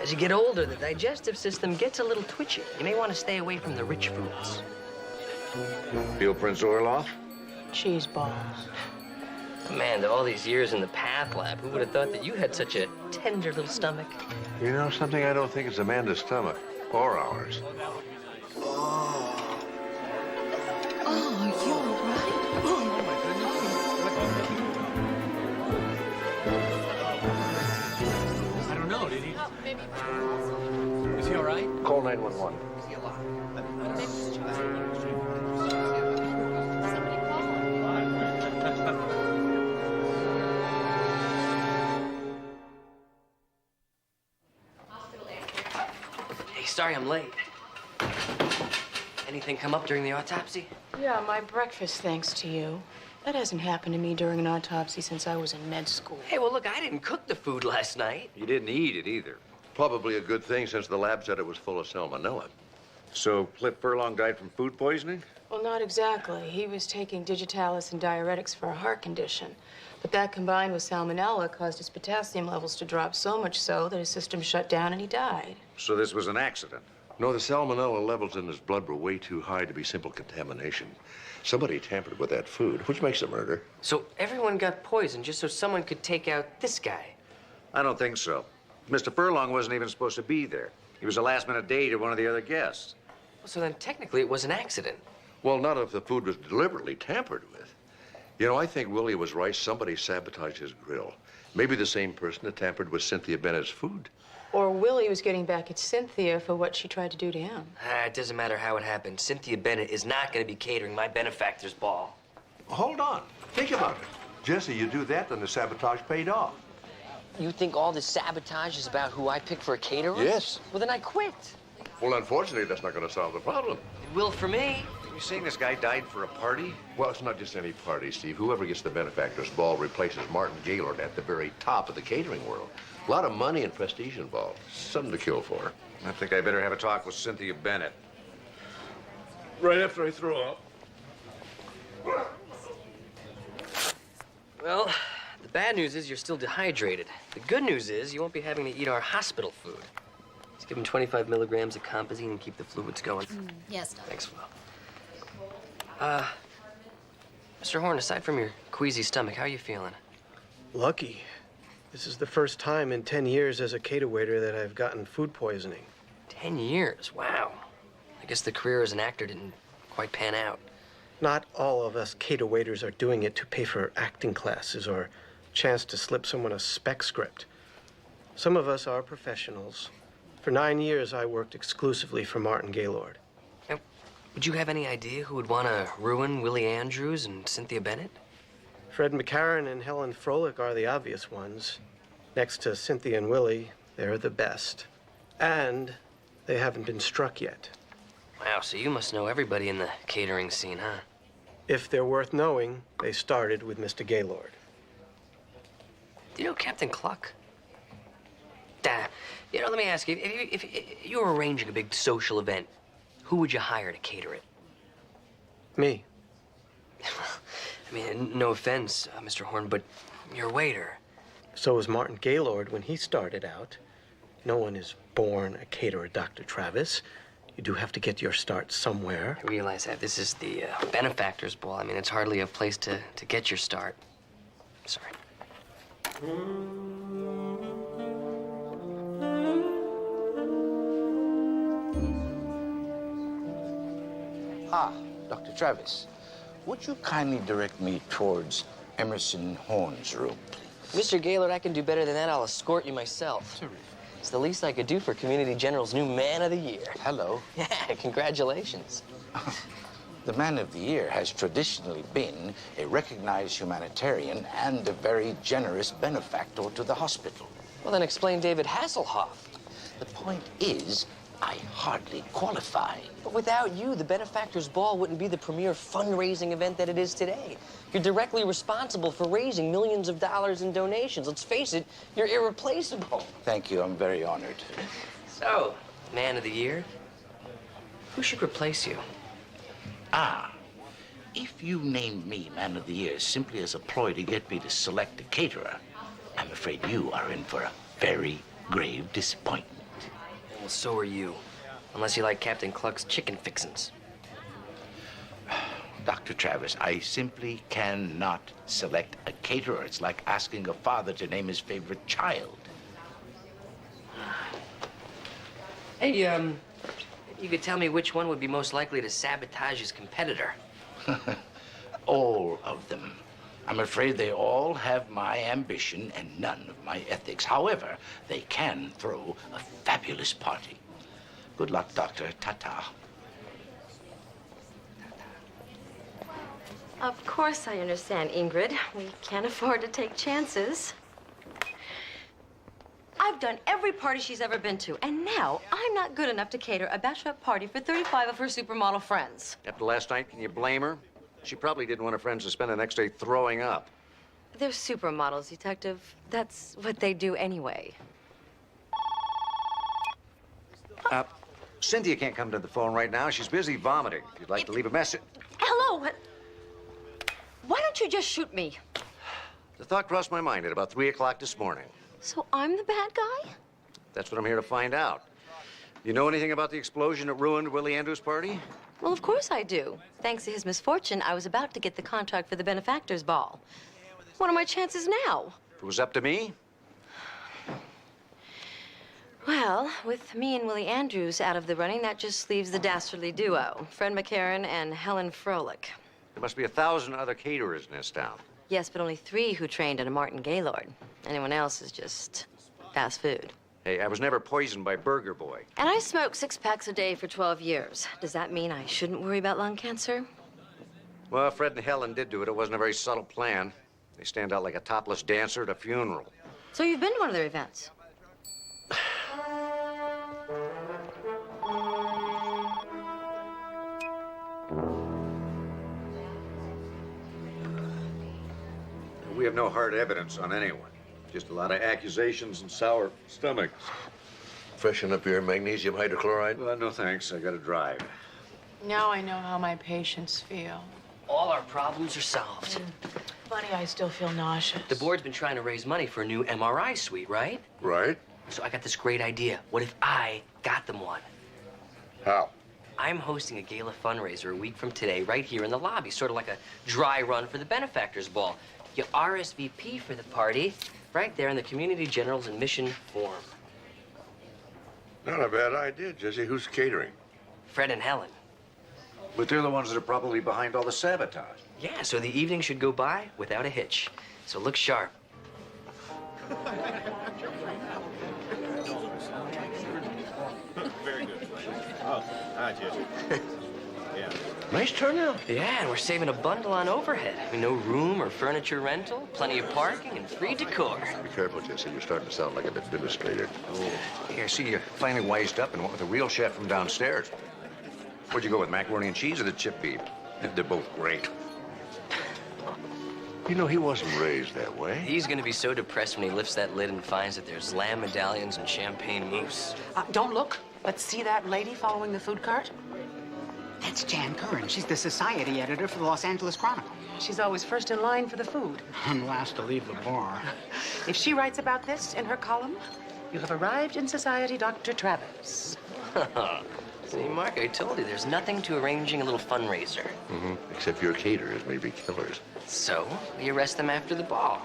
as you get older, the digestive system gets a little twitchy. You may want to stay away from the rich foods. Deal Prince Orloff? Cheese balls. Amanda, all these years in the path lab, who would have thought that you had such a tender little stomach? You know something? I don't think it's Amanda's stomach or ours. Oh, are you all right? Oh, my goodness. I don't know, did he? Is he all right? Call 911. Hey, sorry I'm late. Anything come up during the autopsy? Yeah, my breakfast, thanks to you. That hasn't happened to me during an autopsy since I was in med school. Hey, well, look, I didn't cook the food last night. You didn't eat it either. Probably a good thing since the lab said it was full of salmonella. So Cliff Furlong died from food poisoning? Well, not exactly. He was taking digitalis and diuretics for a heart condition. But that combined with salmonella caused his potassium levels to drop so much so that his system shut down and he died. So this was an accident? No, the salmonella levels in his blood were way too high to be simple contamination. Somebody tampered with that food, which makes a murder. So everyone got poisoned just so someone could take out this guy? I don't think so. Mr. Furlong wasn't even supposed to be there. He was a last-minute date of one of the other guests. Well, so then technically it was an accident. Well, not if the food was deliberately tampered with. You know, I think Willie was right. Somebody sabotaged his grill. Maybe the same person that tampered with Cynthia Bennett's food. Or Willie was getting back at Cynthia for what she tried to do to him. It doesn't matter how it happened. Cynthia Bennett is not going to be catering my benefactor's ball. Hold on. Think about it. Jesse, you do that, then the sabotage paid off. You think all this sabotage is about who I pick for a caterer? Yes. Well, then I quit. Well, unfortunately, that's not going to solve the problem. It will for me. You saying this guy died for a party? Well, it's not just any party, Steve. Whoever gets the benefactor's ball replaces Martin Gaylord at the very top of the catering world. A lot of money and prestige involved. Something to kill for. I think I better have a talk with Cynthia Bennett. Right after I throw up. Well, the bad news is you're still dehydrated. The good news is you won't be having to eat our hospital food. Just give him 25 milligrams of Compazine and keep the fluids going. Yes, Doc. Thanks, Flo. Mr. Horn, aside from your queasy stomach, how are you feeling? Lucky. This is the first time in 10 years as a cater waiter that I've gotten food poisoning. 10 years? Wow. I guess the career as an actor didn't quite pan out. Not all of us cater waiters are doing it to pay for acting classes or a chance to slip someone a spec script. Some of us are professionals. For 9 years, I worked exclusively for Martin Gaylord. Now, would you have any idea who would want to ruin Willie Andrews and Cynthia Bennett? Fred McCarran and Helen Froelich are the obvious ones. Next to Cynthia and Willie, they're the best. And they haven't been struck yet. Wow, so you must know everybody in the catering scene, huh? If they're worth knowing, they started with Mr. Gaylord. Do you know Captain Cluck? You know, let me ask you, if you were arranging a big social event, who would you hire to cater it? Me. I mean, no offense, Mr. Horn, but you're a waiter. So was Martin Gaylord when he started out. No one is born a caterer, Dr. Travis. You do have to get your start somewhere. I realize that. This is the benefactors ball. I mean, it's hardly a place to get your start. Sorry. Ah, Dr. Travis, would you kindly direct me towards Emerson Horn's room, please? Mr. Gaylord, I can do better than that. I'll escort you myself. Terrific. It's the least I could do for Community General's new Man of the Year. Hello. Yeah, congratulations. The Man of the Year has traditionally been a recognized humanitarian and a very generous benefactor to the hospital. Well, then explain David Hasselhoff. The point is, I hardly qualify. But without you, the Benefactors Ball wouldn't be the premier fundraising event that it is today. You're directly responsible for raising millions of dollars in donations. Let's face it, you're irreplaceable. Thank you. I'm very honored. So, Man of the Year, who should replace you? Ah, if you named me Man of the Year simply as a ploy to get me to select a caterer, I'm afraid you are in for a very grave disappointment. Well, so are you. Unless you like Captain Cluck's chicken fixins. Dr. Travis, I simply cannot select a caterer. It's like asking a father to name his favorite child. Hey, you could tell me which one would be most likely to sabotage his competitor. All of them. I'm afraid they all have my ambition and none of my ethics. However, they can throw a fabulous party. Good luck, Doctor. Ta-ta. Of course I understand, Ingrid. We can't afford to take chances. I've done every party she's ever been to, and now I'm not good enough to cater a bachelorette party for 35 of her supermodel friends. After last night, can you blame her? She probably didn't want her friends to spend the next day throwing up. They're supermodels, Detective. That's what they do anyway. Cynthia can't come to the phone right now. She's busy vomiting. If you'd like to leave a message. Hello. Why don't you just shoot me? The thought crossed my mind at about 3 o'clock this morning. So I'm the bad guy? That's what I'm here to find out. You know anything about the explosion that ruined Willie Andrews' party? Well, of course I do. Thanks to his misfortune, I was about to get the contract for the Benefactors Ball. What are my chances now? If it was up to me, Well, with me and Willie Andrews out of the running, that just leaves the dastardly duo, Fred McCarran and Helen Froelich. there must be 1,000 other caterers in this town. Yes, but only 3 who trained under Martin Gaylord. Anyone else is just fast food. Hey, I was never poisoned by Burger Boy. And I smoked 6 packs a day for 12 years. Does that mean I shouldn't worry about lung cancer? Well, Fred and Helen did do it. It wasn't a very subtle plan. They stand out like a topless dancer at a funeral. So you've been to one of their events? We have no hard evidence on anyone. Just a lot of accusations and sour stomachs. Freshen up your magnesium hydrochloride? No thanks. I gotta drive. Now I know how my patients feel. All our problems are solved. Funny, I still feel nauseous. The board's been trying to raise money for a new MRI suite, right? Right. So I got this great idea. What if I got them one? How? I'm hosting a gala fundraiser a week from today right here in the lobby, sort of like a dry run for the Benefactors Ball. You RSVP for the party right there in the Community General's admission form. Not a bad idea, Jesse. Who's catering? Fred and Helen. But they're the ones that are probably behind all the sabotage. Yeah, so the evening should go by without a hitch. So look sharp. Very good. Oh, hi, Jesse. Yeah. Nice turnout. Yeah, and we're saving a bundle on overhead. I mean, no room or furniture rental, plenty of parking, and free decor. Be careful, Jesse. You're starting to sound like an administrator. Oh, yeah, I see you finally wised up and went with the real chef from downstairs. What'd you go with, macaroni and cheese or the chip beef? They're both great. You know, he wasn't raised that way. He's gonna be so depressed when he lifts that lid and finds that there's lamb medallions and champagne mousse. Don't look. Let's see that lady following the food cart. That's Jan Curran. She's the society editor for the Los Angeles Chronicle. She's always first in line for the food. And last to leave the bar. If she writes about this in her column, you have arrived in society, Dr. Travers. See, Mark, I told you, there's nothing to arranging a little fundraiser. Except your caterers may be killers. So, we arrest them after the ball.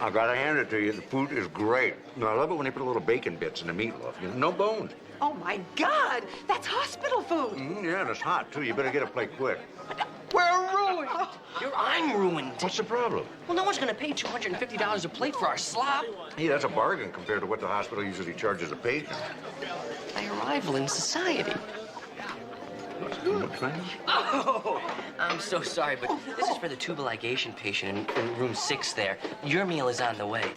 I gotta hand it to you. The food is great. No, I love it when they put a little bacon bits in the meatloaf. You know, no bones. Oh, my God! That's hospital food! Yeah, and it's hot, too. You better get a plate quick. We're ruined! I'm ruined. What's the problem? Well, no one's gonna pay $250 a plate for our slop. Hey, that's a bargain compared to what the hospital usually charges a patient. My arrival in society. What's that? Oh, I'm so sorry, but this is for the tubal ligation patient in room 6 there. Your meal is on the way.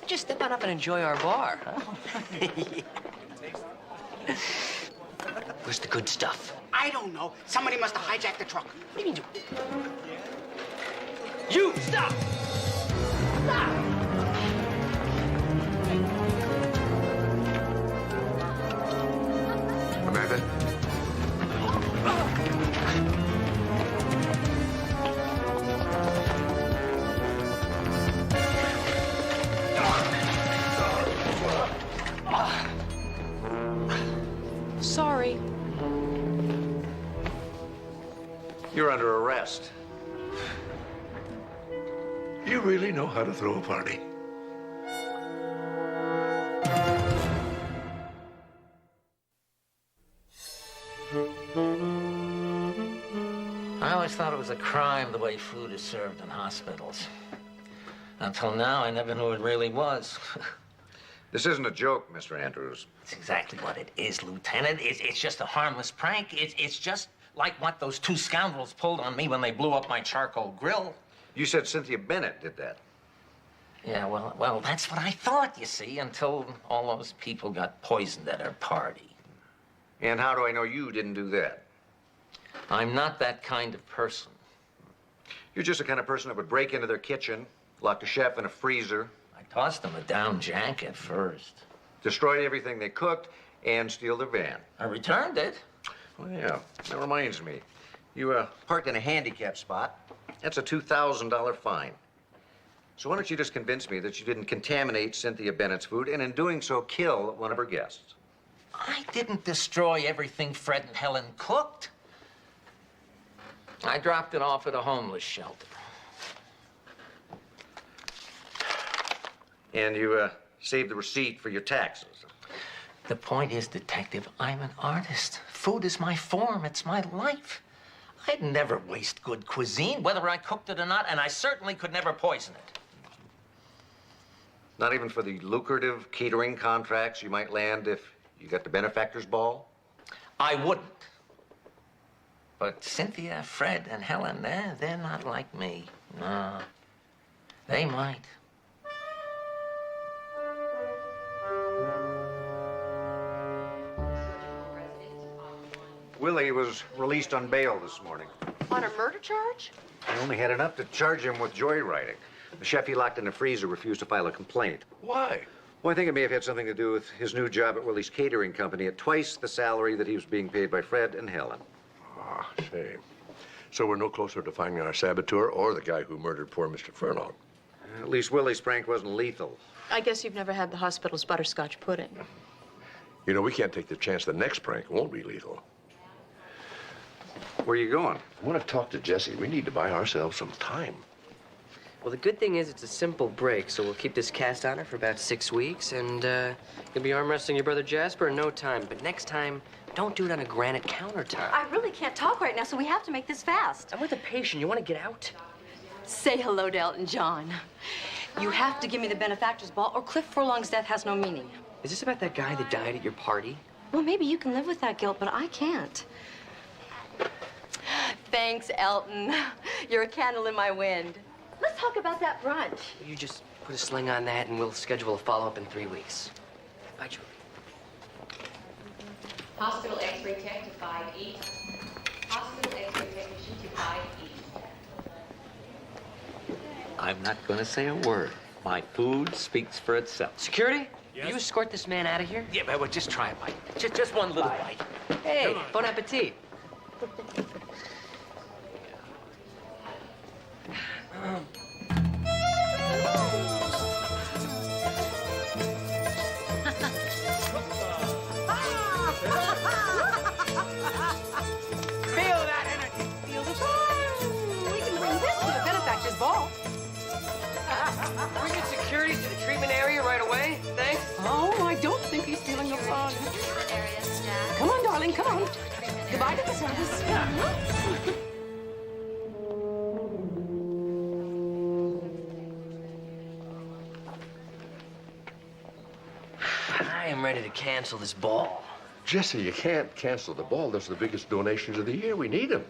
Just step on up and enjoy our bar, huh? Where's the good stuff? I don't know. Somebody must have hijacked the truck. What do you mean? You, stop! Stop! Amanda? Sorry. You're under arrest. You really know how to throw a party. I always thought it was a crime the way food is served in hospitals. Until now, I never knew it really was. This isn't a joke, Mr. Andrews. It's exactly what it is, Lieutenant. It's just a harmless prank. It's just like what those two scoundrels pulled on me when they blew up my charcoal grill. You said Cynthia Bennett did that. Yeah, well, that's what I thought, you see, until all those people got poisoned at her party. And how do I know you didn't do that? I'm not that kind of person. You're just the kind of person that would break into their kitchen, lock the chef in a freezer. I tossed them a down jacket first. Destroyed everything they cooked, and steal their van. I returned it. Oh, yeah. That reminds me. You parked in a handicap spot. That's a $2,000 fine. So why don't you just convince me that you didn't contaminate Cynthia Bennett's food, and in doing so, kill one of her guests? I didn't destroy everything Fred and Helen cooked. I dropped it off at a homeless shelter. And you saved the receipt for your taxes. The point is, Detective, I'm an artist. Food is my form. It's my life. I'd never waste good cuisine, whether I cooked it or not, and I certainly could never poison it. Not even for the lucrative catering contracts you might land if you got the benefactor's ball? I wouldn't. But Cynthia, Fred, and Helen, they're not like me. No. They might. Willie was released on bail this morning. On a murder charge? He only had enough to charge him with joyriding. The chef he locked in the freezer refused to file a complaint. Why? Well, I think it may have had something to do with his new job at Willie's catering company at twice the salary that he was being paid by Fred and Helen. Ah, shame. So we're no closer to finding our saboteur or the guy who murdered poor Mr. Furlong. At least Willie's prank wasn't lethal. I guess you've never had the hospital's butterscotch pudding. You know, we can't take the chance the next prank won't be lethal. Where are you going? I want to talk to Jesse. We need to buy ourselves some time. Well, the good thing is it's a simple break, so we'll keep this cast on her for about 6 weeks, and you'll be arm wrestling your brother Jasper in no time. But next time, don't do it on a granite countertop. I really can't talk right now, so we have to make this fast. I'm with a patient. You want to get out? Say hello to Elton John. You have to give me the benefactor's ball, or Cliff Furlong's death has no meaning. Is this about that guy that died at your party? Well, maybe you can live with that guilt, but I can't. Thanks, Elton. You're a candle in my wind. Let's talk about that brunch. You just put a sling on that, and we'll schedule a follow-up in 3 weeks. Bye, Julie. Hospital X-ray tech to 5E. Hospital X-ray technician to 5E. I'm not going to say a word. My food speaks for itself. Security? Yes? You escort this man out of here? Yeah, but just try a bite. Just one little bite. Hey, bon appetit. Feel that energy. Feel the fire. We can bring this to the benefactor's ball. Bring in security to the treatment area right away. Thanks. Oh, I don't think he's feeling the fun. Come on, darling, come on. Goodbye to the service. I am ready to cancel this ball. Jesse, you can't cancel the ball. Those are the biggest donations of the year. We need them.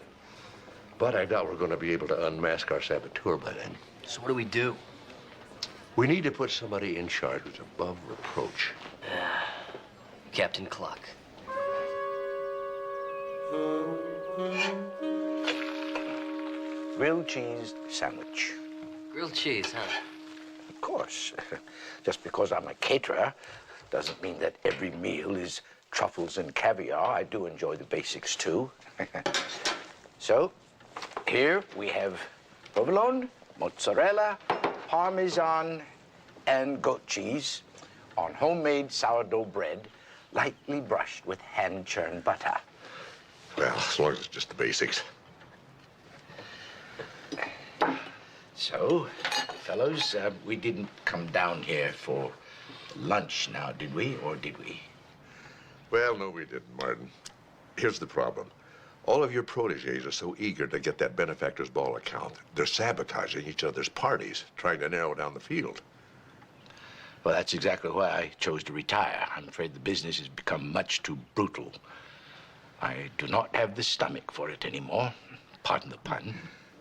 But I doubt we're going to be able to unmask our saboteur by then. So what do we do? We need to put somebody in charge who's above reproach. Captain Cluck. Grilled cheese sandwich. Grilled cheese, huh? Of course. Just because I'm a caterer doesn't mean that every meal is truffles and caviar. I do enjoy the basics, too. So, here we have provolone, mozzarella, Parmesan, and goat cheese on homemade sourdough bread, lightly brushed with hand-churned butter. Well, as long as it's just the basics. So, fellows, we didn't come down here for lunch now, did we? Or did we? Well, no, we didn't, Martin. Here's the problem. All of your protégés are so eager to get that benefactor's ball account, they're sabotaging each other's parties, trying to narrow down the field. Well, that's exactly why I chose to retire. I'm afraid the business has become much too brutal. I do not have the stomach for it anymore. Pardon the pun.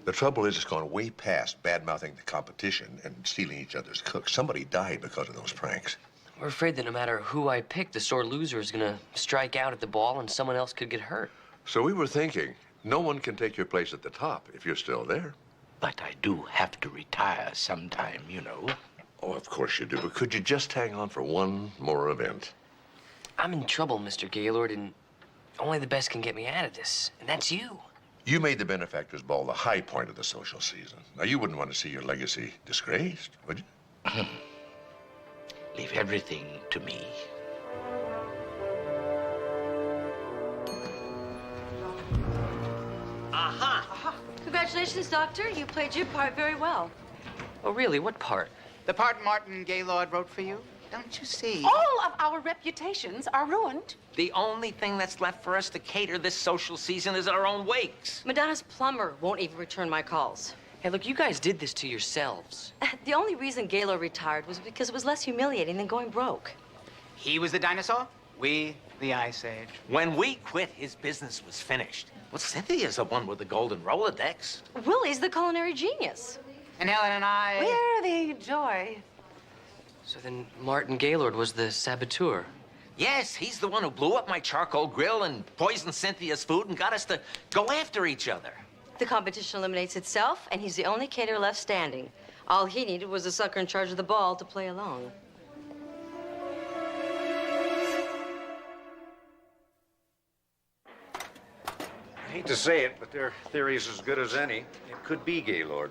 The trouble is, it's gone way past bad-mouthing the competition and stealing each other's cooks. Somebody died because of those pranks. We're afraid that no matter who I pick, the sore loser is gonna strike out at the ball and someone else could get hurt. So we were thinking, no one can take your place at the top if you're still there. But I do have to retire sometime, you know. Oh, of course you do, but could you just hang on for one more event? I'm in trouble, Mr. Gaylord, and only the best can get me out of this, and that's you. You made the benefactor's ball the high point of the social season. Now, you wouldn't want to see your legacy disgraced, would you? Leave everything to me. Aha! Congratulations, Doctor. You played your part very well. Oh, really? What part? The part Martin Gaylord wrote for you? Don't you see? All of our reputations are ruined. The only thing that's left for us to cater this social season is our own wakes. Madonna's plumber won't even return my calls. Hey, look, you guys did this to yourselves. The only reason Gaylord retired was because it was less humiliating than going broke. He was the dinosaur, we the Ice Age. When we quit, his business was finished. Well, Cynthia's the one with the golden Rolodex. Willie's the culinary genius. And Helen and I... We're the joy. So then Martin Gaylord was the saboteur. Yes, he's the one who blew up my charcoal grill and poisoned Cynthia's food and got us to go after each other. The competition eliminates itself, and he's the only caterer left standing. All he needed was a sucker in charge of the ball to play along. I hate to say it, but their theory's as good as any. It could be Gaylord.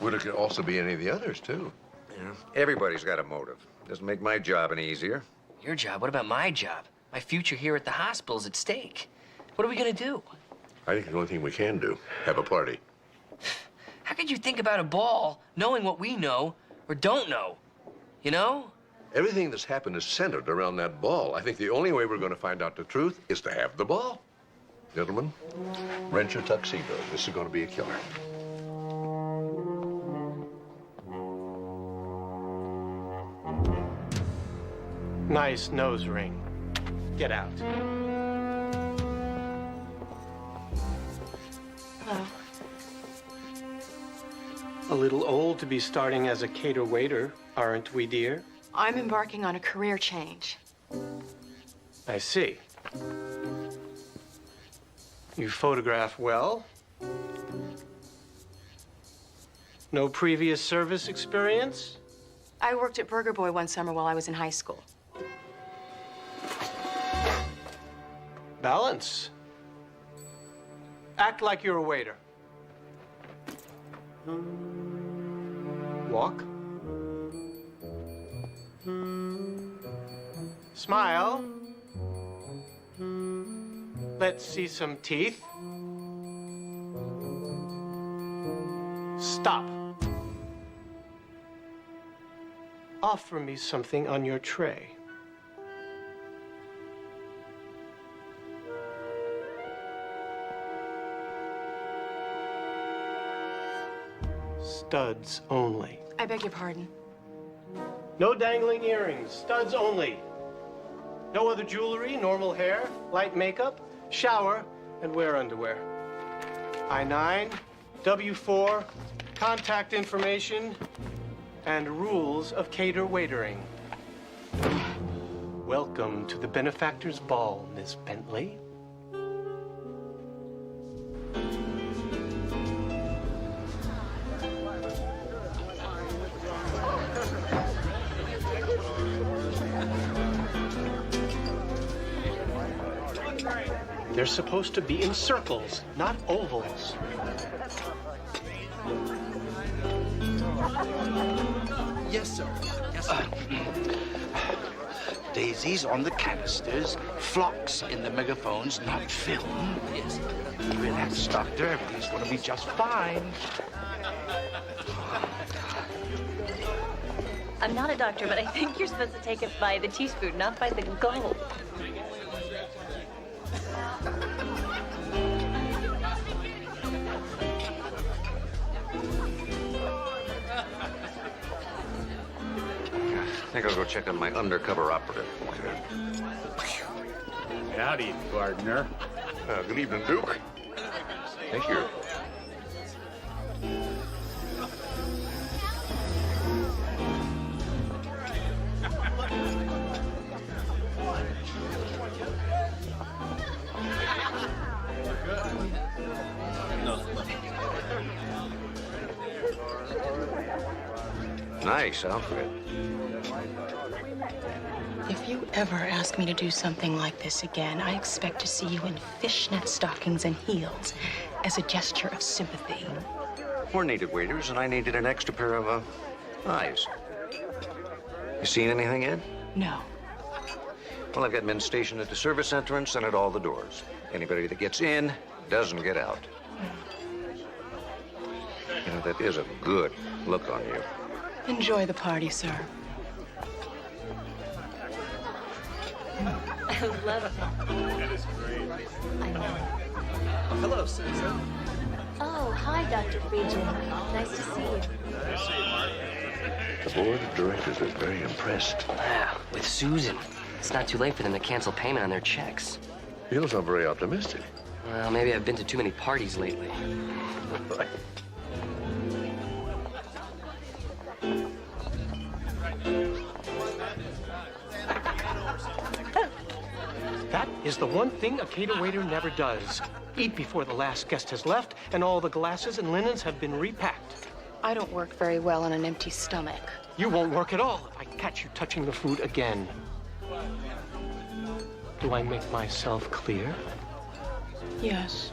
Well, it could also be any of the others, too. Yeah. Everybody's got a motive. Doesn't make my job any easier. Your job? What about my job? My future here at the hospital is at stake. What are we gonna do? I think the only thing we can do, have a party. How could you think about a ball knowing what we know or don't know? You know? Everything that's happened is centered around that ball. I think the only way we're going to find out the truth is to have the ball. Gentlemen, rent your tuxedos. This is going to be a killer. Nice nose ring. Get out. Hello. A little old to be starting as a cater waiter, aren't we, dear? I'm embarking on a career change. I see. You photograph well. No previous service experience? I worked at Burger Boy one summer while I was in high school. Balance. Act like you're a waiter. Walk. Smile. Let's see some teeth. Stop. Offer me something on your tray. Studs only. I beg your pardon. No dangling earrings, studs only. No other jewelry, normal hair, light makeup, shower, and wear underwear. I-9, W-4, contact information, and rules of cater waitering. Welcome to the benefactor's ball, Miss Bentley. They're supposed to be in circles, not ovals. Yes, sir. Yes, sir. Daisies on the canisters, flocks in the megaphones, not film. Yes. Relax, Doctor. Everything's going to be just fine. I'm not a doctor, but I think you're supposed to take it by the teaspoon, not by the gulp. I think I'll go check on my undercover operative. Howdy, Gardner. Good evening, Duke. Thank you. Nice outfit. If you ever ask me to do something like this again, I expect to see you in fishnet stockings and heels as a gesture of sympathy. We're needed waiters, and I needed an extra pair of eyes. You seen anything yet? No. Well, I've got men stationed at the service entrance and at all the doors. Anybody that gets in doesn't get out. You know, that is a good look on you. Enjoy the party, sir. I love it. That is great. I know. Hello, Susan. Oh, hi, Dr. Friedgen. Nice to see you. Nice to see you, Mark. The board of directors is very impressed. Wow, with Susan. It's not too late for them to cancel payment on their checks. You don't sound very optimistic. Well, maybe I've been to too many parties lately. That is the one thing a cater waiter never does. Eat before the last guest has left and all the glasses and linens have been repacked. I don't work very well on an empty stomach. You won't work at all if I catch you touching the food again. Do I make myself clear? Yes.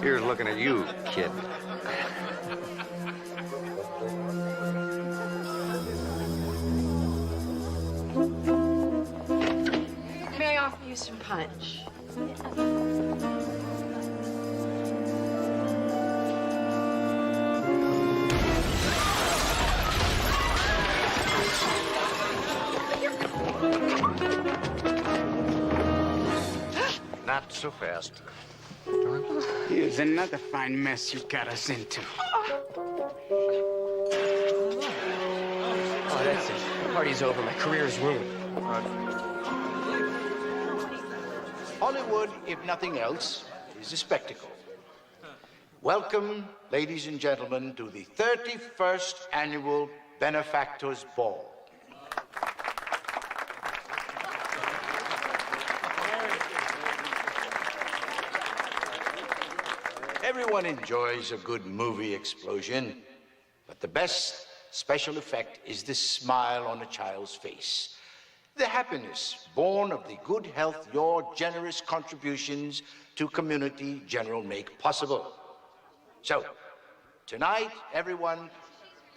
Here's looking at you, kid. May I offer you some punch? Not so fast. Here's another fine mess you got us into. Oh, that's it. The party's over. My career's ruined. Hollywood, if nothing else, is a spectacle. Welcome, ladies and gentlemen, to the 31st Annual Benefactors Ball. Everyone enjoys a good movie explosion, but the best special effect is the smile on a child's face. The happiness born of the good health your generous contributions to community general make possible. So, tonight, everyone,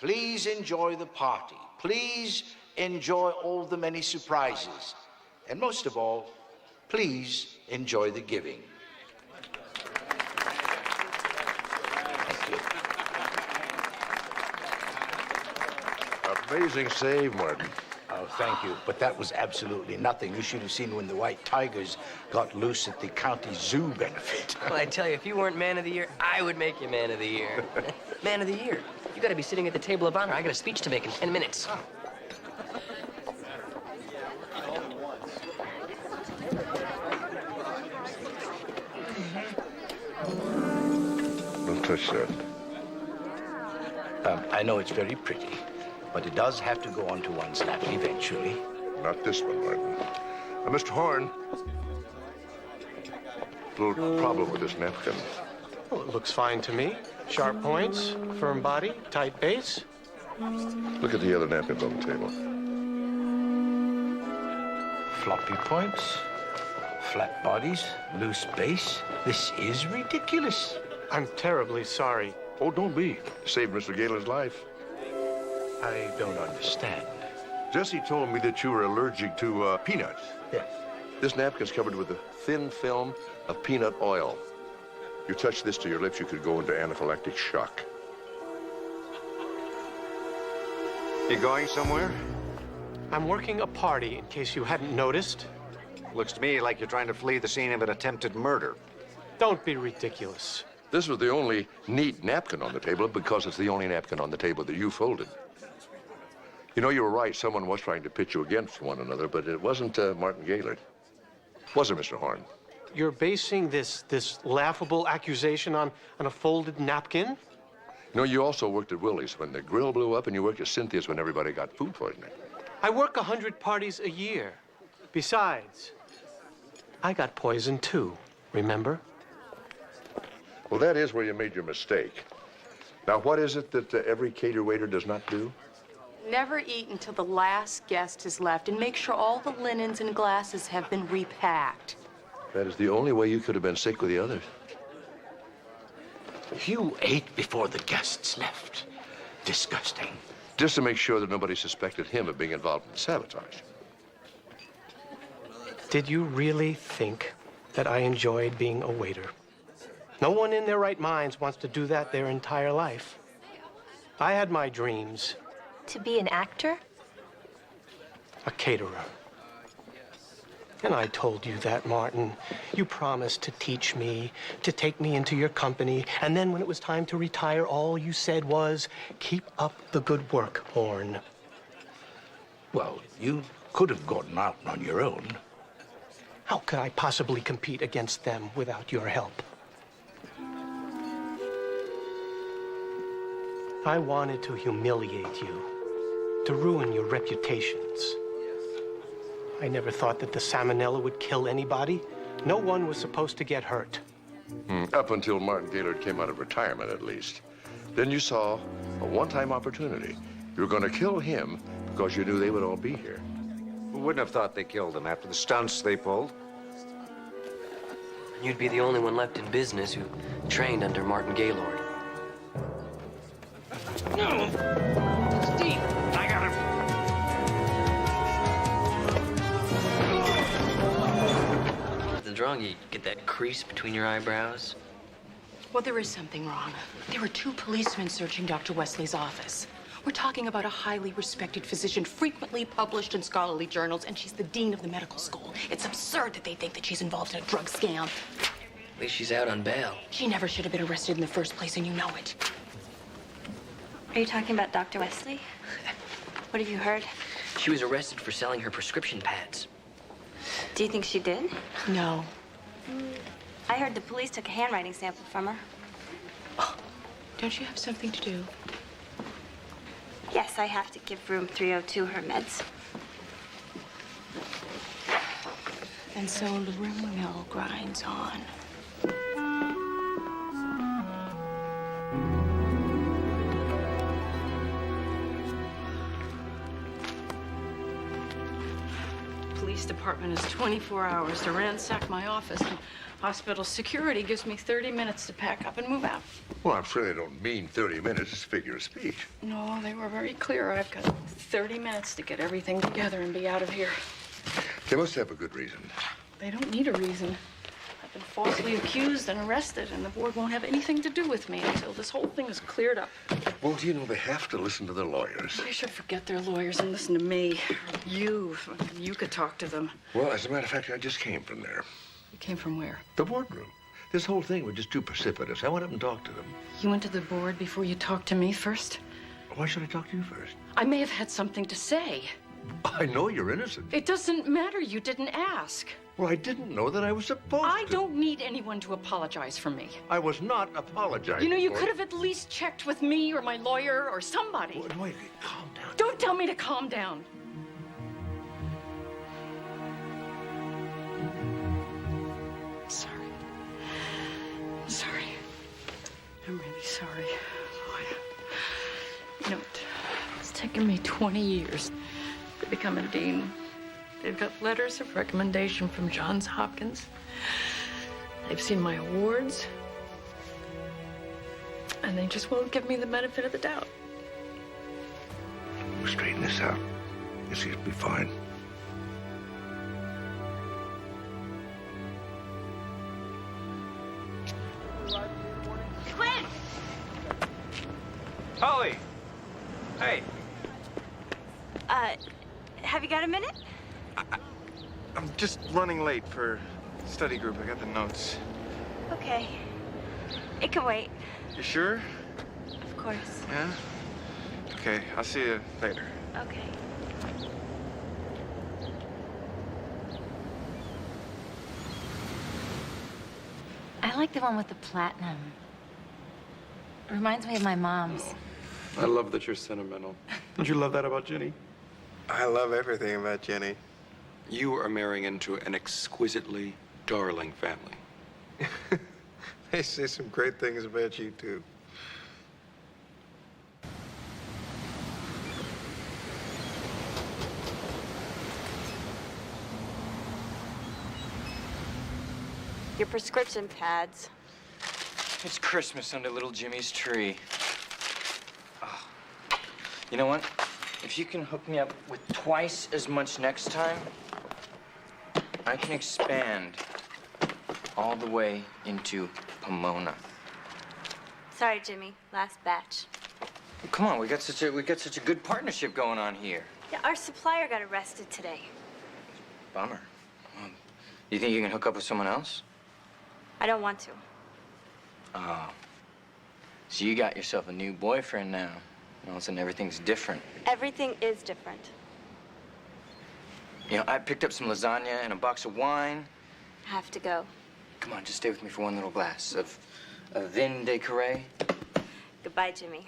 please enjoy the party. Please enjoy all the many surprises. And most of all, please enjoy the giving. Amazing save, Martin. Oh, thank you. But that was absolutely nothing. You should have seen when the white tigers got loose at the county zoo benefit. Well, I tell you, if you weren't man of the year, I would make you man of the year. Man of the year. You gotta be sitting at the table of honor. I got a speech to make in 10 minutes. Don't touch that. I know it's very pretty, but it does have to go onto one's lap eventually. Not this one, Martin. Mr. Horn. Little problem with this napkin. Well, it looks fine to me. Sharp points, firm body, tight base. Look at the other napkins on the table. Floppy points, flat bodies, loose base. This is ridiculous. I'm terribly sorry. Oh, don't be. Saved Mr. Galen's life. I don't understand. Jesse told me that you were allergic to peanuts. Yes. This napkin's covered with a thin film of peanut oil. You touch this to your lips, you could go into anaphylactic shock. You going somewhere? I'm working a party, in case you hadn't noticed. Looks to me like you're trying to flee the scene of an attempted murder. Don't be ridiculous. This was the only neat napkin on the table because it's the only napkin on the table that you folded. You know, you were right. Someone was trying to pit you against one another, but it wasn't Martin Gaylord. Was it, Mr. Horn? You're basing this laughable accusation on a folded napkin? No, you also worked at Willie's when the grill blew up, and you worked at Cynthia's when everybody got food poisoning. I work 100 parties a year. Besides, I got poisoned too, remember? Well, that is where you made your mistake. Now, what is it that every cater waiter does not do? Never eat until the last guest is left, and make sure all the linens and glasses have been repacked. That is the only way you could have been sick with the others. You ate before the guests left. Disgusting. Just to make sure that nobody suspected him of being involved in sabotage. Did you really think that I enjoyed being a waiter? No one in their right minds wants to do that their entire life. I had my dreams. To be an actor? A caterer. And I told you that, Martin. You promised to teach me, to take me into your company, and then when it was time to retire, all you said was, keep up the good work, Horn. Well, you could have gotten out on your own. How could I possibly compete against them without your help? I wanted to humiliate you, to ruin your reputations. I never thought that the salmonella would kill anybody. No one was supposed to get hurt. Up until Martin Gaylord came out of retirement, at least. Then you saw a one-time opportunity. You were going to kill him because you knew they would all be here. wouldn't have thought they killed him after the stunts they pulled. You'd be the only one left in business who trained under Martin Gaylord. No! Steve! I got him! Nothing's wrong. You get that crease between your eyebrows. Well, there is something wrong. There were 2 policemen searching Dr. Wesley's office. We're talking about a highly respected physician, frequently published in scholarly journals, and she's the dean of the medical school. It's absurd that they think that she's involved in a drug scam. At least she's out on bail. She never should have been arrested in the first place, and you know it. Are you talking about Dr. Wesley? What have you heard? She was arrested for selling her prescription pads. Do you think she did? No. I heard the police took a handwriting sample from her. Don't you have something to do? Yes, I have to give room 302 her meds. And so the rumor mill grinds on. Police department has 24 hours to ransack my office, and hospital security gives me 30 minutes to pack up and move out. Well, I'm sure they don't mean 30 minutes. It's a figure of speech. No, they were very clear. I've got 30 minutes to get everything together and be out of here. They must have a good reason. They don't need a reason. I've been falsely accused and arrested, and the board won't have anything to do with me until this whole thing is cleared up. Well, you know, they have to listen to their lawyers. They should forget their lawyers and listen to me. You could talk to them. Well, as a matter of fact, I just came from there. You came from where? The boardroom. This whole thing was just too precipitous. I went up and talked to them. You went to the board before you talked to me first? Why should I talk to you first? I may have had something to say. I know you're innocent. It doesn't matter. You didn't ask. Well, I didn't know that I was supposed I to. don't need anyone to apologize for me. I was not apologizing. You know, you for could it. have at least checked with me or my lawyer or somebody. Wait, calm down. Don't tell me to calm down. Sorry. I'm sorry. I'm really sorry. You know, it's taken me 20 years to become a dean. They've got letters of recommendation from Johns Hopkins. They've seen my awards. And they just won't give me the benefit of the doubt. We'll straighten this out. You see, it'll be fine. Quinn! Holly! Hey. Have you got a minute? I'm just running late for study group. I got the notes. Okay. It can wait. You sure? Of course. Yeah? Okay, I'll see you later. Okay. I like the one with the platinum. It reminds me of my mom's. I love that you're sentimental. Don't you love that about Jenny? I love everything about Jenny. You are marrying into an exquisitely darling family. They say some great things about you, too. Your prescription pads. It's Christmas under little Jimmy's tree. Oh. You know what? If you can hook me up with twice as much next time, I can expand all the way into Pomona. Sorry, Jimmy. Last batch. Come on, we got such a good partnership going on here. Yeah, our supplier got arrested today. Bummer. You think you can hook up with someone else? I don't want to. Oh. So you got yourself a new boyfriend now. And all of a sudden everything's different. Everything is different. You know, I picked up some lasagna and a box of wine. Have to go. Come on, just stay with me for one little glass of vin de Carré. Goodbye, Jimmy.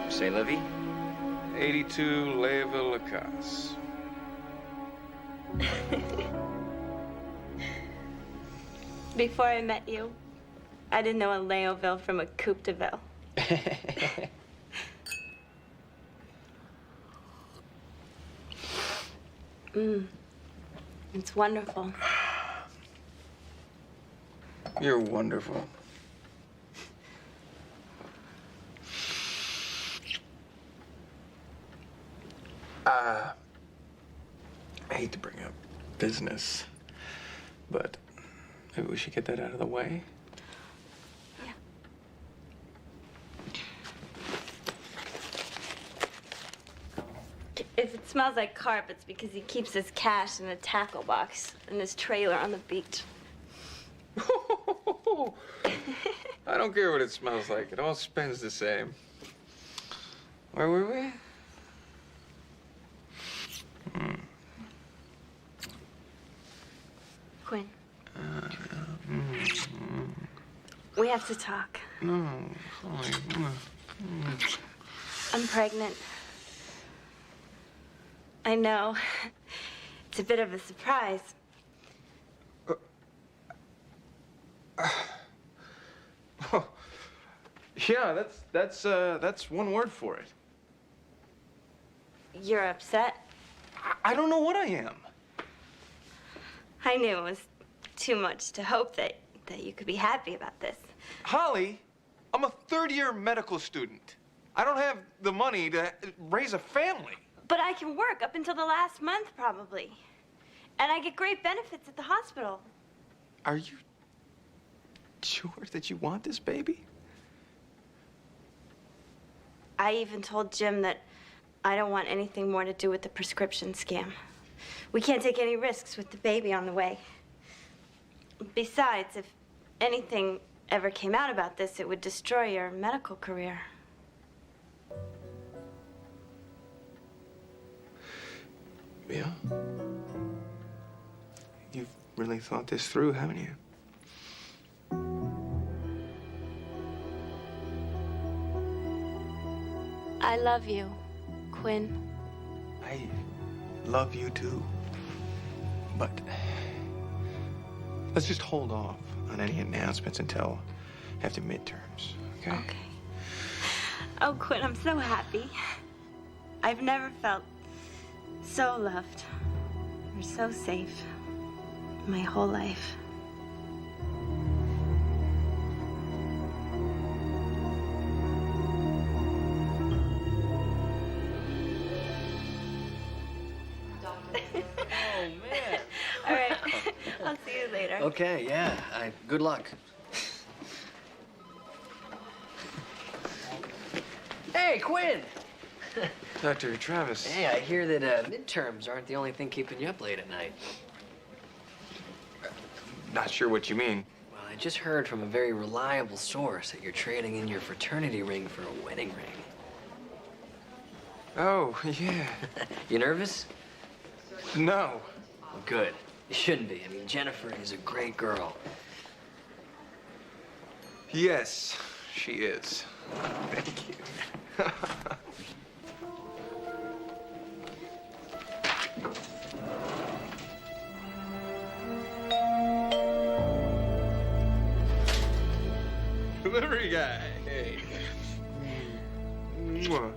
Say la vie. 82 Leva Lacasse. Before I met you, I didn't know a Leoville from a Coupe de Ville. It's wonderful. You're wonderful. I hate to bring up business, but maybe we should get that out of the way. If it smells like carp, it's because he keeps his cash in a tackle box in his trailer on the beach. I don't care what it smells like. It all smells the same. Where were we? Quinn. We have to talk. No, sorry. I'm pregnant. I know. It's a bit of a surprise. Yeah, that's one word for it. You're upset? I don't know what I am. I knew it was too much to hope that you could be happy about this. Holly, I'm a third-year medical student. I don't have the money to raise a family. But I can work up until the last month, probably. And I get great benefits at the hospital. Are you sure that you want this baby? I even told Jim that I don't want anything more to do with the prescription scam. We can't take any risks with the baby on the way. Besides, if anything ever came out about this, it would destroy your medical career. Yeah? You've really thought this through, haven't you? I love you, Quinn. I love you too. But let's just hold off on any announcements until after midterms, okay? Okay. Oh, Quinn, I'm so happy. I've never felt so loved or so safe my whole life. Oh, man. All right. I'll see you later. Okay, yeah. Good luck. Hey, Quinn! Dr. Travis. Hey, I hear that midterms aren't the only thing keeping you up late at night. Not sure what you mean. Well, I just heard from a very reliable source that you're trading in your fraternity ring for a wedding ring. Oh, yeah. You nervous? No. Well, good. You shouldn't be. I mean, Jennifer is a great girl. Yes, she is. Thank you. Delivery guy. Hey. Mwah.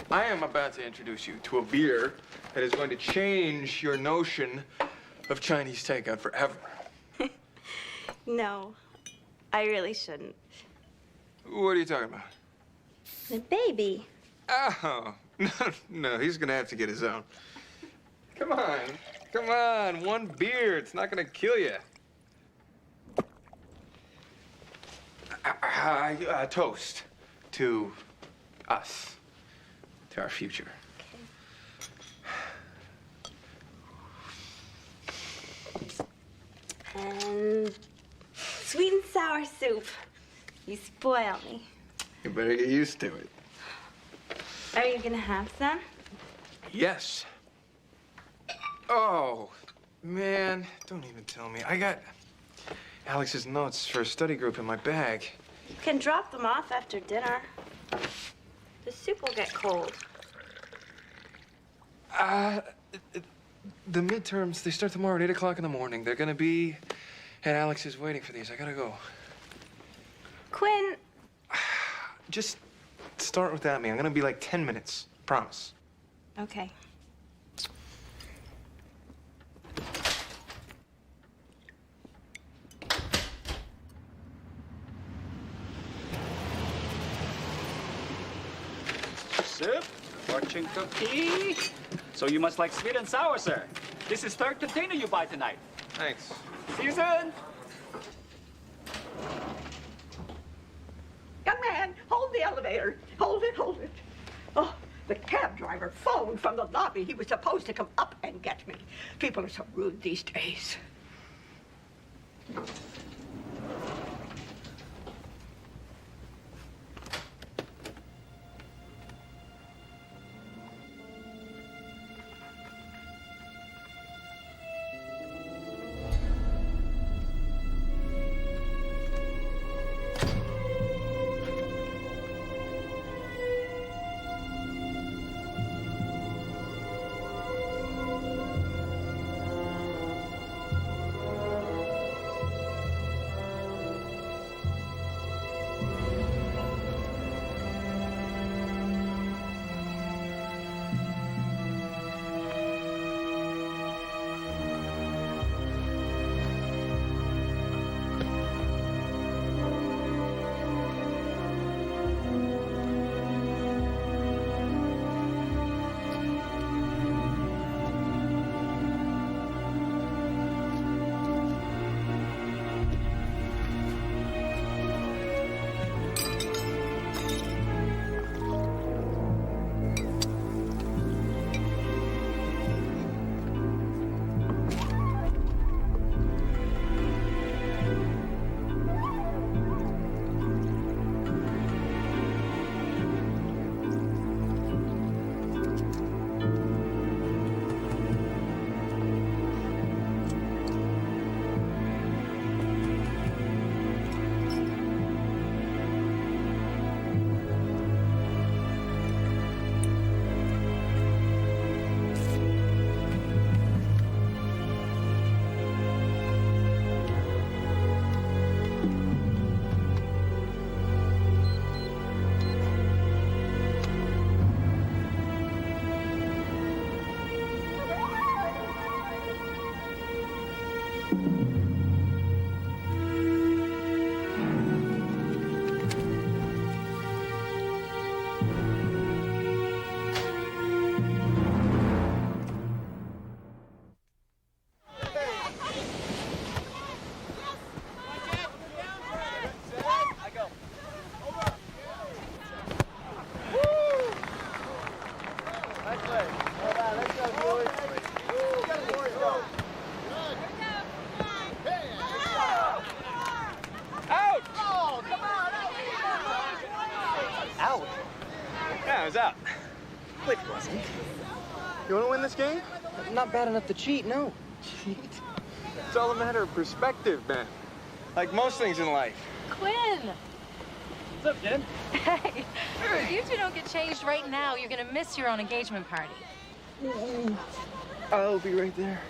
I am about to introduce you to a beer that is going to change your notion of Chinese takeout forever. No, I really shouldn't. What are you talking about? The baby. Oh, no, he's gonna have to get his own. Come on, one beer, it's not gonna kill you. Toast to us, to our future. And sweet and sour soup. You spoil me. You better get used to it. Are you gonna have some? Yes. Oh, man, don't even tell me. I got Alex's notes for a study group in my bag. You can drop them off after dinner. The soup will get cold. The midterms, they start tomorrow at 8 o'clock in the morning. They're gonna be at Alex's waiting for these. I gotta go. Quinn. Just start without me. I'm gonna be like 10 minutes. Promise. Okay. Sip, fortune cookie. So you must like sweet and sour, sir. This is third container you buy tonight. Thanks. See you soon. Young man, hold the elevator. Hold it, hold it. Oh, the cab driver phoned from the lobby. He was supposed to come up and get me. People are so rude these days. You want to win this game? Not bad enough to cheat, no. Cheat? It's all a matter of perspective, man. Like most things in life. Quinn! What's up, Jen? Hey, if you two don't get changed right now, you're gonna miss your own engagement party. I'll be right there.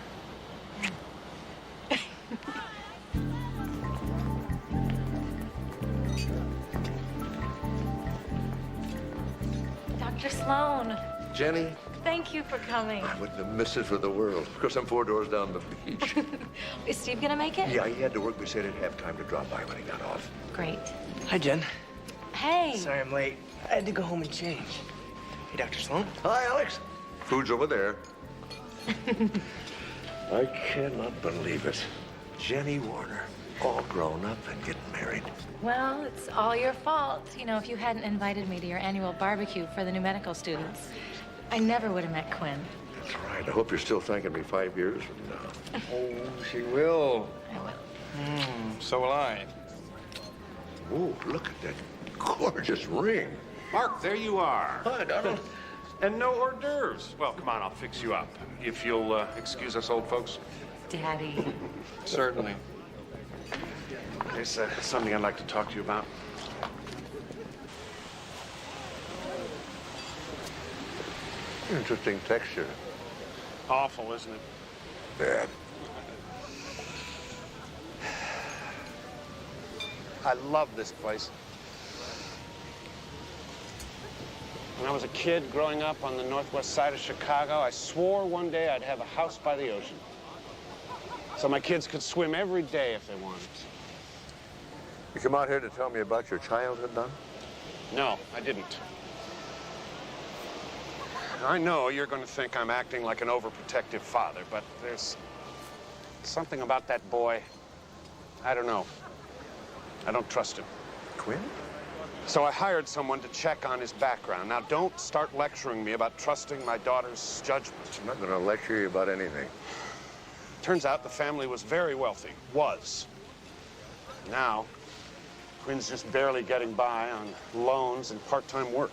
Dr. Sloan, Jenny, thank you for coming. I wouldn't have missed it for the world. Of course, I'm 4 doors down the beach. Is Steve gonna make it? Yeah, he had to work. We said he'd have time to drop by when he got off. Great. Hi, Jen. Hey. Sorry I'm late. I had to go home and change. Hey, Dr. Sloan. Hi, Alex. Food's over there. I cannot believe it. Jenny Warner, all grown up and getting married. Well, it's all your fault. You know, if you hadn't invited me to your annual barbecue for the new medical students, I never would have met Quinn. That's right. I hope you're still thanking me 5 years from now. Oh, she will. I will. So will I. Oh, look at that gorgeous ring. Mark, there you are. Hi, Donald. And no hors d'oeuvres. Well, come on, I'll fix you up. If you'll excuse us old folks. Daddy. Certainly. There's something I'd like to talk to you about. Interesting texture. Awful, isn't it? Bad. I love this place. When I was a kid growing up on the northwest side of Chicago, I swore one day I'd have a house by the ocean. So my kids could swim every day if they wanted. You come out here to tell me about your childhood, Don? No, I didn't. I know you're going to think I'm acting like an overprotective father, but there's something about that boy. I don't know. I don't trust him. Quinn? So I hired someone to check on his background. Now, don't start lecturing me about trusting my daughter's judgment. I'm not going to lecture you about anything. Turns out the family was very wealthy. Was. Now, Quinn's just barely getting by on loans and part-time work.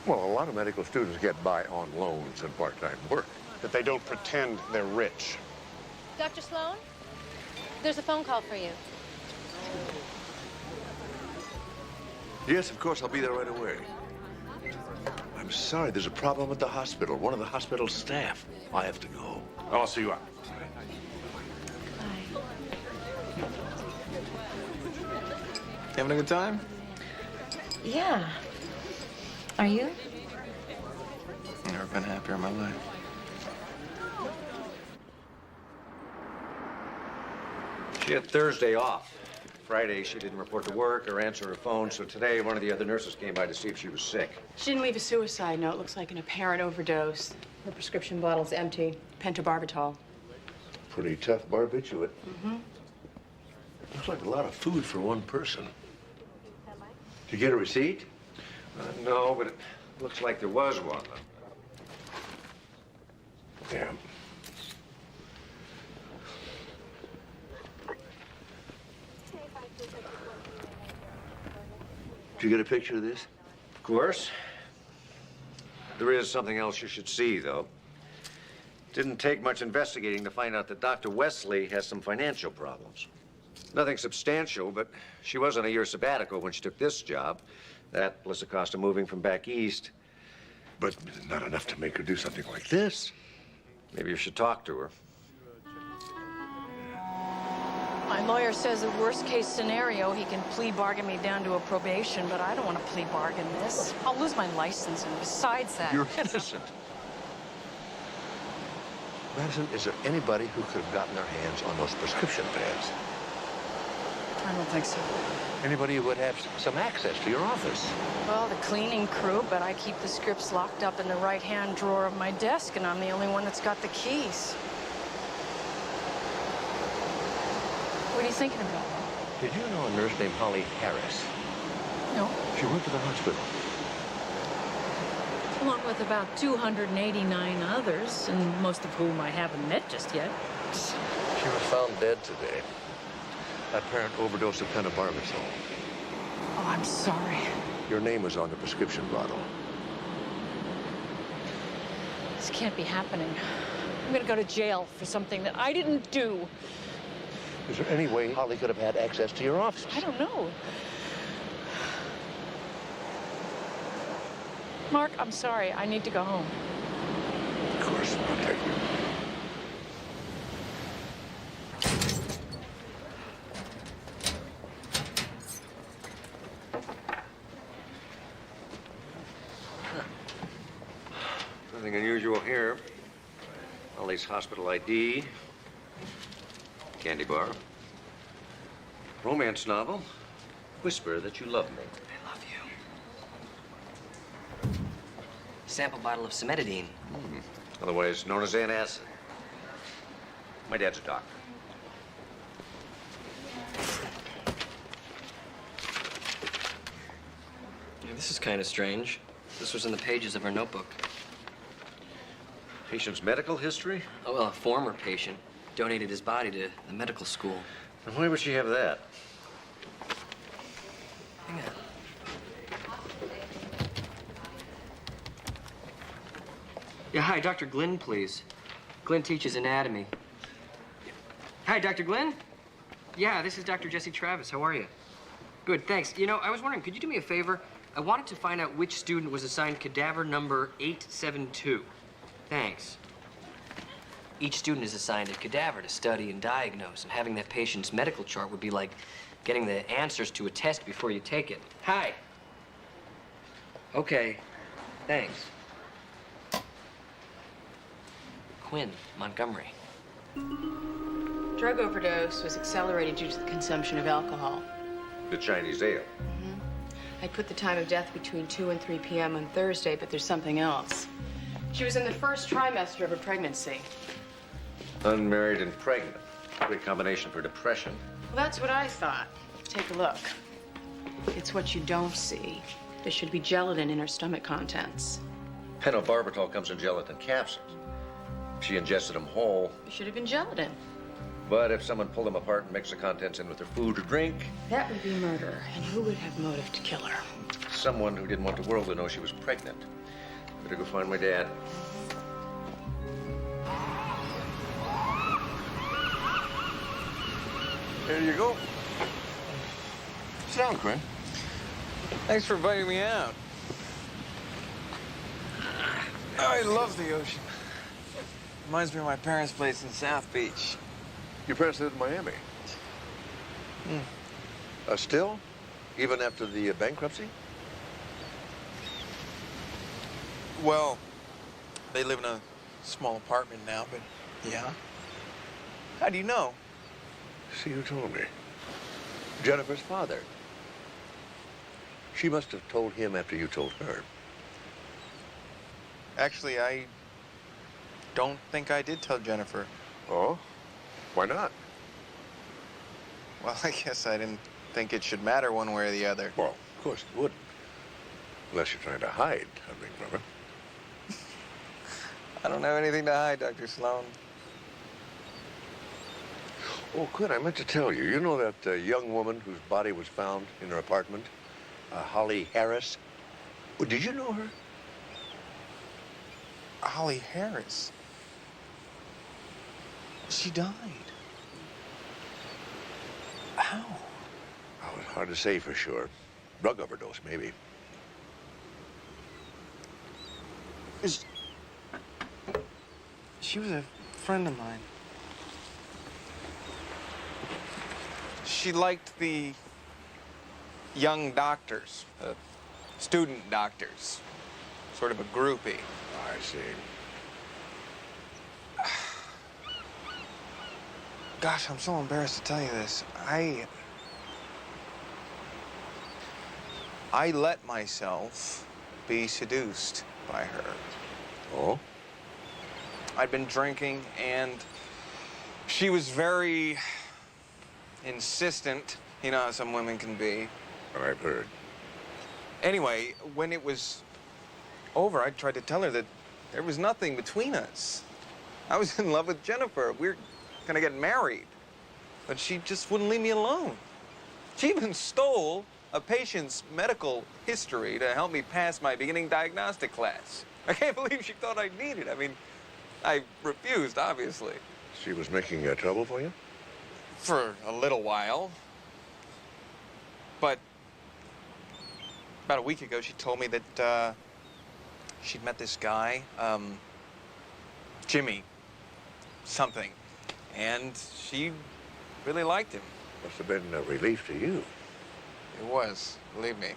Well, a lot of medical students get by on loans and part-time work. But they don't pretend they're rich. Dr. Sloan, there's a phone call for you. Yes, of course, I'll be there right away. I'm sorry, there's a problem at the hospital. One of the hospital staff. I have to go. I'll see you out. Having a good time? Yeah. Are you? I've never been happier in my life. She had Thursday off. Friday, she didn't report to work or answer her phone, so today one of the other nurses came by to see if she was sick. She didn't leave a suicide note. Looks like an apparent overdose. Her prescription bottle's empty. Pentobarbital. Pretty tough barbiturate. Mm-hmm. Looks like a lot of food for one person. Did you get a receipt? No, but it looks like there was one. Damn. Did you get a picture of this? Of course. There is something else you should see, though. Didn't take much investigating to find out that Dr. Wesley has some financial problems. Nothing substantial, but she was on a year sabbatical when she took this job. That, plus the cost of moving from back east. But not enough to make her do something like this. Maybe you should talk to her. My lawyer says the worst case scenario, he can plea bargain me down to a probation, but I don't want to plea bargain this. I'll lose my license, and besides that... You're innocent. Madison, is there anybody who could have gotten their hands on those prescription pads? I don't think so. Anybody who would have some access to your office? Well, the cleaning crew, but I keep the scripts locked up in the right-hand drawer of my desk, and I'm the only one that's got the keys. What are you thinking about? Did you know a nurse named Holly Harris? No. She worked at the hospital. Along with about 289 others, and most of whom I haven't met just yet. She was found dead today. Apparent overdose of pentobarbital. Oh, I'm sorry. Your name was on the prescription bottle. This can't be happening. I'm gonna go to jail for something that I didn't do. Is there any way Holly could have had access to your office? I don't know. Mark, I'm sorry. I need to go home. Of course, I'll take you. Nothing unusual here. Holly's hospital ID. Candy bar. Romance novel. Whisper that you love me. I love you. Sample bottle of cimetidine. Otherwise known as antacid. My dad's a doctor. Yeah, this is kind of strange. This was in the pages of her notebook. Patient's medical history? Oh, well, a former patient donated his body to the medical school. And why would she have that? Hang on. Yeah, hi, Dr. Glynn, please. Glynn teaches anatomy. Hi, Dr. Glynn? Yeah, this is Dr. Jesse Travis. How are you? Good, thanks. You know, I was wondering, could you do me a favor? I wanted to find out which student was assigned cadaver number 872. Thanks. Each student is assigned a cadaver to study and diagnose, and having that patient's medical chart would be like getting the answers to a test before you take it. Hi. Okay, thanks. Quinn, Montgomery. Drug overdose was accelerated due to the consumption of alcohol. The Chinese ale. I put the time of death between 2 and 3 p.m. on Thursday, but there's something else. She was in the first trimester of her pregnancy. Unmarried and pregnant. Great combination for depression. Well, that's what I thought. Take a look. It's what you don't see. There should be gelatin in her stomach contents. Pentobarbital comes in gelatin capsules. If she ingested them whole. It should have been gelatin. But if someone pulled them apart and mixed the contents in with her food or drink, That would be murder. And who would have motive to kill her? someone who didn't want the world to know she was pregnant. Better go find my dad. There you go. Sit down, Quinn. Thanks for inviting me out. I love the ocean. Reminds me of my parents' place in South Beach. Your parents live in Miami? Still? Even after the bankruptcy? Well, they live in a small apartment now, but yeah. How do you know? See who told me. Jennifer's father. She must have told him after you told her. Actually, I don't think I did tell Jennifer. Oh? Why not? Well, I guess I didn't think it should matter one way or the other. Well, of course it wouldn't. Unless you're trying to hide something from her. I don't have anything to hide, Dr. Sloan. Oh, Quinn, I meant to tell you. You know that young woman whose body was found in her apartment? Holly Harris? Well, did you know her? Holly Harris? She died. How? Oh, it's hard to say for sure. Drug overdose, maybe. She was a friend of mine. She liked the young doctors, student doctors, sort of a groupie. I see. Gosh, I'm so embarrassed to tell you this. I let myself be seduced by her. Oh? I'd been drinking, and she was very insistent. You know how some women can be. I've heard. Anyway, when it was over, I tried to tell her that there was nothing between us. I was in love with Jennifer. We were gonna get married. But she just wouldn't leave me alone. She even stole a patient's medical history to help me pass my beginning diagnostic class. I can't believe she thought I'd need it. I mean, I refused, obviously. She was making trouble for you? For a little while. But about a week ago, she told me that she'd met this guy, Jimmy something, and she really liked him. Must have been a relief to you. It was, believe me.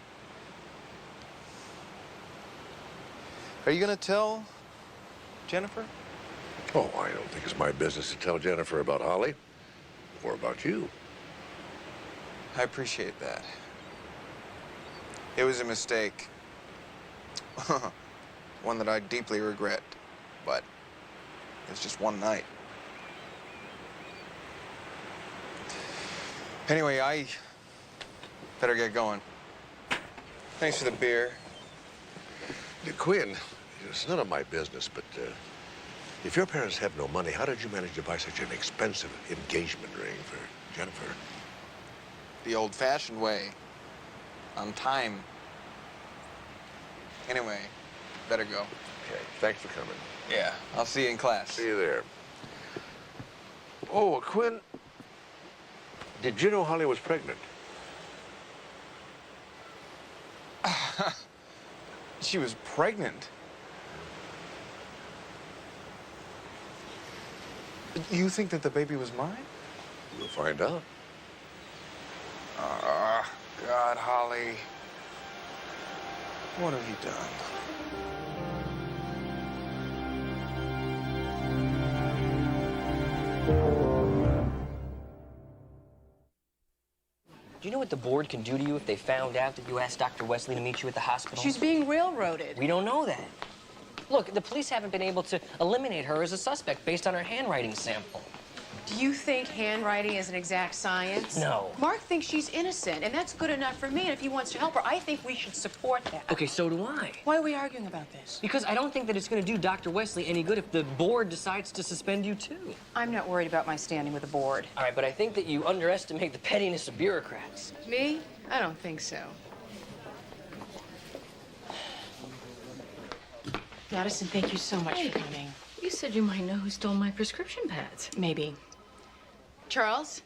Are you gonna tell Jennifer? Oh, I don't think it's my business to tell Jennifer about Holly or about you. I appreciate that. It was a mistake. One that I deeply regret, but it's just one night. Anyway, I better get going. Thanks for the beer. Quinn, it's none of my business, but if your parents have no money, how did you manage to buy such an expensive engagement ring for Jennifer? The old-fashioned way. On time. Anyway, better go. Okay, thanks for coming. Yeah, I'll see you in class. See you there. Oh, Quinn, did you know Holly was pregnant? She was pregnant? You think that the baby was mine? We'll find out. Ah, God, Holly. What have you done? Do you know what the board can do to you if they found out that you asked Dr. Wesley to meet you at the hospital? She's being railroaded. We don't know that. Look, the police haven't been able to eliminate her as a suspect based on her handwriting sample. Do you think handwriting is an exact science? No. Mark thinks she's innocent, and that's good enough for me. And if he wants to help her, I think we should support that. Okay, so do I. Why are we arguing about this? Because I don't think that it's going to do Dr. Wesley any good if the board decides to suspend you, too. I'm not worried about my standing with the board. All right, but I think that you underestimate the pettiness of bureaucrats. Me? I don't think so. Madison, thank you so much for coming. You said you might know who stole my prescription pads. Maybe. Charles?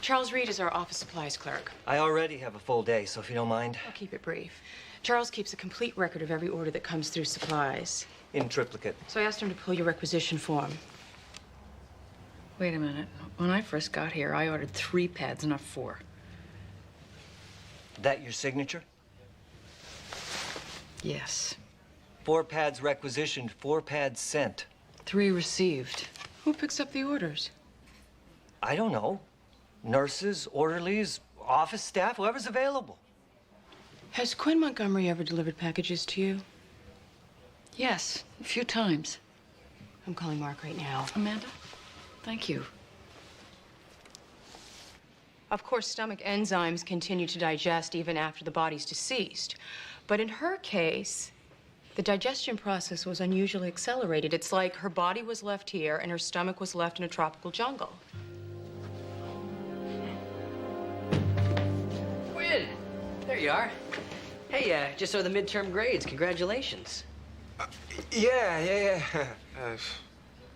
Charles Reed is our office supplies clerk. I already have a full day, so if you don't mind. I'll keep it brief. Charles keeps a complete record of every order that comes through supplies. In triplicate. So I asked him to pull your requisition form. Wait a minute. When I first got here, I ordered 3 pads, not 4. That your signature? Yes. 4 pads requisitioned, 4 pads sent. 3 received. Who picks up the orders? I don't know. Nurses, orderlies, office staff, whoever's available. Has Quinn Montgomery ever delivered packages to you? Yes, a few times. I'm calling Mark right now. Amanda, thank you. Of course, stomach enzymes continue to digest even after the body's deceased. But in her case, the digestion process was unusually accelerated. It's like her body was left here and her stomach was left in a tropical jungle. Quinn! There you are. Hey, just saw the midterm grades. Congratulations. Yeah.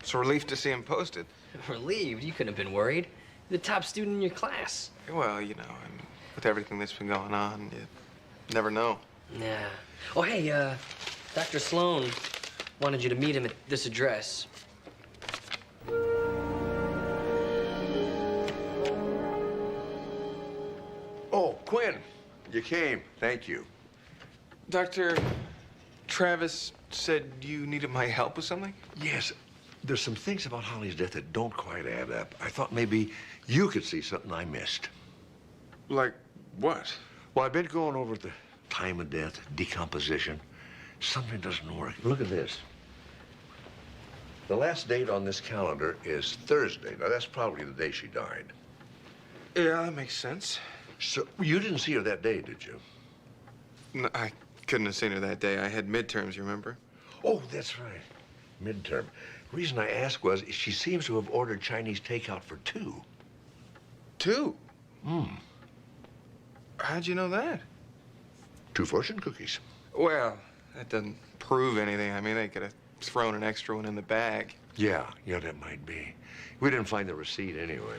It's a relief to see him posted. Relieved? You couldn't have been worried. You're the top student in your class. Well, you know, I mean, with everything that's been going on, you never know. Yeah. Oh, hey, Dr. Sloan wanted you to meet him at this address. Oh, Quinn, you came. Thank you. Dr. Travis said you needed my help with something? Yes. There's some things about Holly's death that don't quite add up. I thought maybe you could see something I missed. Like what? Well, I've been going over the time of death, decomposition. Something doesn't work. Look at this. The last date on this calendar is Thursday. Now, that's probably the day she died. Yeah, that makes sense. So, you didn't see her that day, did you? No, I couldn't have seen her that day. I had midterms, you remember? Oh, that's right. Midterm. The reason I asked was she seems to have ordered Chinese takeout for 2. 2? How'd you know that? 2 fortune cookies. Well, that doesn't prove anything. I mean, they could have thrown an extra one in the bag. Yeah, that might be. We didn't find the receipt anyway.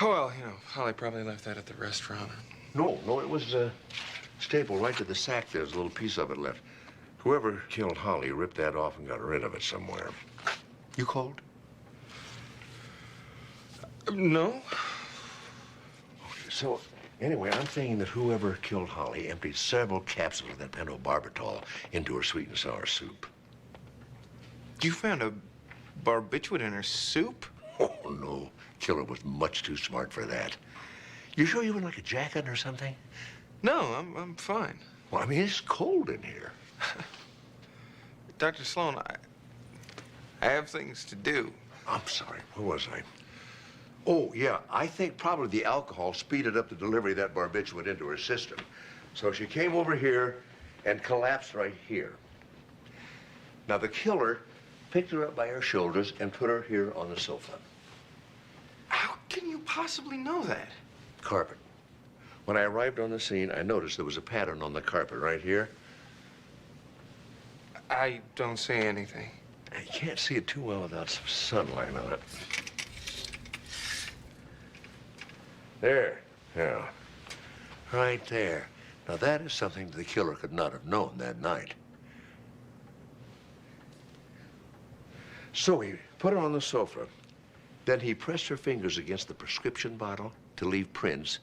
Oh, well, you know, Holly probably left that at the restaurant. No, it was stapled right to the sack. There's a little piece of it left. Whoever killed Holly ripped that off and got rid of it somewhere. You called? No. So, anyway, I'm thinking that whoever killed Holly emptied several capsules of that pentobarbital into her sweet and sour soup. You found a barbiturate in her soup? Oh, no. Killer was much too smart for that. You sure you would like a jacket or something? No, I'm fine. Well, I mean, it's cold in here. Dr. Sloan, I have things to do. I'm sorry. Where was I? Oh, yeah. I think probably the alcohol speeded up the delivery of that barbiturate into her system. So she came over here and collapsed right here. Now, the killer picked her up by her shoulders and put her here on the sofa. How can you possibly know that? Carpet. When I arrived on the scene, I noticed there was a pattern on the carpet right here. I don't see anything. You can't see it too well without some sunlight on it. There. Yeah. Right there. Now, that is something the killer could not have known that night. So he put her on the sofa. Then he pressed her fingers against the prescription bottle to leave prints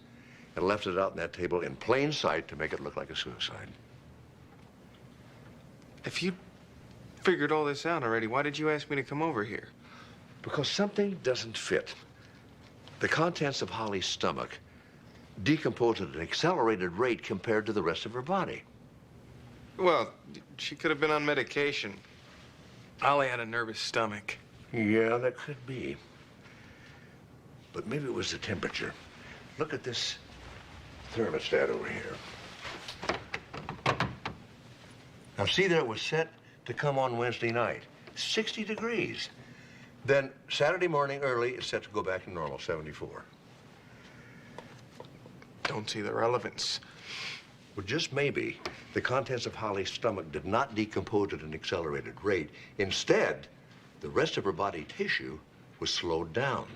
and left it out on that table in plain sight to make it look like a suicide. If you figured all this out already, why did you ask me to come over here? Because something doesn't fit. The contents of Holly's stomach decomposed at an accelerated rate compared to the rest of her body. Well, she could have been on medication. Holly had a nervous stomach. Yeah, that could be. But maybe it was the temperature. Look at this thermostat over here. Now, see there, it was set to come on Wednesday night. 60 degrees. Then Saturday morning early, it's set to go back to normal, 74. Don't see the relevance. Well, just maybe, the contents of Holly's stomach did not decompose at an accelerated rate. Instead, the rest of her body tissue was slowed down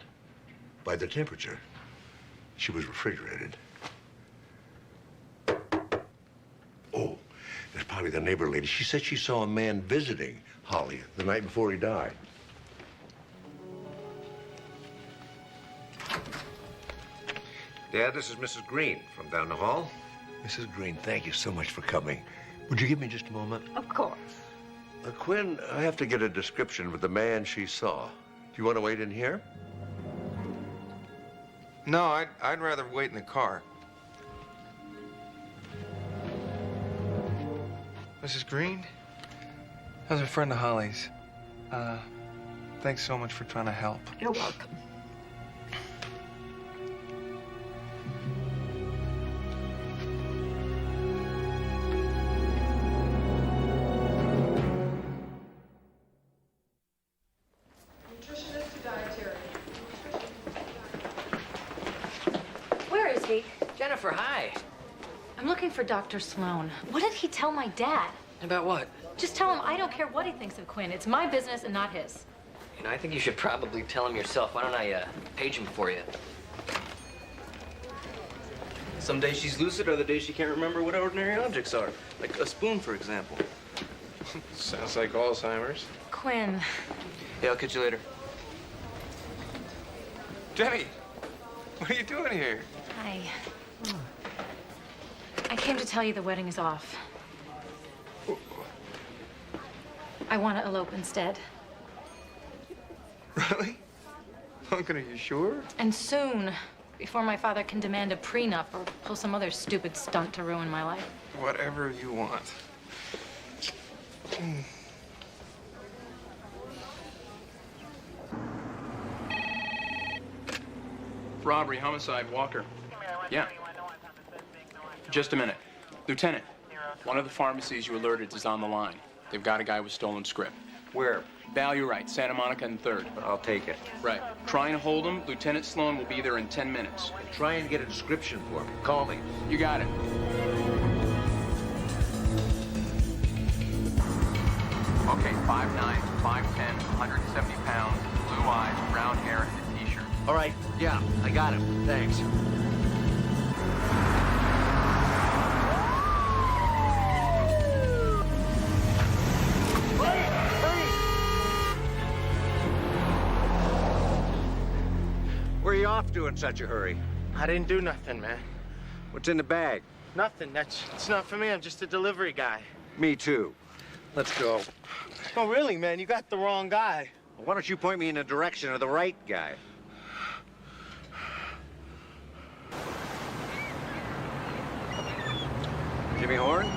by the temperature. She was refrigerated. Oh, that's probably the neighbor lady. She said she saw a man visiting Holly the night before he died. Dad, this is Mrs. Green from down the hall. Mrs. Green, thank you so much for coming. Would you give me just a moment? Of course. Quinn, I have to get a description of the man she saw. Do you want to wait in here? No, I'd rather wait in the car. Mrs. Green? I was a friend of Holly's. Thanks so much for trying to help. You're welcome. Where is he? Jennifer, hi. I'm looking for Dr. Sloan. What did he tell my dad? About what? Just tell him I don't care what he thinks of Quinn. It's my business and not his. You know, I think you should probably tell him yourself. Why don't I page him for you? Some days she's lucid, other days she can't remember what ordinary objects are. Like a spoon, for example. Sounds like Alzheimer's. Quinn. Yeah, I'll catch you later. Jenny, what are you doing here? Hi. I came to tell you the wedding is off. I want to elope instead. Really? Duncan, are you sure? And soon, before my father can demand a prenup or pull some other stupid stunt to ruin my life. Whatever you want. Robbery, homicide, Walker. Yeah. Just a minute. Lieutenant, one of the pharmacies you alerted is on the line. They've got a guy with stolen script. Where? Value right, Santa Monica and 3rd. I'll take it. Right. Trying to hold him. Lieutenant Sloan will be there in 10 minutes. Try and get a description for me. Call me. You got it. Okay, 5'9", 5'10", 170 pounds, blue eyes, brown hair, and a t-shirt. All right. Yeah, I got him. Thanks. Where are you off to in such a hurry? I didn't do nothing, man. What's in the bag? Nothing. It's not for me. I'm just a delivery guy. Me too. Let's go. Oh, really, man? You got the wrong guy. Well, why don't you point me in the direction of the right guy? Jimmy Horn?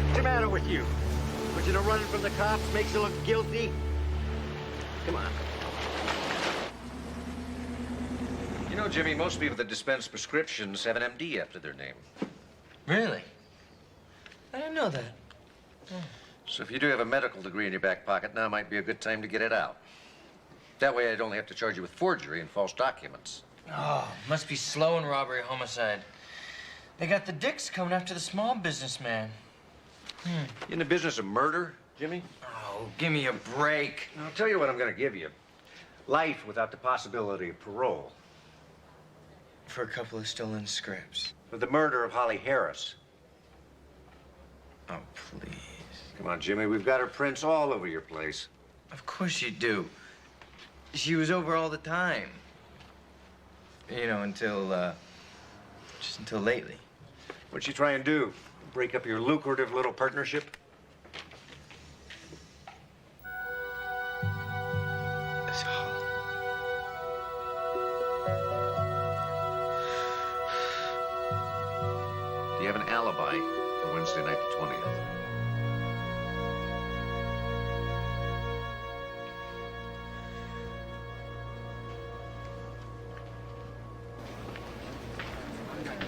What's the matter with you? Want you to run from the cops makes you look guilty? Come on. You know, Jimmy, most people that dispense prescriptions have an MD after their name. Really? I didn't know that. So if you do have a medical degree in your back pocket, now might be a good time to get it out. That way I'd only have to charge you with forgery and false documents. Oh, must be slow in robbery, homicide. They got the dicks coming after the small businessman. You in the business of murder, Jimmy? Oh, give me a break. I'll tell you what I'm going to give you. Life without the possibility of parole. For a couple of stolen scripts. For the murder of Holly Harris. Oh, please. Come on, Jimmy. We've got her prints all over your place. Of course you do. She was over all the time. You know, just until lately. What'd she try and do? Break up your lucrative little partnership? It's Holly. Do you have an alibi for Wednesday night the 20th?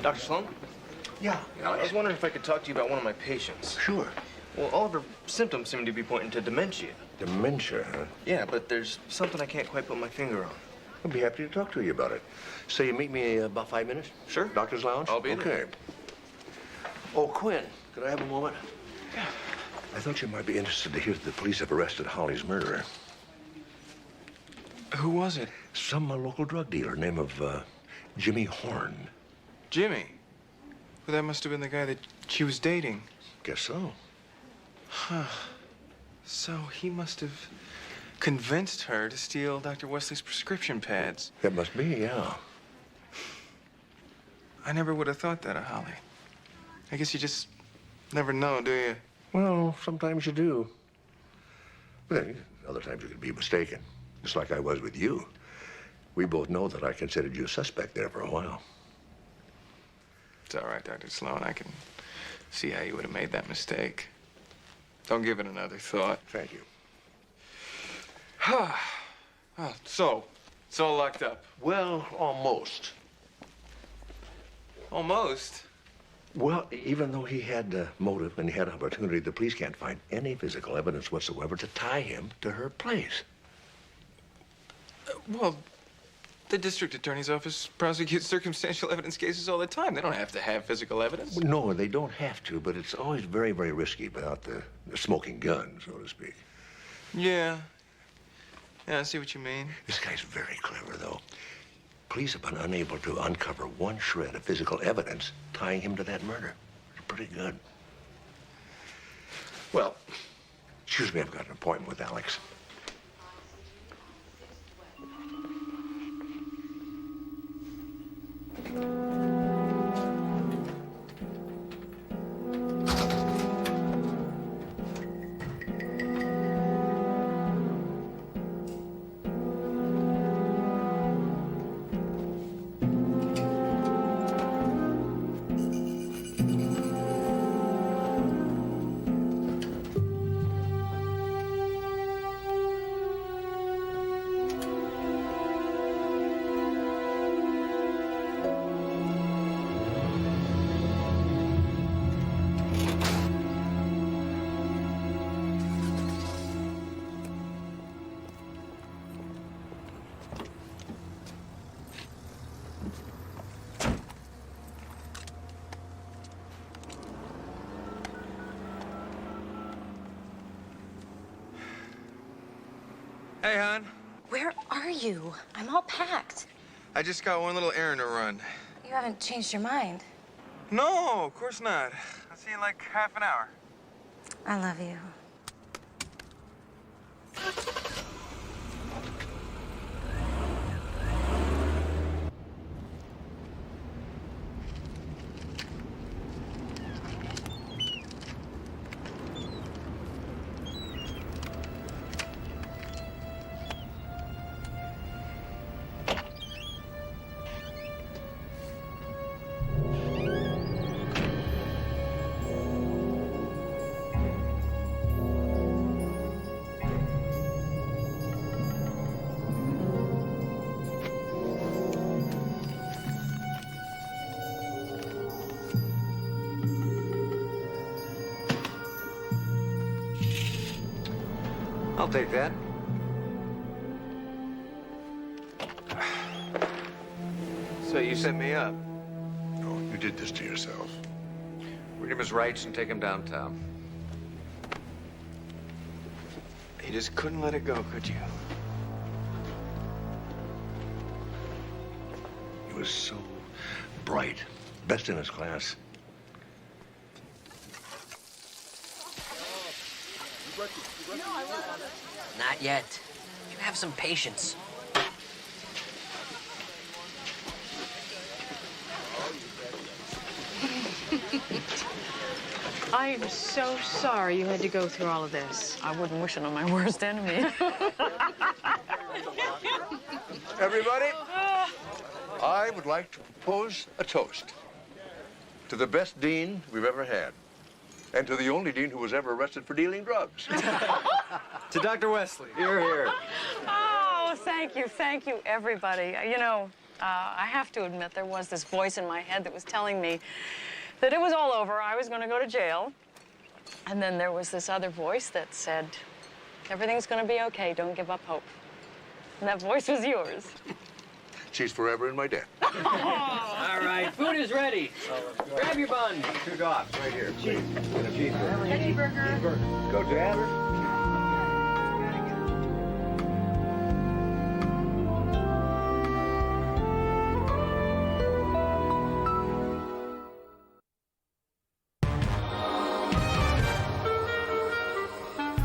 Dr. Sloan? Yeah. I was wondering if I could talk to you about one of my patients. Sure. Well, all of her symptoms seem to be pointing to dementia. Dementia, huh? Yeah, but there's something I can't quite put my finger on. I'll be happy to talk to you about it. So you meet me about 5 minutes? Sure. Doctor's lounge? I'll be okay. there. Oh, Quinn, could I have a moment? I thought you might be interested to hear that the police have arrested Holly's murderer. Who was it? Some local drug dealer, name of Jimmy Horn. Jimmy. Well, that must have been the guy that she was dating. Guess so. Huh. So he must have convinced her to steal Dr. Wesley's prescription pads. That must be, yeah. I never would have thought that of Holly. I guess you just never know, do you? Well, sometimes you do. But then, other times you could be mistaken. Just like I was with you. We both know that I considered you a suspect there for a while. It's all right, Dr. Sloan. I can see how you would have made that mistake. Don't give it another thought. Thank you. Oh, so, it's all locked up. Well, almost. Almost? Well, even though he had motive and he had opportunity, the police can't find any physical evidence whatsoever to tie him to her place. Well, the district attorney's office prosecutes circumstantial evidence cases all the time. They don't have to have physical evidence. No, they don't have to, but it's always very, very risky without the smoking gun, so to speak. Yeah. Yeah, I see what you mean. This guy's very clever, though. Police have been unable to uncover one shred of physical evidence tying him to that murder. It's pretty good. Well, excuse me, I've got an appointment with Alex. Hey, hon. Where are you? I'm all packed. I just got one little errand to run. You haven't changed your mind. No, of course not. I'll see you in like half an hour. I love you. I'll take that. So you set me up? No, you did this to yourself. Read him his rights and take him downtown. You just couldn't let it go, could you? He was so bright, best in his class. Not yet. You have some patience. I am so sorry you had to go through all of this. I wouldn't wish it on my worst enemy. Everybody, I would like to propose a toast to the best dean we've ever had, and to the only dean who was ever arrested for dealing drugs. To Dr. Wesley. Here, here. Oh, thank you, everybody. You know, I have to admit there was this voice in my head that was telling me that it was all over. I was going to go to jail. And then there was this other voice that said, everything's going to be okay. Don't give up hope. And that voice was yours. She's forever in my debt. All right, food is ready. Grab your bun. 2 dogs right here, please. And a cheeseburger. Veggie burger. Go, Dad.